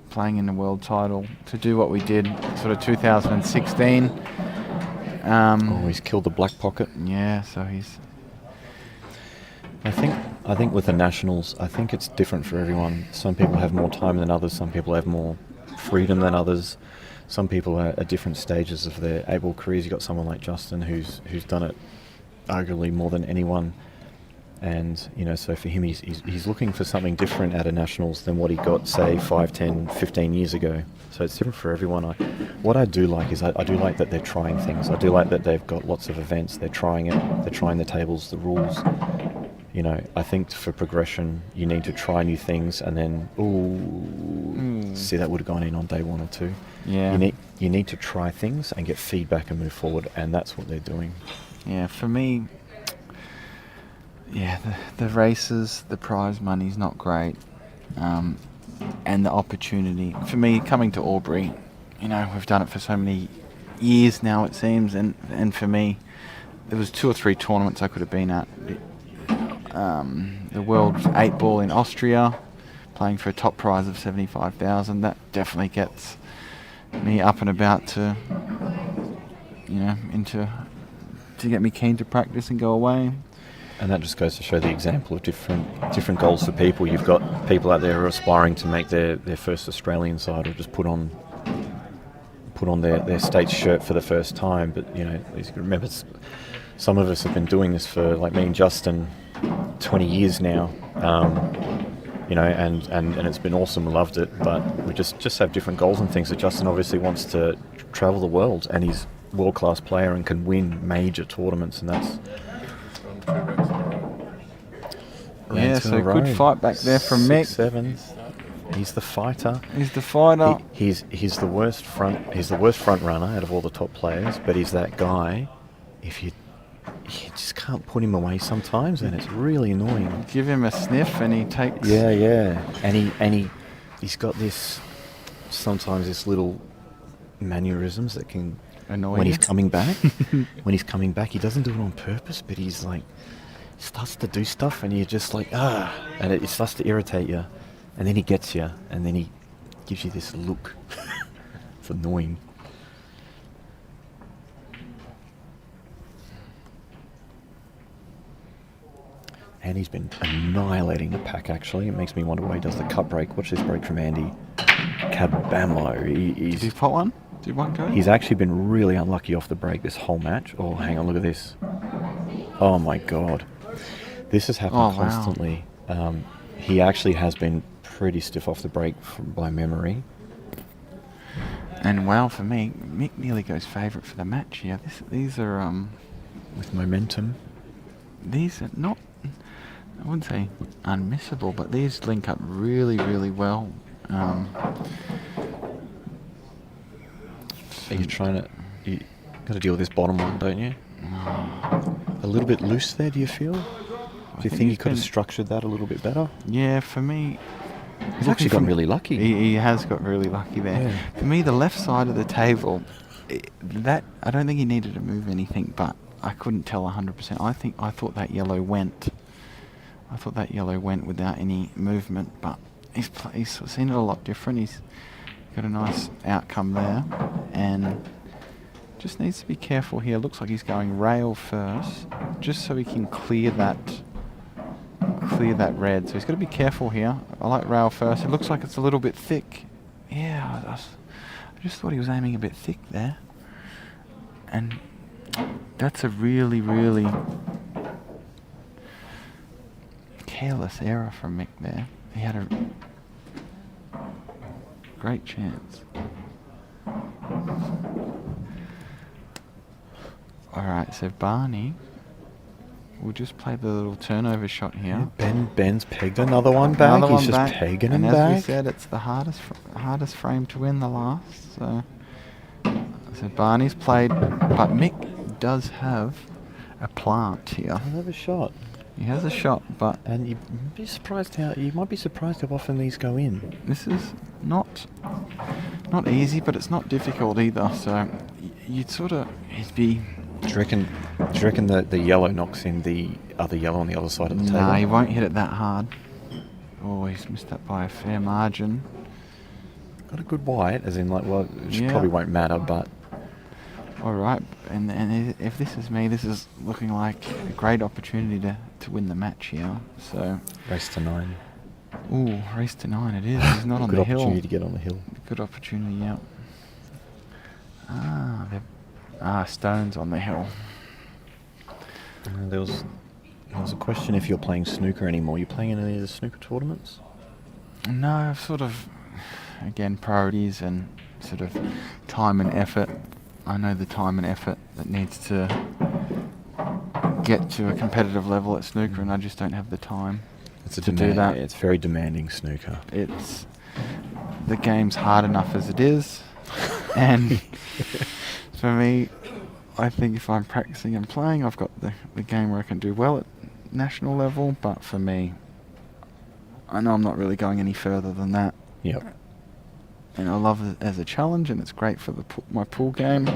Playing in the world title, to do what we did sort of 2016. He's killed the black pocket. Yeah, so he's. I think with the Nationals, I think it's different for everyone. Some people have more time than others. Some people have more freedom than others. Some people are at different stages of their A-ball careers. You've got someone like Justin who's done it arguably more than anyone. And, you know, so for him, he's looking for something different out of nationals than what he got, say, 5, 10, 15 years ago. So it's different for everyone. What I do like is I do like that they're trying things. I do like that they've got lots of events. They're trying it. They're trying the tables, the rules. You know, I think for progression, you need to try new things, and then, see, that would have gone in on day 1 or 2. Yeah. You need to try things and get feedback and move forward, and that's what they're doing. Yeah, for me, yeah, the races, the prize money's not great, and the opportunity. For me, coming to Albury, you know, we've done it for so many years now, it seems, and for me, there was 2 or 3 tournaments I could have been at. The World 8-ball in Austria, playing for a top prize of 75,000. That definitely gets me up and about to, you know, to get me keen to practice and go away. And that just goes to show the example of different goals for people. You've got people out there who are aspiring to make their first Australian side, or just put on their state shirt for the first time. But, you know, remember, some of us have been doing this for, like me and Justin, 20 years now. You know, and it's been awesome. We loved it, but we just have different goals and things. So Justin obviously wants to travel the world, and he's a world-class player and can win major tournaments, and that's... Yeah, so good fight back there from Mick. 6-7. He's the fighter. He's the fighter. He's the worst front runner out of all the top players, but he's that guy. If you just can't put him away sometimes, and it's really annoying. Give him a sniff and he takes... Yeah. And he's got sometimes this little mannerisms that can annoy when you. he's coming back. When he's coming back, he doesn't do it on purpose, but he's like, starts to do stuff, and you're just like, and it starts to irritate you, and then he gets you, and then he gives you this look. It's annoying. And he's been annihilating the pack, actually. It makes me wonder why he does the cut break. Watch this break from Andy. Cabamo. Did he pot one? Did one go? He's actually been really unlucky off the break this whole match. Oh, hang on, look at this. Oh, my God. This has happened constantly. Wow. He actually has been pretty stiff off the break by memory. And wow, for me, Mick nearly goes favourite for the match here. These are... with momentum. These are not... I wouldn't say unmissable, but these link up really, really well. Are you trying to... You got to deal with this bottom one, don't you? A little bit loose there, do you feel? Do you think you could have structured that a little bit better? Yeah, for me... He's actually got really lucky. He has got really lucky there. Yeah. For me, the left side of the table, I don't think he needed to move anything, but I couldn't tell 100%. I thought that yellow went. I thought that yellow went without any movement, but he's seen it a lot different. He's got a nice outcome there, and just needs to be careful here. Looks like he's going rail first, just so he can clear that red. So he's got to be careful here. I like rail first. It looks like it's a little bit thick. Yeah, I just thought he was aiming a bit thick there, and that's a really, really careless error from Mick there. He had a great chance. Alright, so Barney will just play the little turnover shot here. Yeah, Ben's pegged another one back. He's just back. pegging him and back. As we said, it's the hardest frame to win, the last. So Barney's played, but Mick does have a plant here. He'll have a shot. He has a shot, but And you might be surprised how often these go in. this is not easy, but it's not difficult either. So he'd be... Do you reckon the yellow knocks in the other yellow on the other side of the table? Nah, he won't hit it that hard. Oh, he's missed that by a fair margin. Got a good white, as in like, well, it probably won't matter, but... Alright, and if this is me, this is looking like a great opportunity to win the match here. So Race to 9. Ooh, race to 9 it is. He's not on the hill. Good opportunity to get on the hill. good opportunity, yeah. Stone's on the hill. There was a question if you're playing snooker anymore. You playing in any of the snooker tournaments? No, I've sort of, again, priorities and sort of time and effort. I know the time and effort that needs to get to a competitive level at snooker, and I just don't have the time to do that. It's very demanding, snooker. The game's hard enough as it is, and for me, I think if I'm practicing and playing, I've got the game where I can do well at national level, but for me, I know I'm not really going any further than that. Yep. And I love it as a challenge, and it's great for my pool game.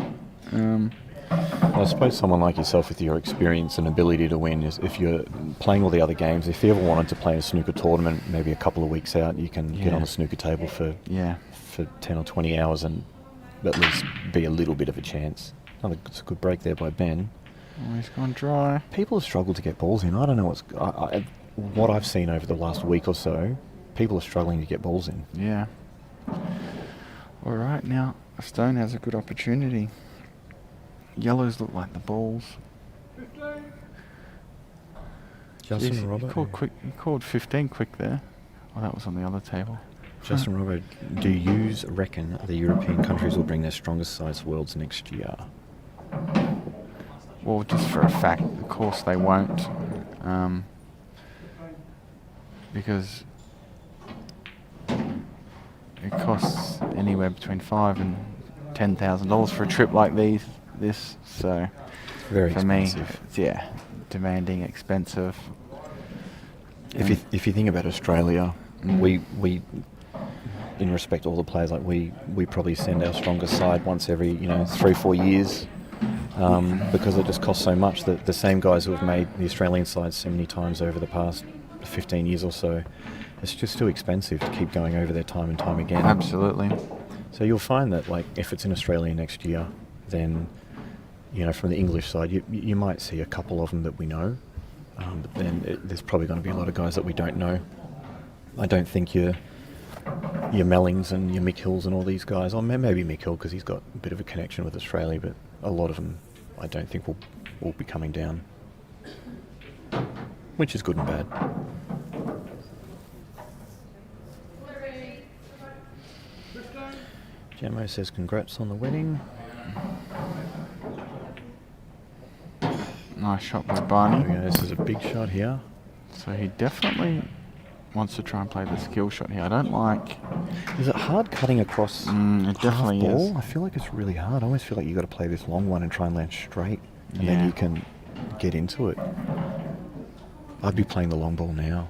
I suppose someone like yourself with your experience and ability to win, is if you're playing all the other games, if you ever wanted to play a snooker tournament, maybe a couple of weeks out, you can get on a snooker table for 10 or 20 hours and at least be a little bit of a chance. It's a good break there by Ben. Oh, he's gone dry. People have struggled to get balls in. I don't know what I've seen over the last week or so. People are struggling to get balls in. Yeah. All right, now Stone has a good opportunity. Yellows look like the balls. Justin Jeez, Robert. He called 15 quick there. Oh, that was on the other table. Justin Robert, do you reckon the European countries will bring their strongest sides worlds next year? Well, just for a fact, of course they won't. Because it costs anywhere between $5,000 and $10,000 for a trip like this. So Very for expensive. me, it's, demanding, expensive. If you think about Australia, we in respect to all the players, like we probably send our strongest side once every 3-4 years, because it just costs so much. That the same guys who have made the Australian side so many times over the past 15 years or so, it's just too expensive to keep going over there time and time again. Absolutely. So you'll find that, like, if it's in Australia next year, then from the English side, you might see a couple of them that we know, but then there's probably going to be a lot of guys that we don't know. I don't think your Mellings and your Mick Hills and all these guys, or maybe Mick Hill because he's got a bit of a connection with Australia, but a lot of them I don't think will be coming down, which is good and bad. Jamo says congrats on the wedding. Nice shot by Barney. There we go. This is a big shot here. So he definitely wants to try and play the skill shot here. I don't like... Is it hard cutting across it definitely half ball? is. I feel like it's really hard. I always feel like you've got to play this long one and try and land straight, and then you can get into it. I'd be playing the long ball now.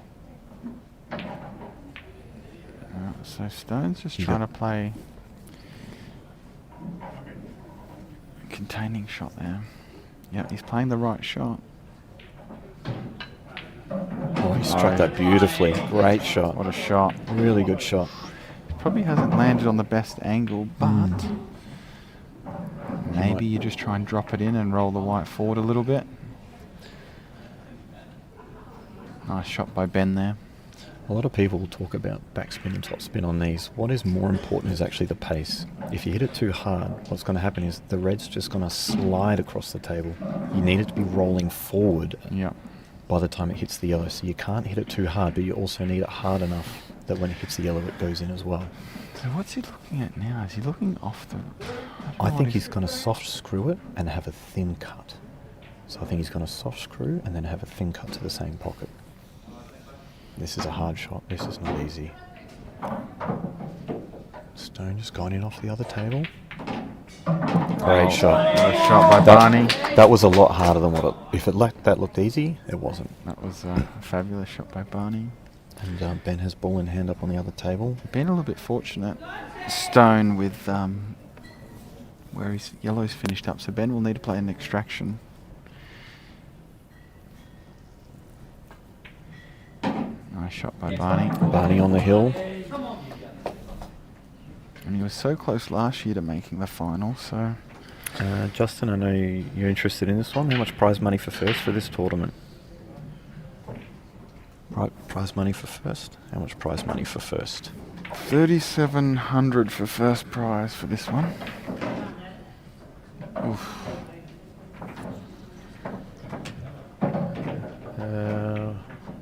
So Stone's just trying to play a containing shot there. Yeah, he's playing the right shot. Oh, he struck that beautifully. Great shot. What a shot. Really good shot. He probably hasn't landed on the best angle, but maybe you just try and drop it in and roll the white forward a little bit. Nice shot by Ben there. A lot of people will talk about backspin and topspin on these. What is more important is actually the pace. If you hit it too hard, what's going to happen is the red's just going to slide across the table. You need it to be rolling forward by the time it hits the yellow. So you can't hit it too hard, but you also need it hard enough that when it hits the yellow, it goes in as well. So what's he looking at now? Is he looking off the... I think he's going to soft screw it and have a thin cut. So I think he's going to soft screw and then have a thin cut to the same pocket. This is a hard shot. This is not easy. Stone just got in off the other table. Great shot. Nice shot by Barney. That was a lot harder than what it... If that looked easy, it wasn't. That was a fabulous shot by Barney. And Ben has ball in hand up on the other table. Been a little bit fortunate. Stone with where his yellow's finished up, so Ben will need to play an extraction. Nice shot by Barney. Barney on the hill. And he was so close last year to making the final, so... Justin, I know you're interested in this one. How much prize money for first for this tournament? Right, prize money for first. How much prize money for first? $3,700 for first prize for this one. Oof.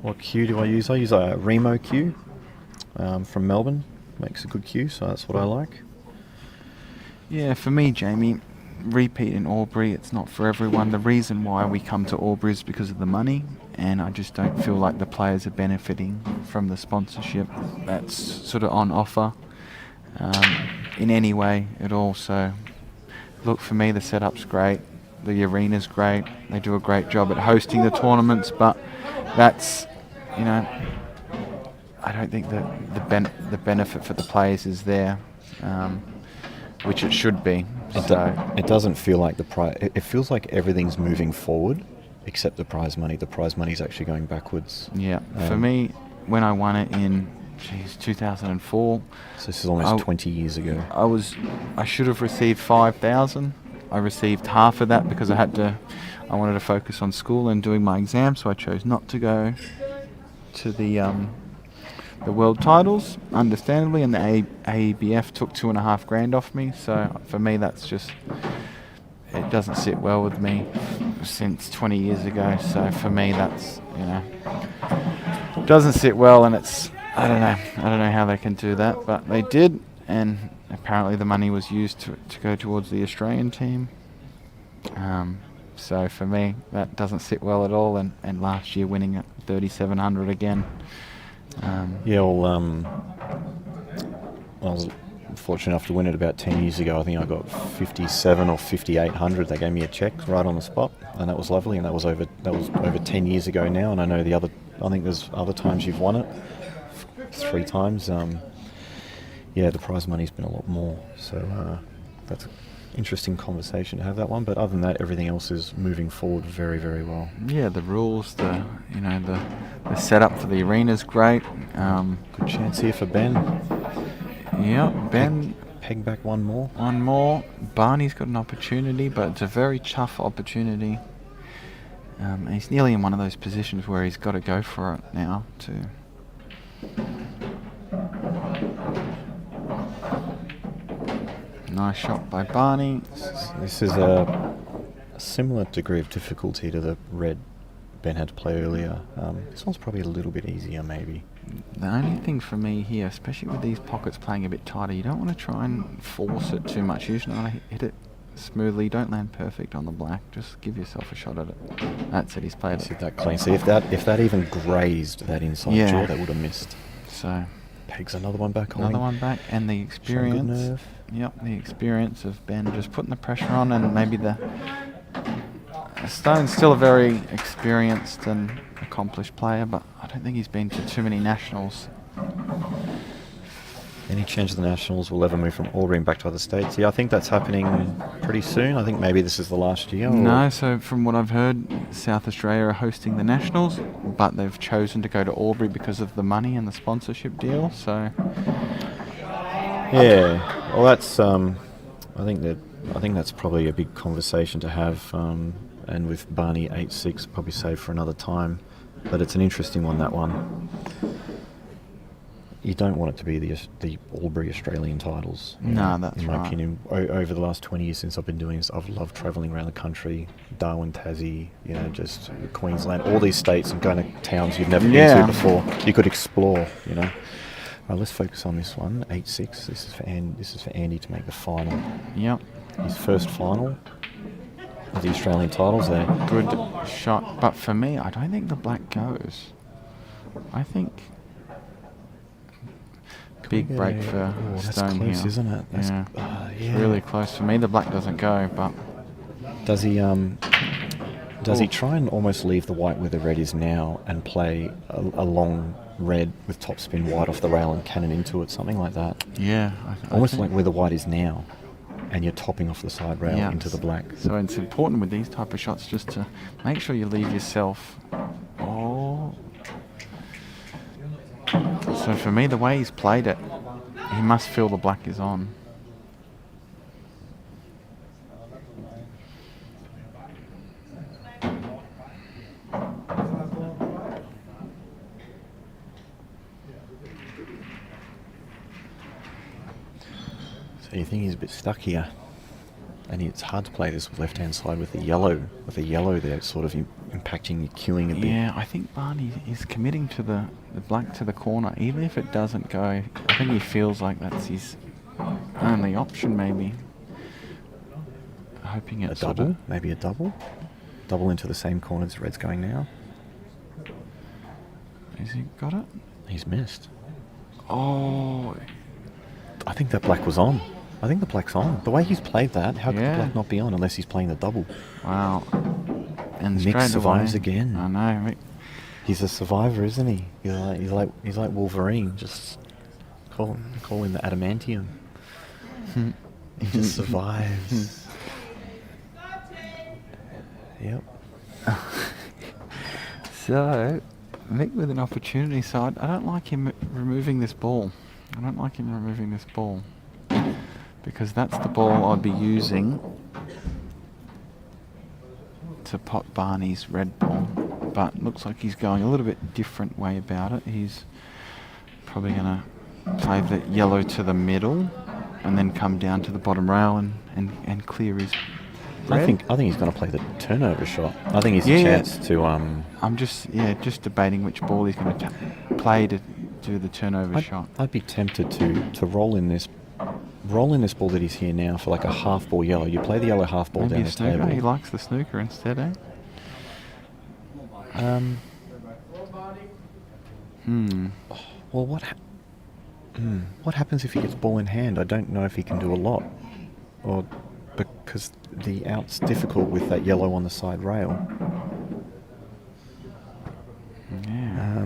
What cue do I use? I use a Remo cue from Melbourne. Makes a good cue, so that's what I like. Yeah, for me, Jamie, repeat in Albury, it's not for everyone. The reason why we come to Albury is because of the money, and I just don't feel like the players are benefiting from the sponsorship that's sort of on offer in any way at all. So, look, for me, the setup's great, the arena's great, they do a great job at hosting the tournaments, but that's, you know, I don't think that the benefit for the players is there, which it should be. It doesn't feel like the prize. It feels like everything's moving forward, except the prize money. The prize money's actually going backwards. Yeah, for me, when I won it in 2004. So this is almost 20 years ago. I should have received 5,000. I received half of that because I wanted to focus on school and doing my exams, so I chose not to go to the world titles, understandably, and the AEBF took $2,500 off me. So for me, that's just, it doesn't sit well with me since 20 years ago. So for me, that's, you know, doesn't sit well, and it's, I don't know how they can do that, but they did, and apparently the money was used to go towards the Australian team. So for me, that doesn't sit well at all, and last year winning at 3,700 again. I was fortunate enough to win it about 10 years ago. I think I got 57 or 5,800. They gave me a check right on the spot, and that was lovely. And that was over 10 years ago now. And I know I think there's other times you've won it, 3 times. The prize money's been a lot more. So that's an interesting conversation to have, that one. But other than that, everything else is moving forward very, very well. Yeah, the rules, the setup for the arena's great. Good chance here for Ben. Yeah, Ben. Peg back one more. One more. Barney's got an opportunity, but it's a very tough opportunity. And he's nearly in one of those positions where he's got to go for it now too. Nice shot by Barney. This is a similar degree of difficulty to the red Ben had to play earlier. This one's probably a little bit easier, maybe. The only thing for me here, especially with these pockets playing a bit tighter, you don't want to try and force it too much. You just want to hit it smoothly. Don't land perfect on the black. Just give yourself a shot at it. That's it. He's played it. See that clean. See if that even grazed that inside jaw, that would have missed. So pegs another one back. Another one back, and the experience. Yep, the experience of Ben just putting the pressure on, and maybe Stone's still a very experienced and accomplished player, but I don't think he's been to too many nationals. Any chance of the nationals will ever move from Albury back to other states? Yeah, I think that's happening pretty soon. I think maybe this is the last year. No, so from what I've heard, South Australia are hosting the nationals, but they've chosen to go to Albury because of the money and the sponsorship deal. So yeah, well, that's I think that's probably a big conversation to have, and with Barney 8-6, probably save for another time. But it's an interesting one, that one. You don't want it to be the Albury Australian titles. No, that's right. In my opinion, over the last 20 years since I've been doing this, I've loved travelling around the country, Darwin, Tassie, just Queensland, all these states, and going to towns you've never been to before. You could explore, Right, let's focus on this one, 8-6. This is for Andy to make the final. Yep. His first final of the Australian titles there. Good shot, but for me, I don't think the black goes. I think big break for Stone that's close, here. Isn't it? That's, It's really close. For me, the black doesn't go, but does he try and almost leave the white where the red is now and play a long red with topspin wide off the rail and cannon into it, something like that? Yeah. Almost like where the white is now, and you're topping off the side rail into the black. So it's important with these type of shots just to make sure you leave yourself. So for me, the way he's played it, he must feel the black is on. you think he's a bit stuck here. And it's hard to play this with left-hand side with a yellow. With a yellow there, it's sort of impacting your queuing a bit. Yeah, I think Barney is committing to the black to the corner. Even if it doesn't go, I think he feels like that's his only option, maybe. Hoping it's a double, maybe a double. Double into the same corner as red's going now. Has he got it? He's missed. Oh. I think that black was on. I think the black's on. The way he's played that, how could the black not be on unless he's playing the double? Wow. And Mick survives again. I know. Mick. He's a survivor, isn't he? He's like Wolverine. Just call him the adamantium. He just survives. Yep. So, Mick with an opportunity side. I don't like him removing this ball. Because that's the ball I'd be using to pot Barney's red ball. But looks like he's going a little bit different way about it. He's probably going to play the yellow to the middle and then come down to the bottom rail and clear his red. I think he's going to play the turnover shot. I think he's a chance to... I'm just debating which ball he's going to play to do the turnover shot. I'd be tempted to roll in this ball that he's here now for like a half ball yellow. You play the yellow half ball Maybe down the snooker. table. He likes the snooker instead, eh? Well, what happens if he gets ball in hand? I don't know if he can do a lot, or because the out's difficult with that yellow on the side rail. Yeah.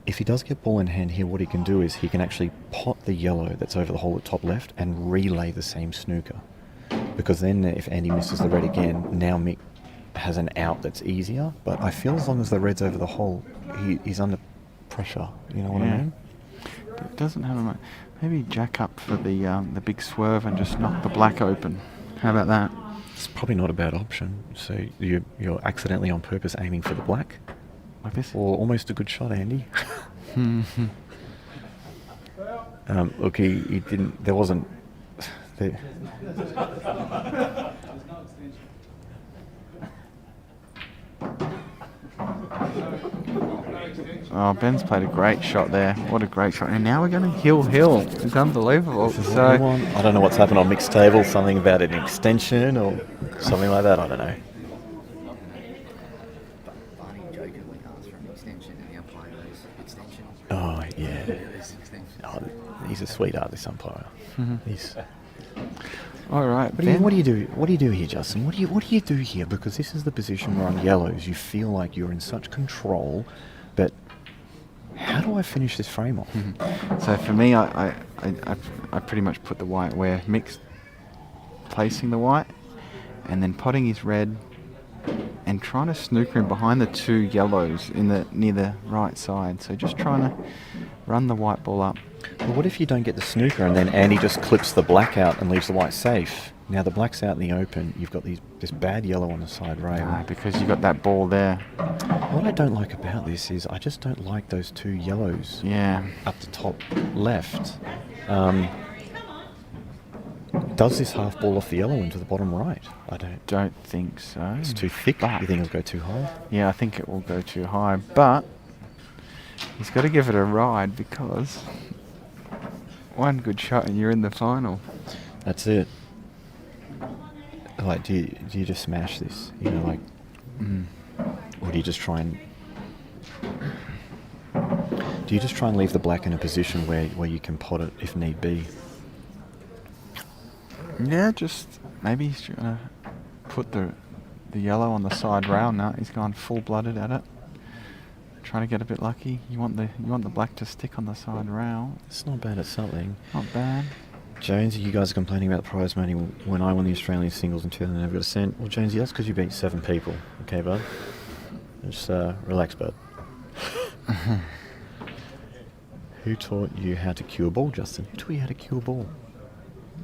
If he does get ball in hand here, what he can do is he can actually pot the yellow that's over the hole at top left and relay the same snooker. Because then if Andy misses the red again, now Mick has an out that's easier. But I feel as long as the red's over the hole, he's under pressure. You know what I mean? But it doesn't have a... Maybe jack up for the big swerve and just knock the black open. How about that? It's probably not a bad option. So you're accidentally on purpose aiming for the black. Like this? Or almost a good shot, Andy. Look, he didn't... There wasn't... Oh, Ben's played a great shot there. What a great shot. And now we're going to hill. It's unbelievable. So I don't know what's happened on mixed table. Something about an extension or something like that. I don't know. Barney jokingly asked for an extension and the umpire goes, extension? Oh, yeah. Oh, he's a sweetheart, this umpire. He's... All right. What do you do? What do you do here, Justin? What do you do here? Because this is the position where on yellows you feel like you're in such control, but how do I finish this frame off? So for me, I pretty much put the white where Mick's placing the white, and then potting his red, and trying to snooker him behind the two yellows near the right side. So just trying to run the white ball up. But what if you don't get the snooker and then Andy just clips the black out and leaves the white safe? Now the black's out in the open, you've got this bad yellow on the side rail. Because you got that ball there. What I don't like about this is I just don't like those two yellows up the top left. Does this half ball off the yellow into the bottom right? I don't think so. It's too thick. You think it'll go too high? Yeah, I think it will go too high, but he's got to give it a ride because one good shot and you're in the final. That's it. Like, do you just smash this? You know, like, or do you just try and leave the black in a position where you can pot it if need be? Yeah, just maybe he's gonna put the yellow on the side rail. Now he's gone full-blooded at it. Trying to get a bit lucky. You want the black to stick on the side rail. It's not bad at something. Not bad. Jonesy, you guys are complaining about the prize money when I won the Australian singles in 2000 and never got a cent. Well, Jonesy, that's because you beat 7 people. Okay, bud? Just relax, bud. Who taught you how to cue a ball, Justin? Who taught you how to cue a ball?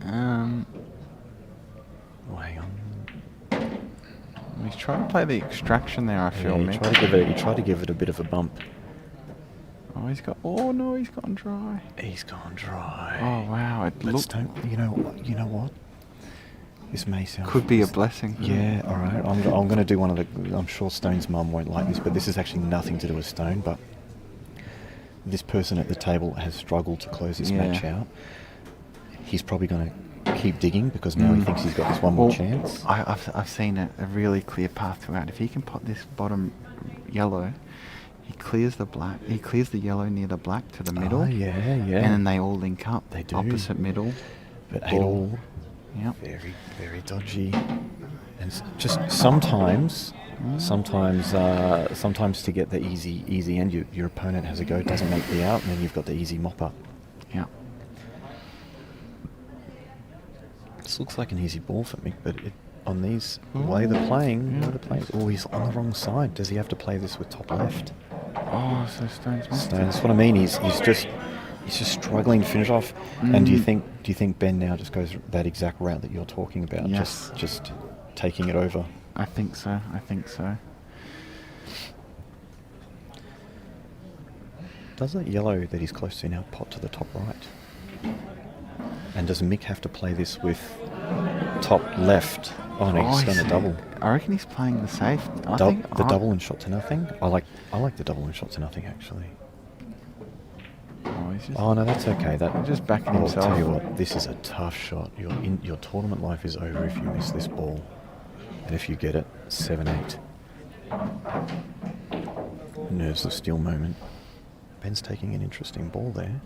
Well, hang on. He's trying to play the extraction there, I feel. You try to give it a bit of a bump. Oh, he's got. Oh no, he's gone dry. He's gone dry. Oh wow, it Let's looks. don't. You know what? This may sound. Could be a blessing. Yeah. All right. I'm going to do one of the. I'm sure Stone's mum won't like this, but this is actually nothing to do with Stone. But this person at the table has struggled to close this match out. He's probably going to keep digging because now he thinks he's got this one more chance. I've seen a really clear path to out. If he can put this bottom yellow, he clears the black. He clears the yellow near the black to the middle. Oh, yeah. And then they all link up. They do. Opposite middle. But 8-all. Yep. Very, very dodgy. And just sometimes to get the easy end, your opponent has a go, doesn't make the out, and then you've got the easy mop up. Yeah. This looks like an easy ball for Mick, but on these, the way they're playing, he's on the wrong side. Does he have to play this with top left? Oh, so Stone's missed Stone, that's what I mean. He's just struggling to finish off. And do you think Ben now just goes that exact route that you're talking about? Yes. Just taking it over. I think so. Does that yellow that he's close to now pot to the top right? And does Mick have to play this with top left? Oh no, he's going to double. I reckon he's playing the safe. The double and shot to nothing. I like the double and shot to nothing actually. Oh no, that's okay. That just backing himself. I'll tell you what, this is a tough shot. Your tournament life is over if you miss this ball, and if you get it 7-8. Nerves of steel moment. Ben's taking an interesting ball there.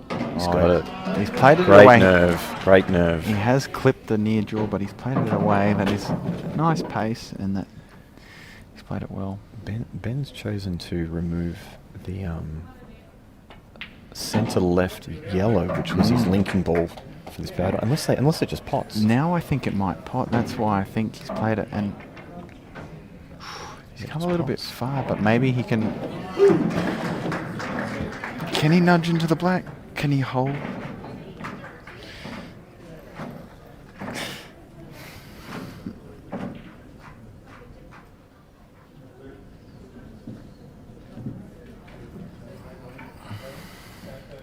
He's got it. He's played it away. Great nerve. He has clipped the near jaw, but he's played it away. That is nice pace, and that he's played it well. Ben's chosen to remove the centre left yellow, which was his linking ball for this battle. Unless it just pots. Now I think it might pot. That's why I think he's played it, and he's come a little bit far. But maybe he can. Can he nudge into the black? Can he hold?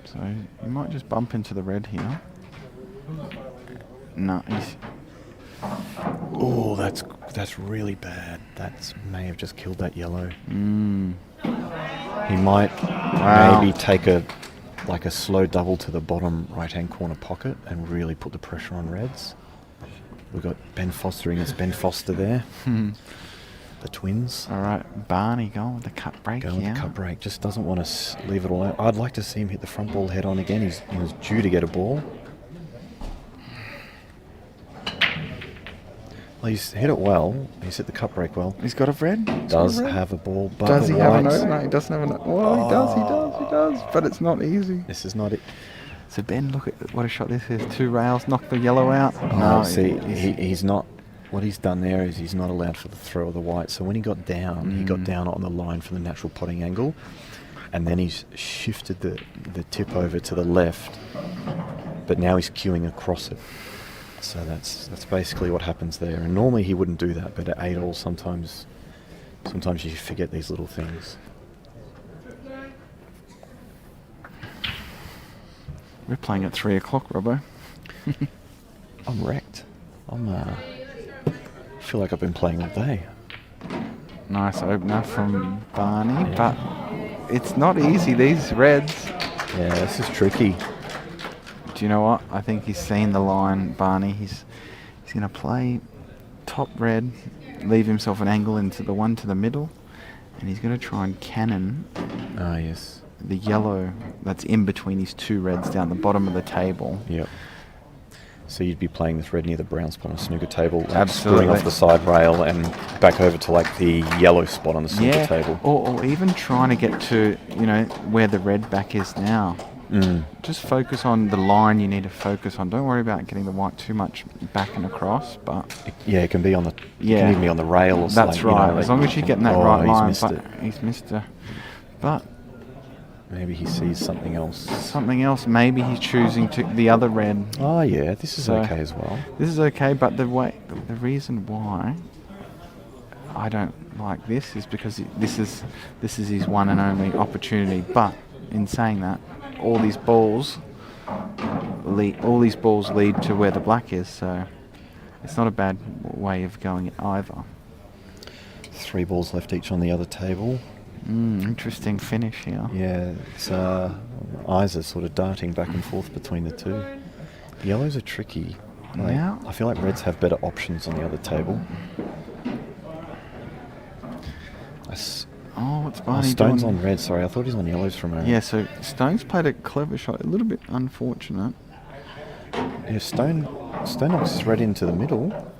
So he might just bump into the red here. No, he's... Oh, that's really bad. That may have just killed that yellow. He might maybe take a slow double to the bottom right-hand corner pocket and really put the pressure on reds. We've got Ben Foster against Ben Foster there. The twins. All right, Barney going with the cut break. Going with the cut break. Just doesn't want to leave it all out. I'd like to see him hit the front ball head on again. He was due to get a ball. Well, he's hit it well. He's hit the cut break well. He's got a red. Does have a ball, but does he have a no? No, he doesn't have a no. Well, he does. But it's not easy. This is not it. So Ben, look at what a shot this is. 2 rails, knock the yellow out. Oh, no, see, he's not. What he's done there is he's not allowed for the throw of the white. So when he got down, he got down on the line for the natural potting angle, and then he's shifted the tip over to the left. But now he's cueing across it. So that's basically what happens there. And normally he wouldn't do that, but at 8-all sometimes you forget these little things. We're playing at 3 o'clock, Robbo. I'm wrecked. I feel like I've been playing all day. Nice opener from Barney, but it's not easy, these reds. Yeah, this is tricky. Do you know what? I think he's seen the line, Barney. He's going to play top red, leave himself an angle into the one to the middle, and he's going to try and cannon the yellow that's in between his 2 reds down the bottom of the table. Yep. So you'd be playing this red near the brown spot on a snooker table, like absolutely, screwing off the side rail and back over to like the yellow spot on the snooker table. Or even trying to get to, where the red back is now. Just focus on the line you need to focus on. Don't worry about getting the white too much back and across. But it can be on the it can even be on the rail or something. That's right. As long as you're getting that right line. He's missed it. But maybe he sees something else. Maybe he's choosing the other red. Oh yeah, this is okay as well. This is okay, but the reason why I don't like this is because this is his one and only opportunity. But in saying that, all these balls lead to where the black is, so it's not a bad way of going either. 3 balls left each on the other table. Interesting finish here. Yeah, it's eyes are sort of darting back and forth between the two. Yellows are tricky. Now I feel like reds have better options on the other table. it's Barney Stone's doing? on red, sorry. I thought he's on yellows for a moment. Yeah, so Stone's played a clever shot. A little bit unfortunate. Yeah, Stone knocks his red into the middle.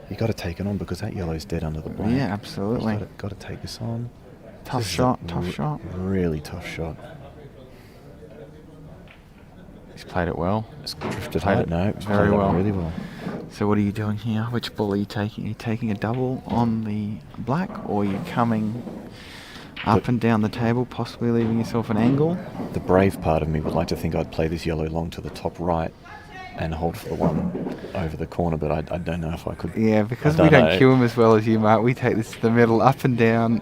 You got to take it on because that yellow's dead under the black. Yeah, absolutely. Got to take this on. Tough This is shot, a tough shot. Really tough shot. He's played it well. It's drifted Played high. it No, it's very played well. that really well. So what are you doing here? Which ball are you taking? Are you taking a double on the black, or are you coming up and down the table, possibly leaving yourself an angle? The brave part of me would like to think I'd play this yellow long to the top right and hold for the one over the corner, but I don't know if I could. Yeah, because I we don't know. cue him as well as you, Mark. We take this to the middle, up and down.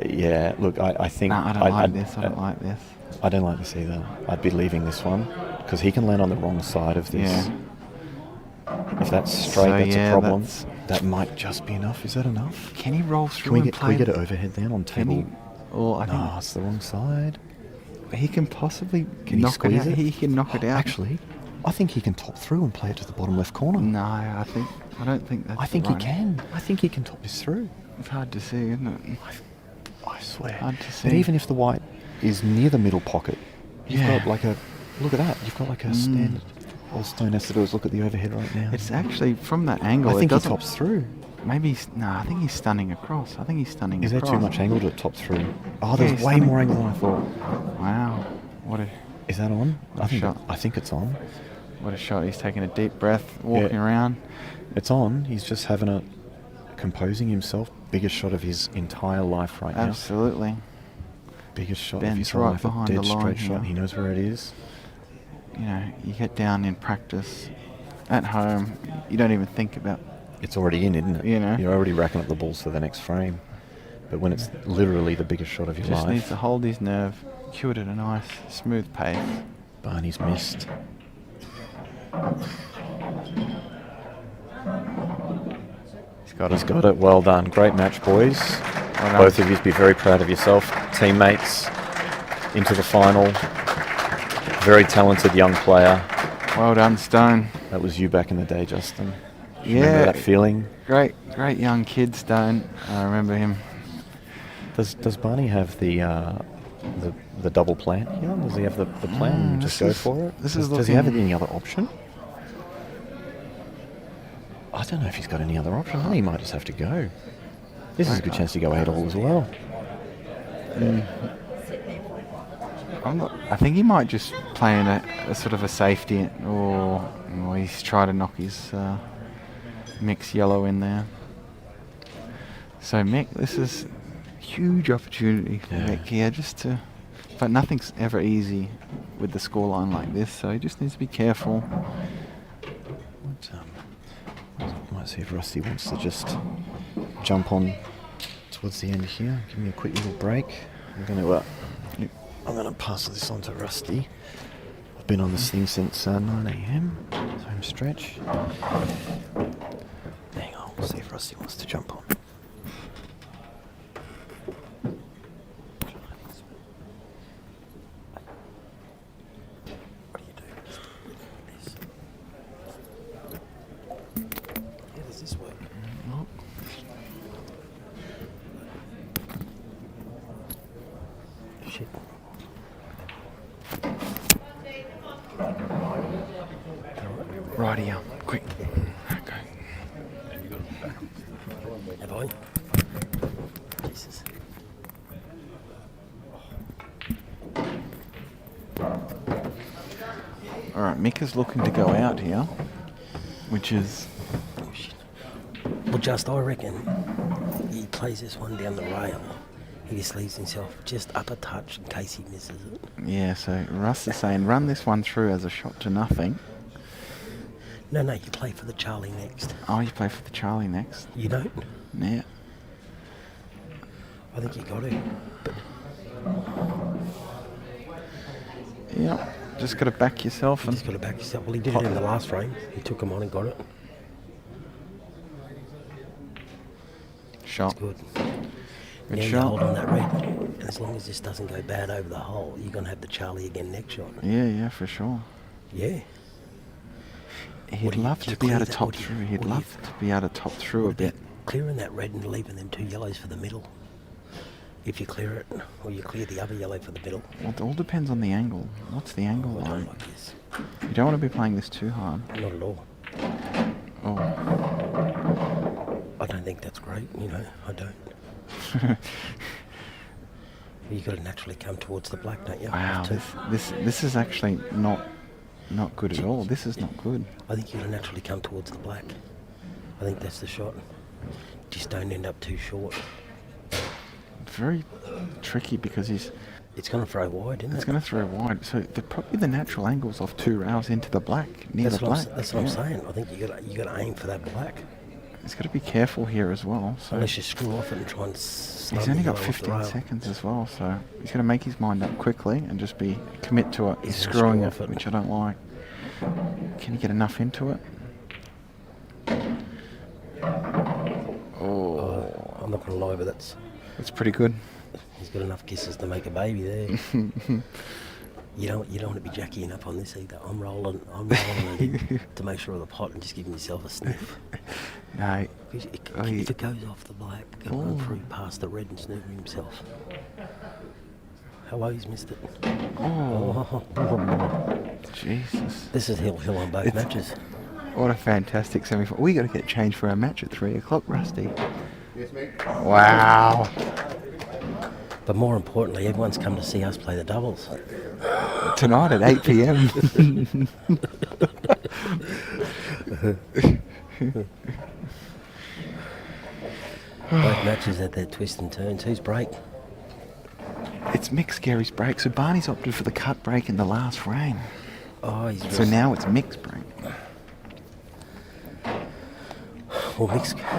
Yeah. Look, I think. No, I don't like this. I don't like this. I don't like this either. I'd be leaving this one because he can land on the wrong side of this. Yeah. If that's straight, So, that's yeah, a problem. that's- That might just be enough. Is that enough? Can he roll through Can we and get play? it overhead then on Can table? he? Or I No, it's the wrong side. think he can possibly Can he knock it squeeze out. it? He can knock it out. Actually, I think he can top through and play it to the bottom left corner. No, I don't think that's. I think right. he can. I think he can top this through. It's hard to see, isn't it? I swear. Hard to see. But even if the white is near the middle pocket, you've Yeah. got like a look at that. You've got like a standard. All Stone has to do is look at the overhead right now. It's actually from that angle. I think it he doesn't, tops through. Maybe no. I think he's stunning across. I think he's stunning Is there across. too much angle to top through? Oh, Yeah, there's he's way stunning. more angle than I thought. Wow, what a Is that on? Shot. I think it's on. what a shot! He's taking a deep breath, walking Yeah. around. It's on. He's just having a composing himself. Biggest shot of his entire life right now. Absolutely. Biggest shot of Ben's his right life. A behind dead the line straight shot. here. He knows where it is. You know, you get down in practice, at home, you don't even think about. It's already in, isn't it? You know. You're already racking up the balls for the next frame. But when it's literally the biggest shot of your Just life, needs to hold his nerve, cue it at a nice, smooth pace. Barney's missed. He's got it. Well done. Great match, boys. Well done. Both of you be very proud of yourself. Teammates into the final. Very talented young player. Well done, Stone. That was you back in the day, Justin. Yeah. Remember that feeling? Great young kid, Stone. I remember him. Does Barney have the double plan here? Does he have the plan and just go for it? Does he have any other option? I don't know if he's got any other option. I think he might just have to go. This is a good chance to go 8-all as well. I think he might just play in a sort of a safety, or he's trying to knock his mix yellow in there. So Mick, this is a huge opportunity for Mick here, but nothing's ever easy with the scoreline like this, so he just needs to be careful. Might see if Rusty wants to just jump on towards the end here. Give me a quick little break. I'm gonna pass this on to Rusty. I've been on this thing since 9 AM. Home stretch. Hang on, we'll see if Rusty wants to jump on. What do you do? How does this work? Shit. Rightio, quick. Okay. Have I? Jesus. Alright, Mick is looking to go out here, which is... Well, I reckon he plays this one down the rail. He just leaves himself just up a touch in case he misses it. Yeah, so Russ is saying run this one through as a shot to nothing. No, you play for the Charlie next. Oh, you play for the Charlie next. You don't? Yeah. I think you got to. But Yeah, just got to back yourself you and just got to back yourself. Well, he did it in the last frame. He took him on and got it. shot. Good. Good Now you shot. hold on that red. And as long as this doesn't go bad over the hole, you're going to have the Charlie again next shot. Yeah, for sure. Yeah. He'd love to be able to top through. He'd love to be able to top through a bit. Clearing that red and leaving them 2 yellows for the middle. If you clear it, or you clear the other yellow for the middle. Well, it all depends on the angle. What's the angle I don't like? like this. You don't want to be playing this too hard. Not at all. Oh, I don't think that's great, you know, I don't. You've got to naturally come towards the black, don't you? wow. Have to. This is actually not good at all. This is not good. I think you've got to naturally come towards the black. I think that's the shot. Just don't end up too short. Very tricky because It's going to throw wide, isn't it's it? going to throw wide. So probably the natural angle's off 2 rails into the black, near That's the what, black. that's what I'm saying. I think you got to aim for that black. He's got to be careful here as well. So Unless you screw off it and try and snub he's the only got yellow off the 15 rail. seconds as well. So he's got to make his mind up quickly and just commit to it. He's He's gonna screwing screw it, off it. which I don't like. Can he get enough into it? Oh, I'm not going to lie, but that's pretty good. he's got enough kisses to make a baby there. You don't want to be jacking up on this either. I'm rolling it to make sure of the pot and just giving yourself a sniff. No, Because Oh, if it goes off the black, go run through past the red and snooker himself. Hello, he's missed it. oh, Jesus. This is hill on both matches. What a fantastic semi-final. We got to get changed for our match at 3 o'clock, Rusty. Yes, mate. Wow. But more importantly, everyone's come to see us play the doubles. Tonight at 8 p.m. Both matches had their twists and turns. Who's break? It's Mick Scerri's break. So Barney's opted for the cut break in the last frame. Oh, he's So now it's Mick's break. Well,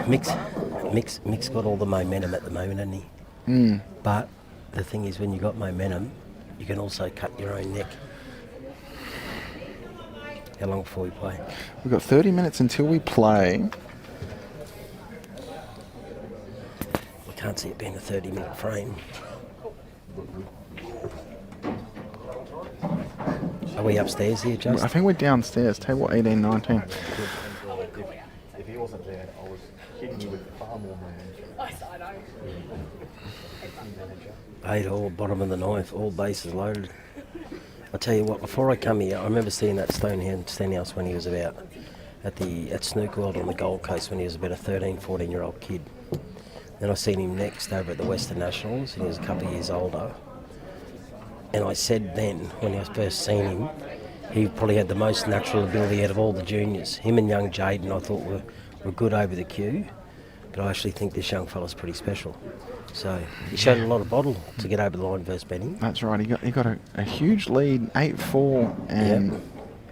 Mick's got all the momentum at the moment, hasn't he? But the thing is, when you got momentum, you can also cut your own neck. How long before we play? We've got 30 minutes until we play. I can't see it being a 30-minute frame. Are we upstairs here, I Justin? think we're downstairs. Table 18, 19. If he wasn't there, I was hitting you with far more momentum. 8-all, bottom of the ninth, all bases loaded. I tell you what, before I come here, I remember seeing that Stenhouse when he was about at Snooker World on the Gold Coast when he was about a 13, 14-year-old kid. Then I seen him next over at the Western Nationals, and he was a couple of years older. And I said then, when I first seen him, he probably had the most natural ability out of all the juniors. Him and young Jaden, I thought were good over the queue, but I actually think this young fella's pretty special. So he showed a lot of bottle to get over the line versus Benny. That's right. He got a huge lead, 8-4, and Yep.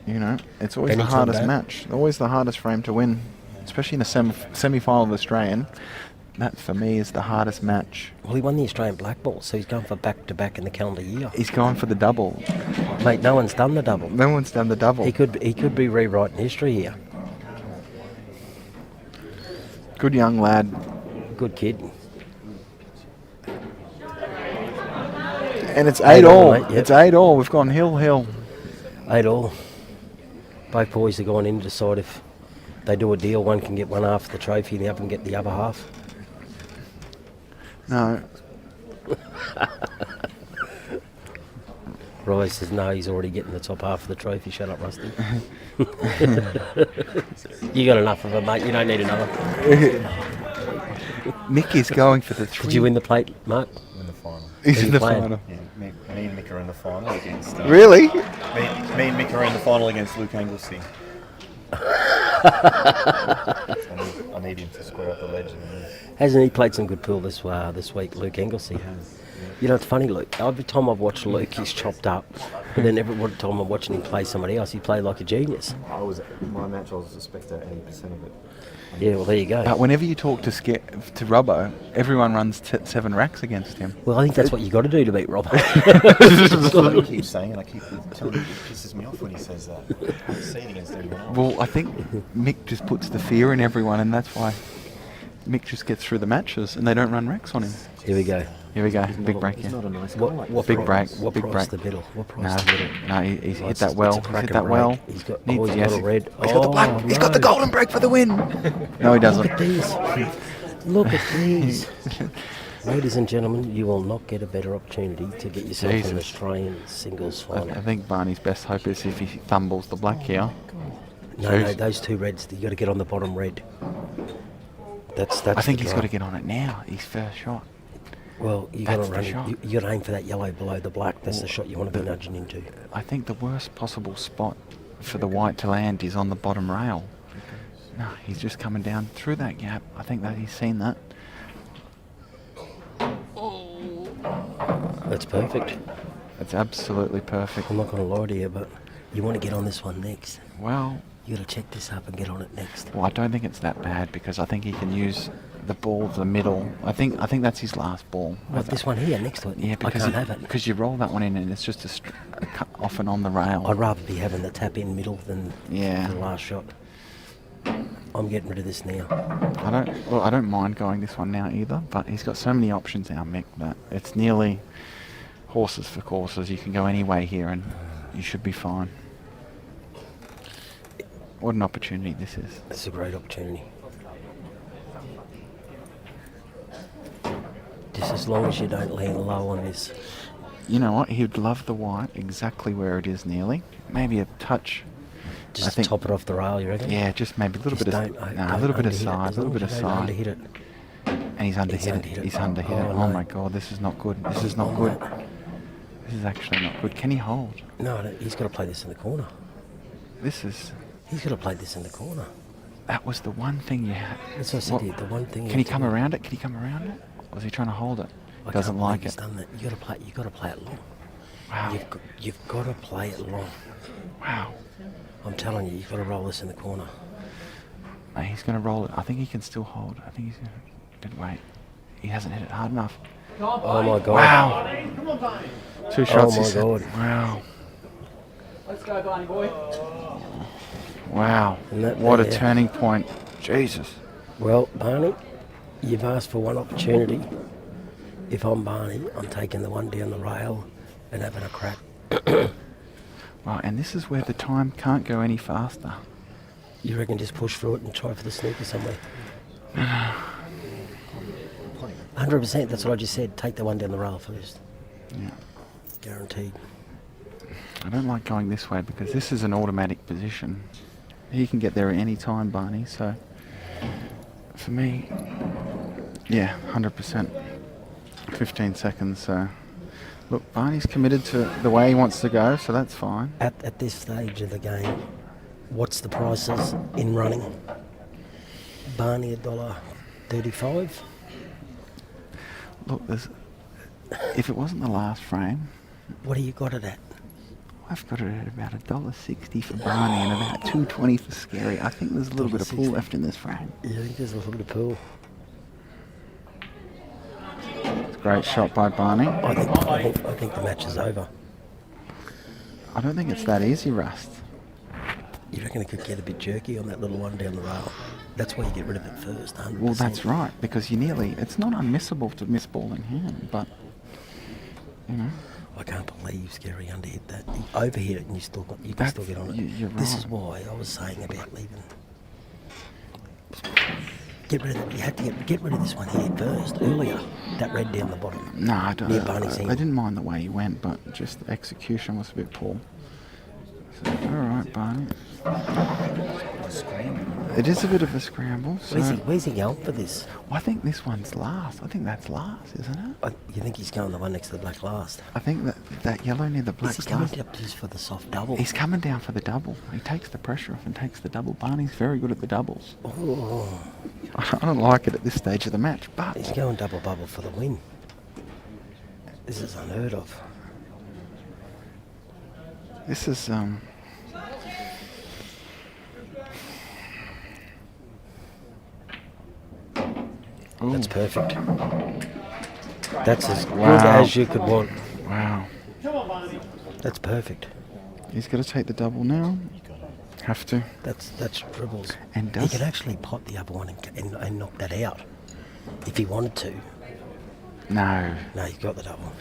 you know it's always Benny the hardest turned match, always the hardest frame to win, especially in a semi-final of Australian. That for me is the hardest match. Well, he won the Australian Black Ball, so he's going for back-to-back in the calendar year. He's going for the double. Mate, no one's done the double. No one's done the double. He could be rewriting history here. Good young lad. Good kid. And it's 8 all, 8-all. mate, yep. It's 8-all. We've gone hill. 8-all. Both boys are going in to decide if they do a deal. One can get one half of the trophy and the other can get the other half. No. Roy says no, he's already getting the top half of the trophy. Shut up, Rusty. You got enough of it, mate. You don't need another. Mick is going for the 3. Did you win the plate, Mark? In the final. He's Who in you the playing? final. Yeah, me and Mick are in the final against... Really? Me and Mick are in the final against Luke Anglesey. I need him to square up the legend. Hasn't he played some good pool this week, Luke Englesey? You know, it's funny, Luke. Every time I've watched Luke, he's chopped up. And then every time I'm watching him play somebody else, he played like a genius. My match, I was a spectator 80% of it. Yeah, well, there you go. But whenever you talk to Robbo, everyone runs 7 racks against him. Well, I think that's what you got to do to beat Rob. That's what he keeps saying, and I keep telling him it pisses me off when he says that. I've seen against everyone else. Well, I think Mick just puts the fear in everyone, and that's why Mick just gets through the matches, and they don't run racks on him. Here we go. Here we go. Big break He's here. not a nice guy. What Big break. What Big price break. the middle? What No, price the middle? no, he's hit It's that well. a He's cracking hit that well. break. He's got, Needs- he's yes. got a red. He's got the black. He's got the golden break for the win. No, he doesn't. Look at these. Look at these. Ladies and gentlemen, you will not get a better opportunity to get yourself an Jesus. Australian singles I final. think Barney's best hope is if he fumbles the black here. No, those 2 reds, you got to get on the bottom red. That's I think the he's drive. got to get on it now. His first shot. Well, you got That's to the run. shot. You got to aim for that yellow below the black. That's the shot you want to be nudging into. I think the worst possible spot for the white to land is on the bottom rail. No, he's just coming down through that gap. I think that he's seen that. That's perfect. It's absolutely perfect. I'm not going to lie to you, but you want to get on this one next. Well, You got to check this up and get on it next. I don't think it's that bad because I think he can use the ball to the middle. I think that's his last ball. What, this one here next to it? Yeah, I because can't have it. because you roll that one in and it's just a cut off and on the rail. I'd rather be having the tap in middle than Yeah. the last shot. I'm getting rid of this now. I don't mind going this one now either, but he's got so many options now, Mick, that it's nearly horses for courses. You can go any way here and you should be fine. What an opportunity this is. It's a great opportunity. Just as long as you don't land low on this. You know what? He'd love the white exactly where it is nearly. Maybe a touch. Just I think- top it off the rail, you reckon? Yeah, just maybe a little Just bit of a little bit of side, a little bit of side. Underhit it. And he's underhit it. underhit it. He's underhit it. Oh, Oh no. my god, this is not good. This is not good. This is actually not good. Can he hold? No, he's got to play this in the corner. This is. He's got to play this in the corner. That was the one thing you had. That's what I said to you, the one thing. Can he come around it? Can he come around it? Or is he trying to hold it? I Doesn't can't believe like he's it. done that. You got to play it long. Wow. You've got to play it long. Wow. I'm telling you, you've got to roll this in the corner. Mate, he's going to roll it. I think he can still hold. I think he's going to... Wait. He hasn't hit it hard enough. Oh my god. Wow. 2 shots. Oh my he said. god. Wow. Let's go, Barney boy. Wow. And that What a there- turning point. Jesus. Well, Barney, you've asked for one opportunity. If I'm Barney, I'm taking the one down the rail and having a crack. Right, and this is where the time can't go any faster. You reckon just push through it and try for the sneaker somewhere? 100%, that's what I just said. Take the one down the rail first. Yeah. Guaranteed. I don't like going this way because this is an automatic position. He can get there at any time, Barney, so for me, yeah, 100%. 15 seconds, so look, Barney's committed to the way he wants to go, so that's fine. At this stage of the game, what's the prices in running? Barney $1.35. Look, if it wasn't the last frame, What do you got it at? I've got it at about $1.60 for Barney and about $2.20 for Scerri. I think there's a little bit of pull $1.60. left in this frame. You think there's a little bit of pool? It's a great shot by Barney. I think the match is over. I don't think it's that easy, Rust. You reckon it could get a bit jerky on that little one down the rail? That's why you get rid of it first, 100%. Well, that's right, because it's not unmissable to miss ball in hand, but, you know. I can't believe Scerri underhit that. He overhit it and you can still get on it. You're This is right. why I was saying about leaving. Get rid of it. You had to get rid of this one here first, earlier. That red down the bottom. No, I don't. Near Barney's I end. didn't mind the way he went, but just the execution was a bit poor. So, all right, Barney. It is a bit of a scramble. So Where's he going for this? I think this one's last. I think that's last, isn't it? You think he's going the one next to the black last? I think that yellow near the Is black's he coming last. up just for the soft double? He's coming down for the double. He takes the pressure off and takes the double. Barney's very good at the doubles. Oh, I don't like it at this stage of the match, but he's going double bubble for the win. This is unheard of. This is That's perfect. That's as good Wow. as you could want. wow. That's perfect. He's got to take the double now. Have to. That's dribbles. And He does could actually pot the other one and knock that out if he wanted to. no. No, he's got the double.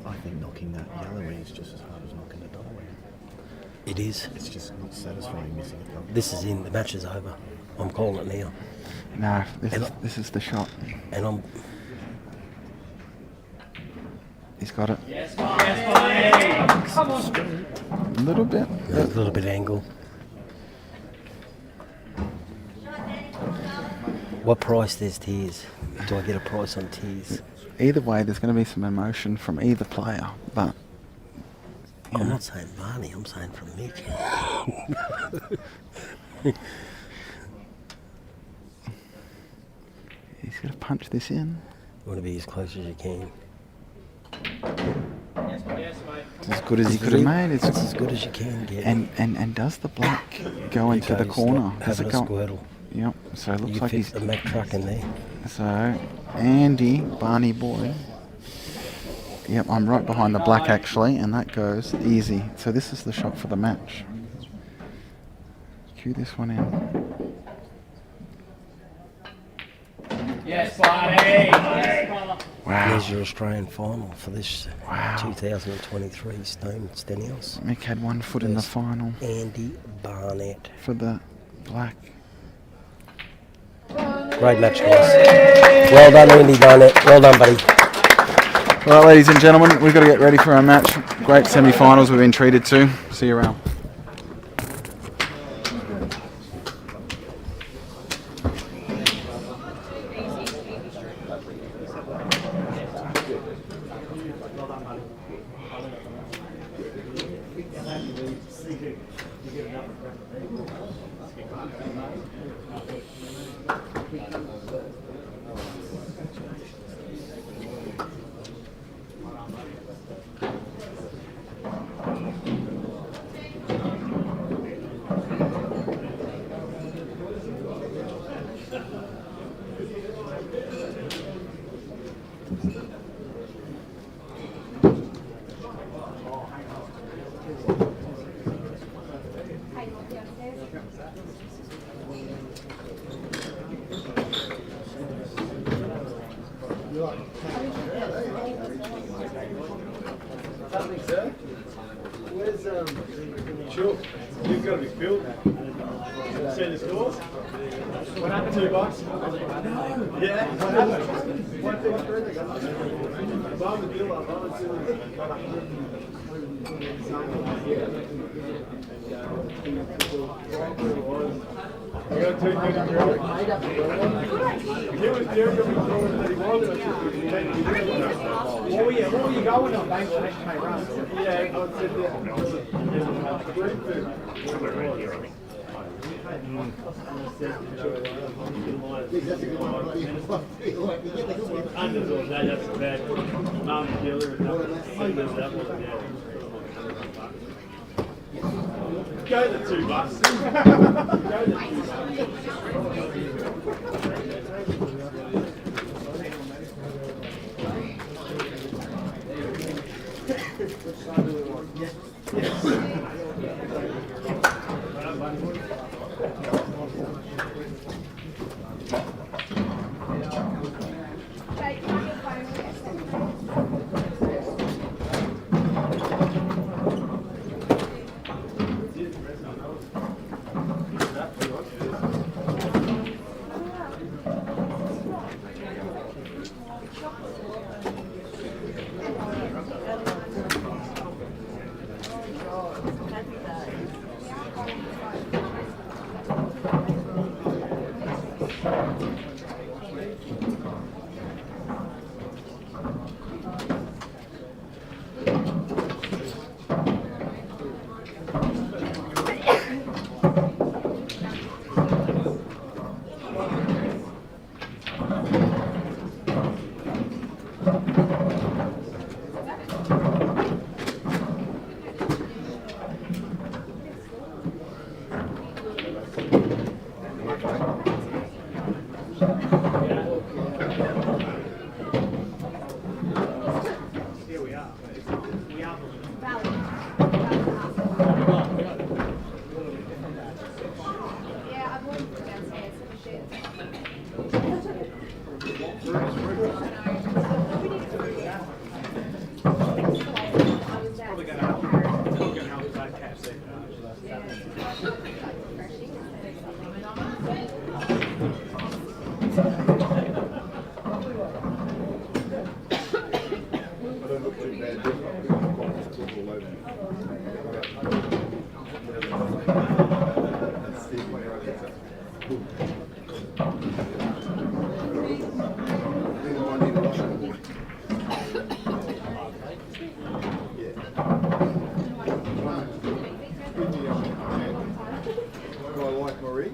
I think knocking that yellow in is just as hard as knocking the double in. It is. It's just not satisfying missing it double. This is in. The match is over. I'm calling it now. No. And This is the shot. And I'm. He's got it. Yes, Barnett. A little bit. A little bit angle. What price is tears? Do I get a price on tears? Either way, there's going to be some emotion from either player, but I'm not saying Barney, I'm saying from Nick. he's going to punch this in. You want to be as close as you can. It's as good as he could have made. It's as good as you can get. And does the black go into the goes corner? like Does having it a go? squirtle. Yep. So it looks You like fit he's the Mack truck in there. so Andy Barney boy. Yep, I'm right behind the black actually, and that goes easy. So this is the shot for the match. Cue this one in. Yes, Barnett. Wow. There's your Australian final for this Wow. 2023 Stenhouse. Mick had 1 foot in the There's final Andy Barnett. for the black. Great match, guys. Well done, Andy Barnett. Well done, buddy. Well, ladies and gentlemen, we've got to get ready for our match. Great semi-finals we've been treated to. See you around. Sure. You've got to be filled. See the scores? What happened? $2? Yeah. What happened? 153 they got. Barn the deal up. You got 233. He was Jericho before that he was. What were you going on? Yeah, I would say Go the $2. Go the don't look too bad. Do I like Marie?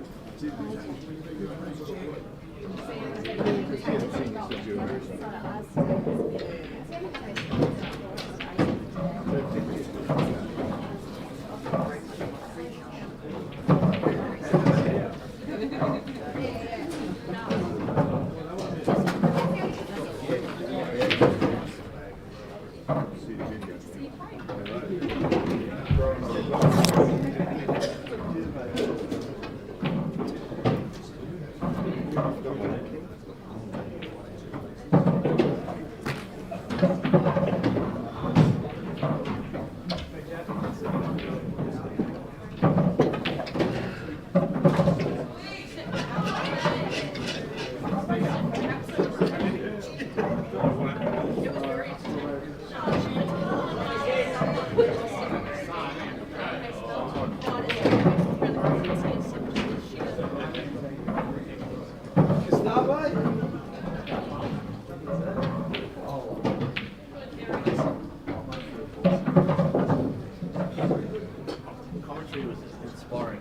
Commentary was inspiring.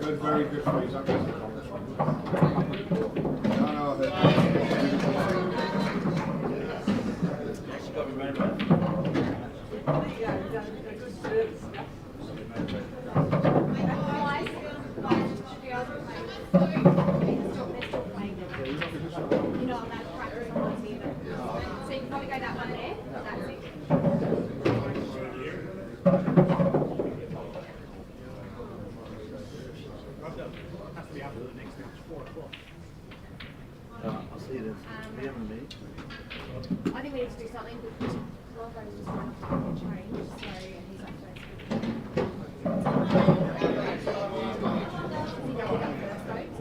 Good, very good for you. I'll see you then. We have a meeting. I think we need to do something because Longbow just wants to change, so he's up first.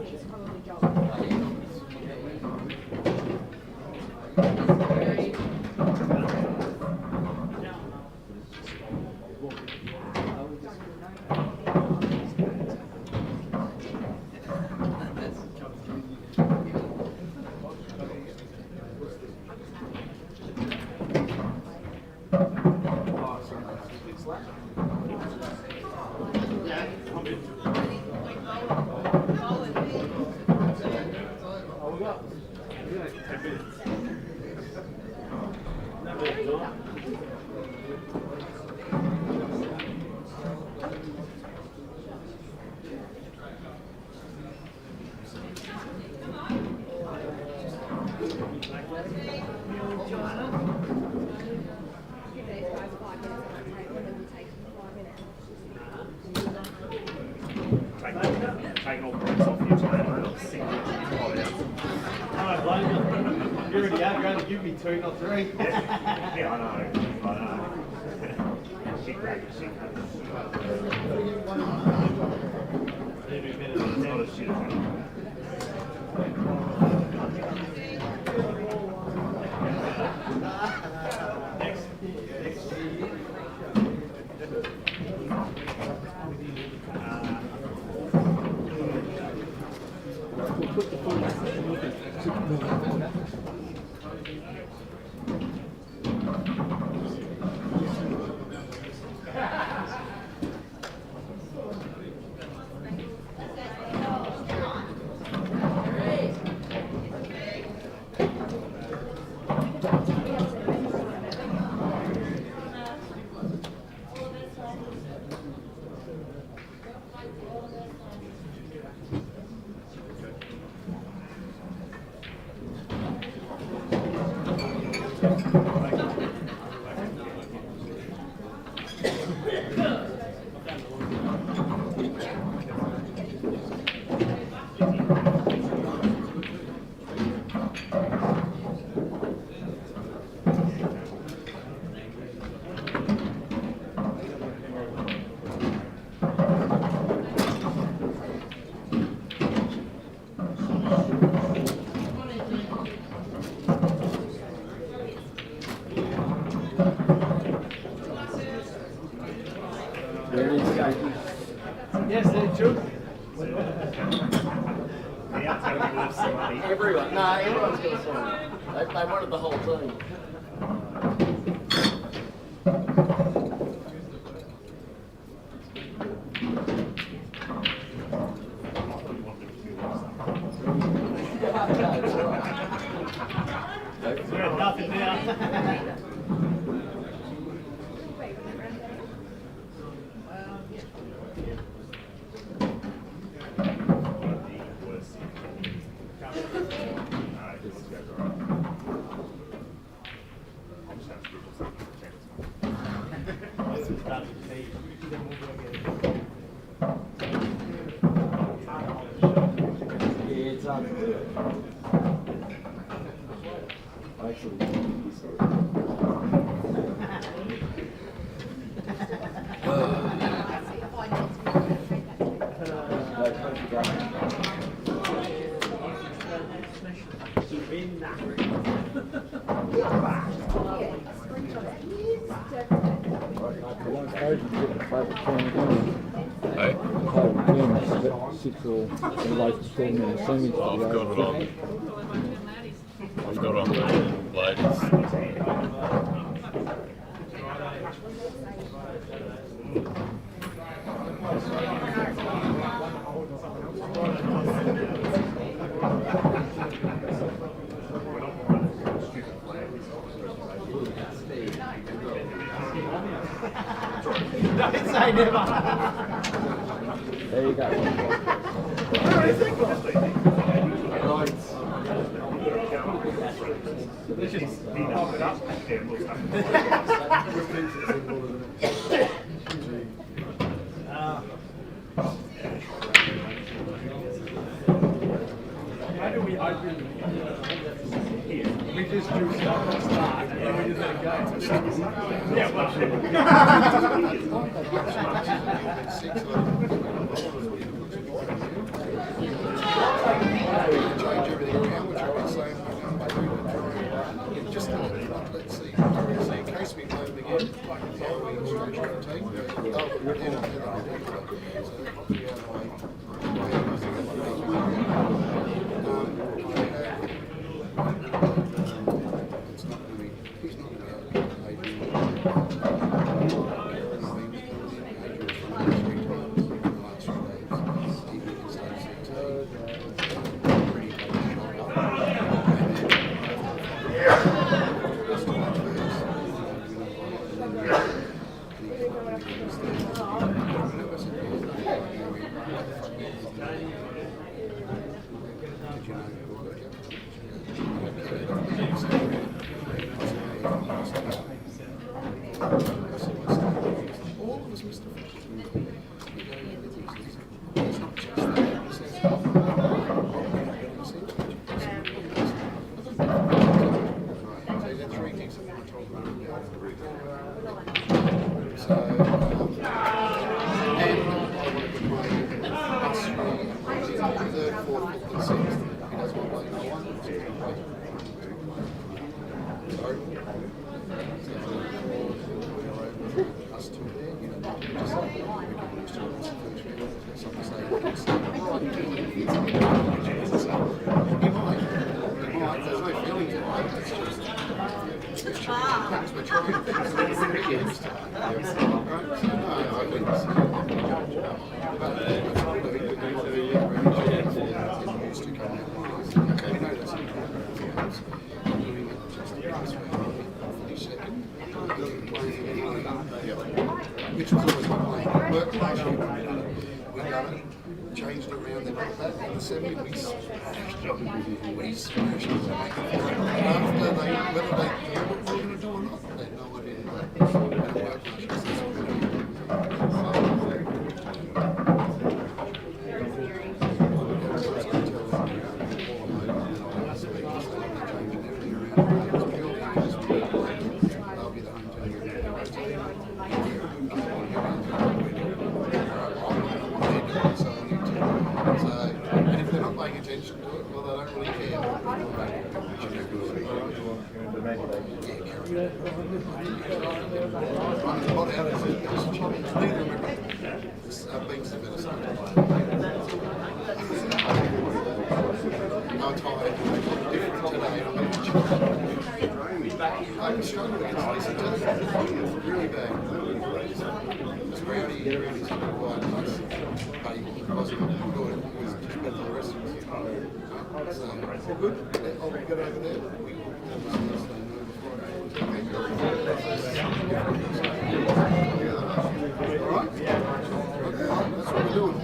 He's probably job. Taking all breaks off you tonight. I don't blame you. You already have. You're only give me 2, not 3. Yeah, I know. Shit racket, shit racket. It's not a shit racket. The outside of the left somebody. Everyone. No, everyone's got a song. They wanted the whole team. Nothing down. I've got on the ladies. Don't say never. There you go. Let's just pop it up and we'll start. How do we open? We just drew stuff at the start and then we just let it go. Yeah, Change everything around, which I'll be saying, just let's see, in case we play them again, how we structure our team, which was always my plan. Worked last year, we done it, changed it around, then like that, in the 70s, we smashed it. We smashed it. After they, whether they knew what we were going to do or not, they had no idea. And it worked last year, so that's what we're doing. Running a lot out of it. Being the better side. I struggled against this. Really bad. It's really quite nice. But he wasn't good. He was just better than the rest of us. So, all good. I'll get over there. All right? That's what we're doing.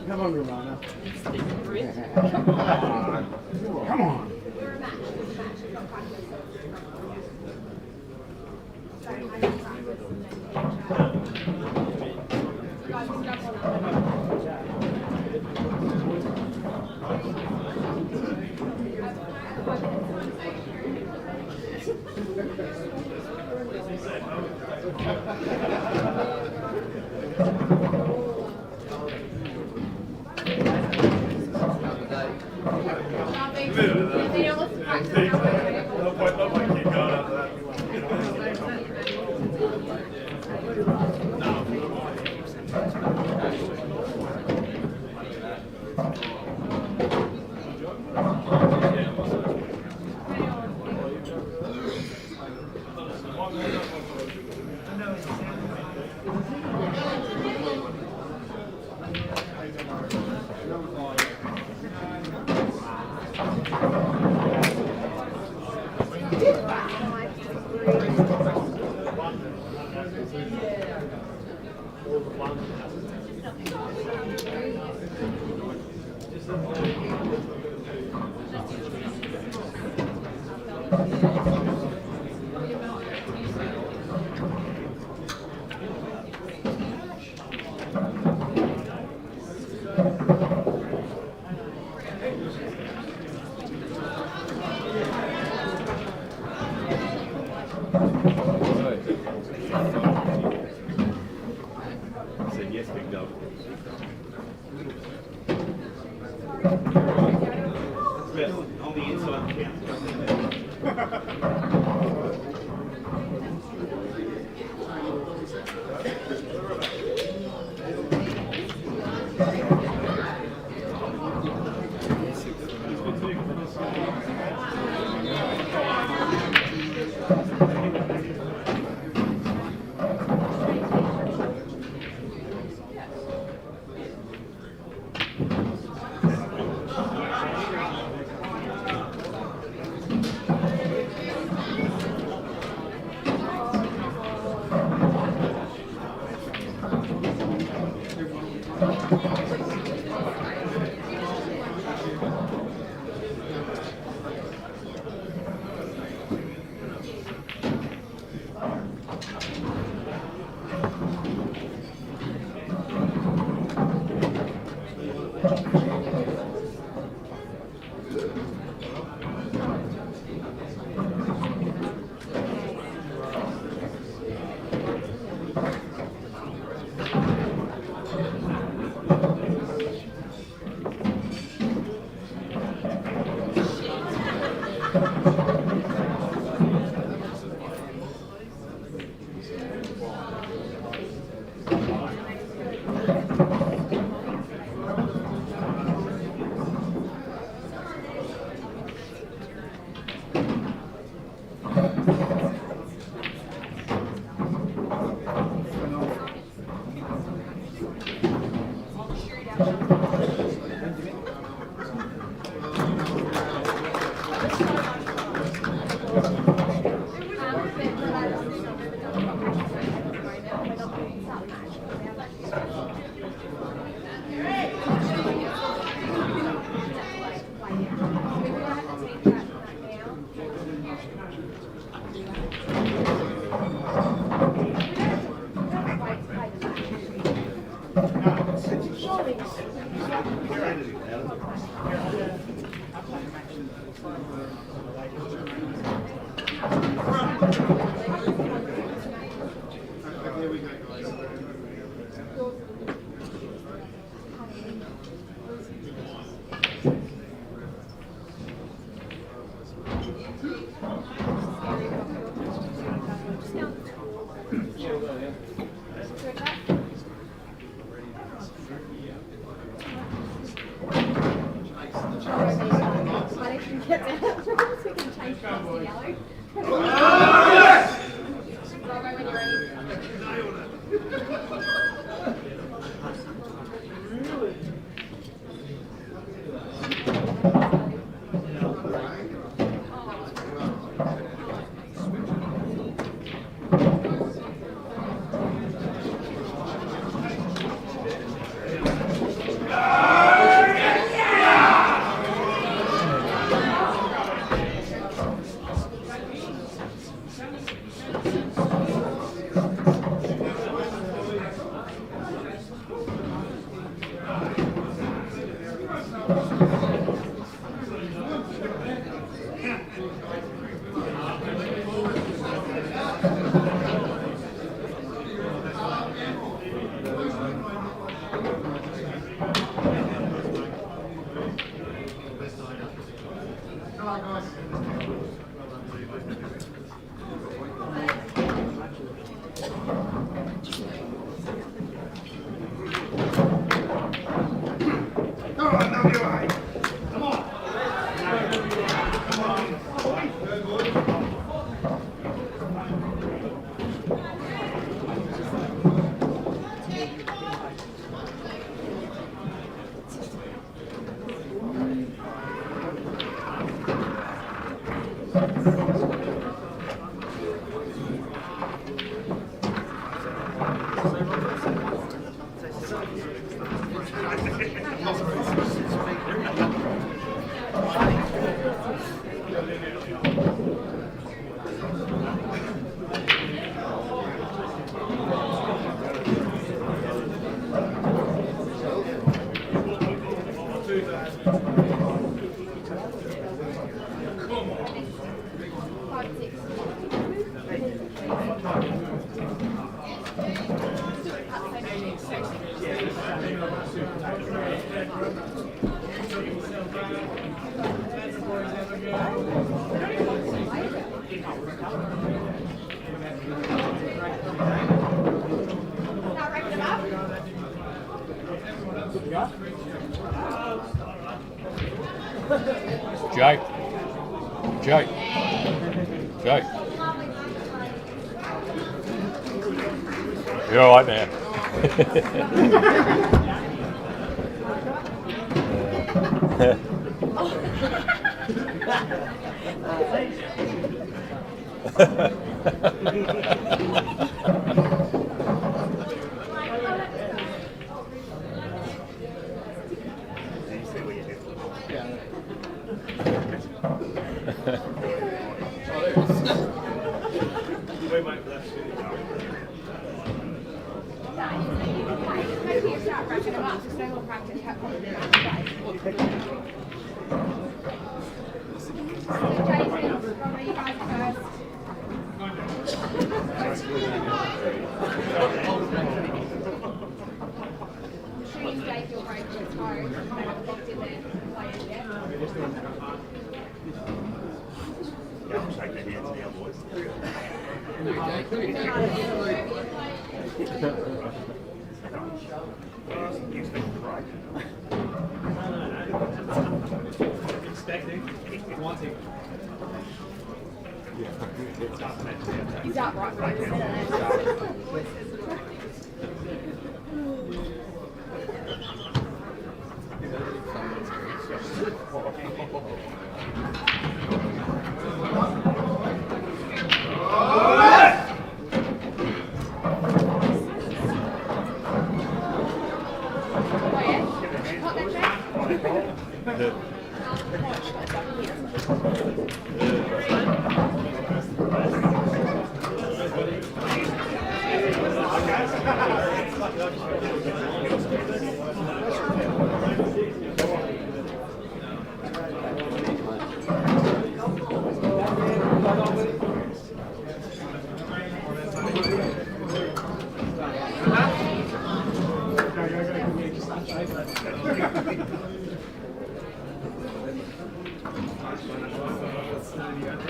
Come on, Ramona. Come on. Jake. Jake. Jake. You're all right, man. Expecting, wanting. Is that right?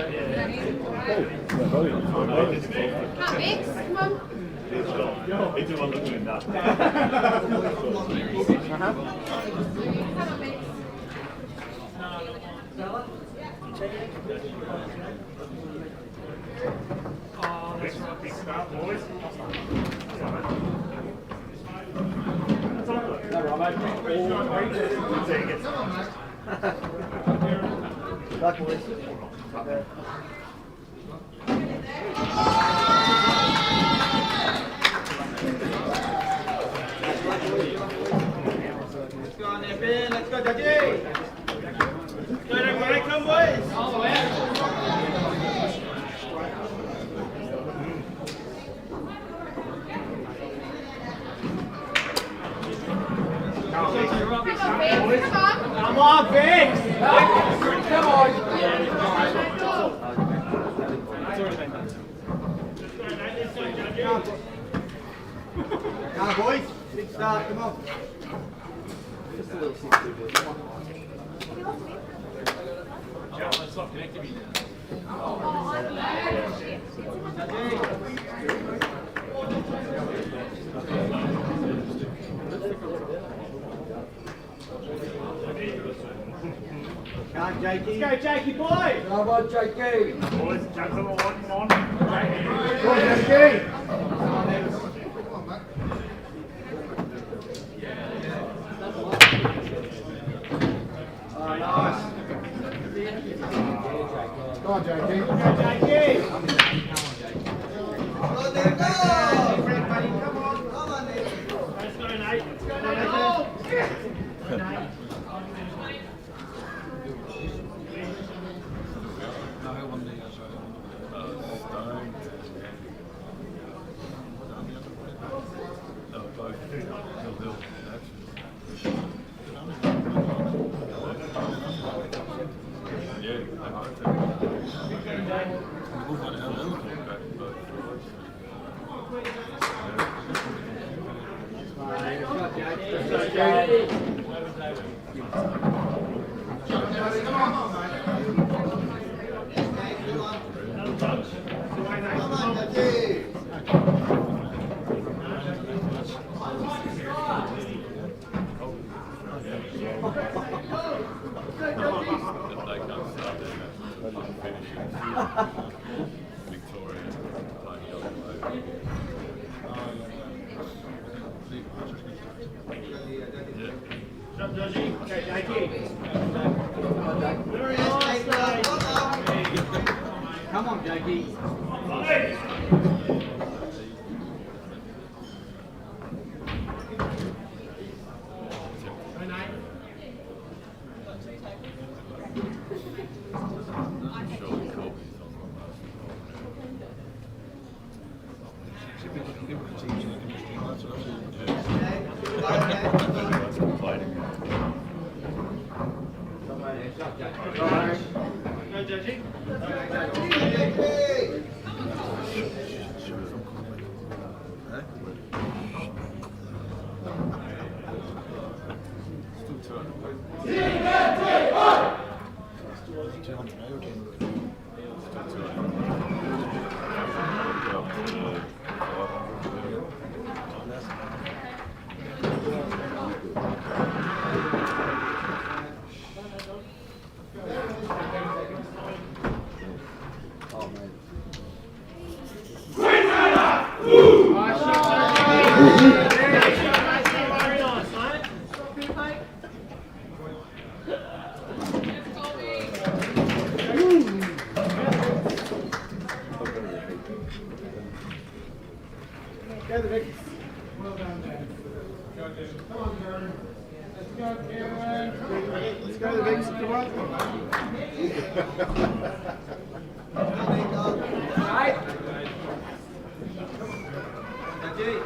Come, Mix, come on. He's the one that's doing that. Come on, Mix. Big start, boys. Let's go on there, Ben. Let's go, Judgy. Go, everybody. Come, boys. All the way out. Come on, Biggs! Come on! Come on, boys. Big start, come on. Just a little 60, boys. Come on. Let's not connect to me Come on, Jakey. Let's go, Jakey, boy! Come on, Jakey. Boys, jump on the line, come on. Go, Jakey. Oh, nice. Go on, Jakey. Go, Jakey. Go, there, go! Come on. Come on, there. Let's go, Nate. Let's go, Nate. Come on, Jakey. Go the Vic. Well done, Dan. Come on, Karen. Let's go, Karen. Let's go the Vic. Come on. Right. That's it.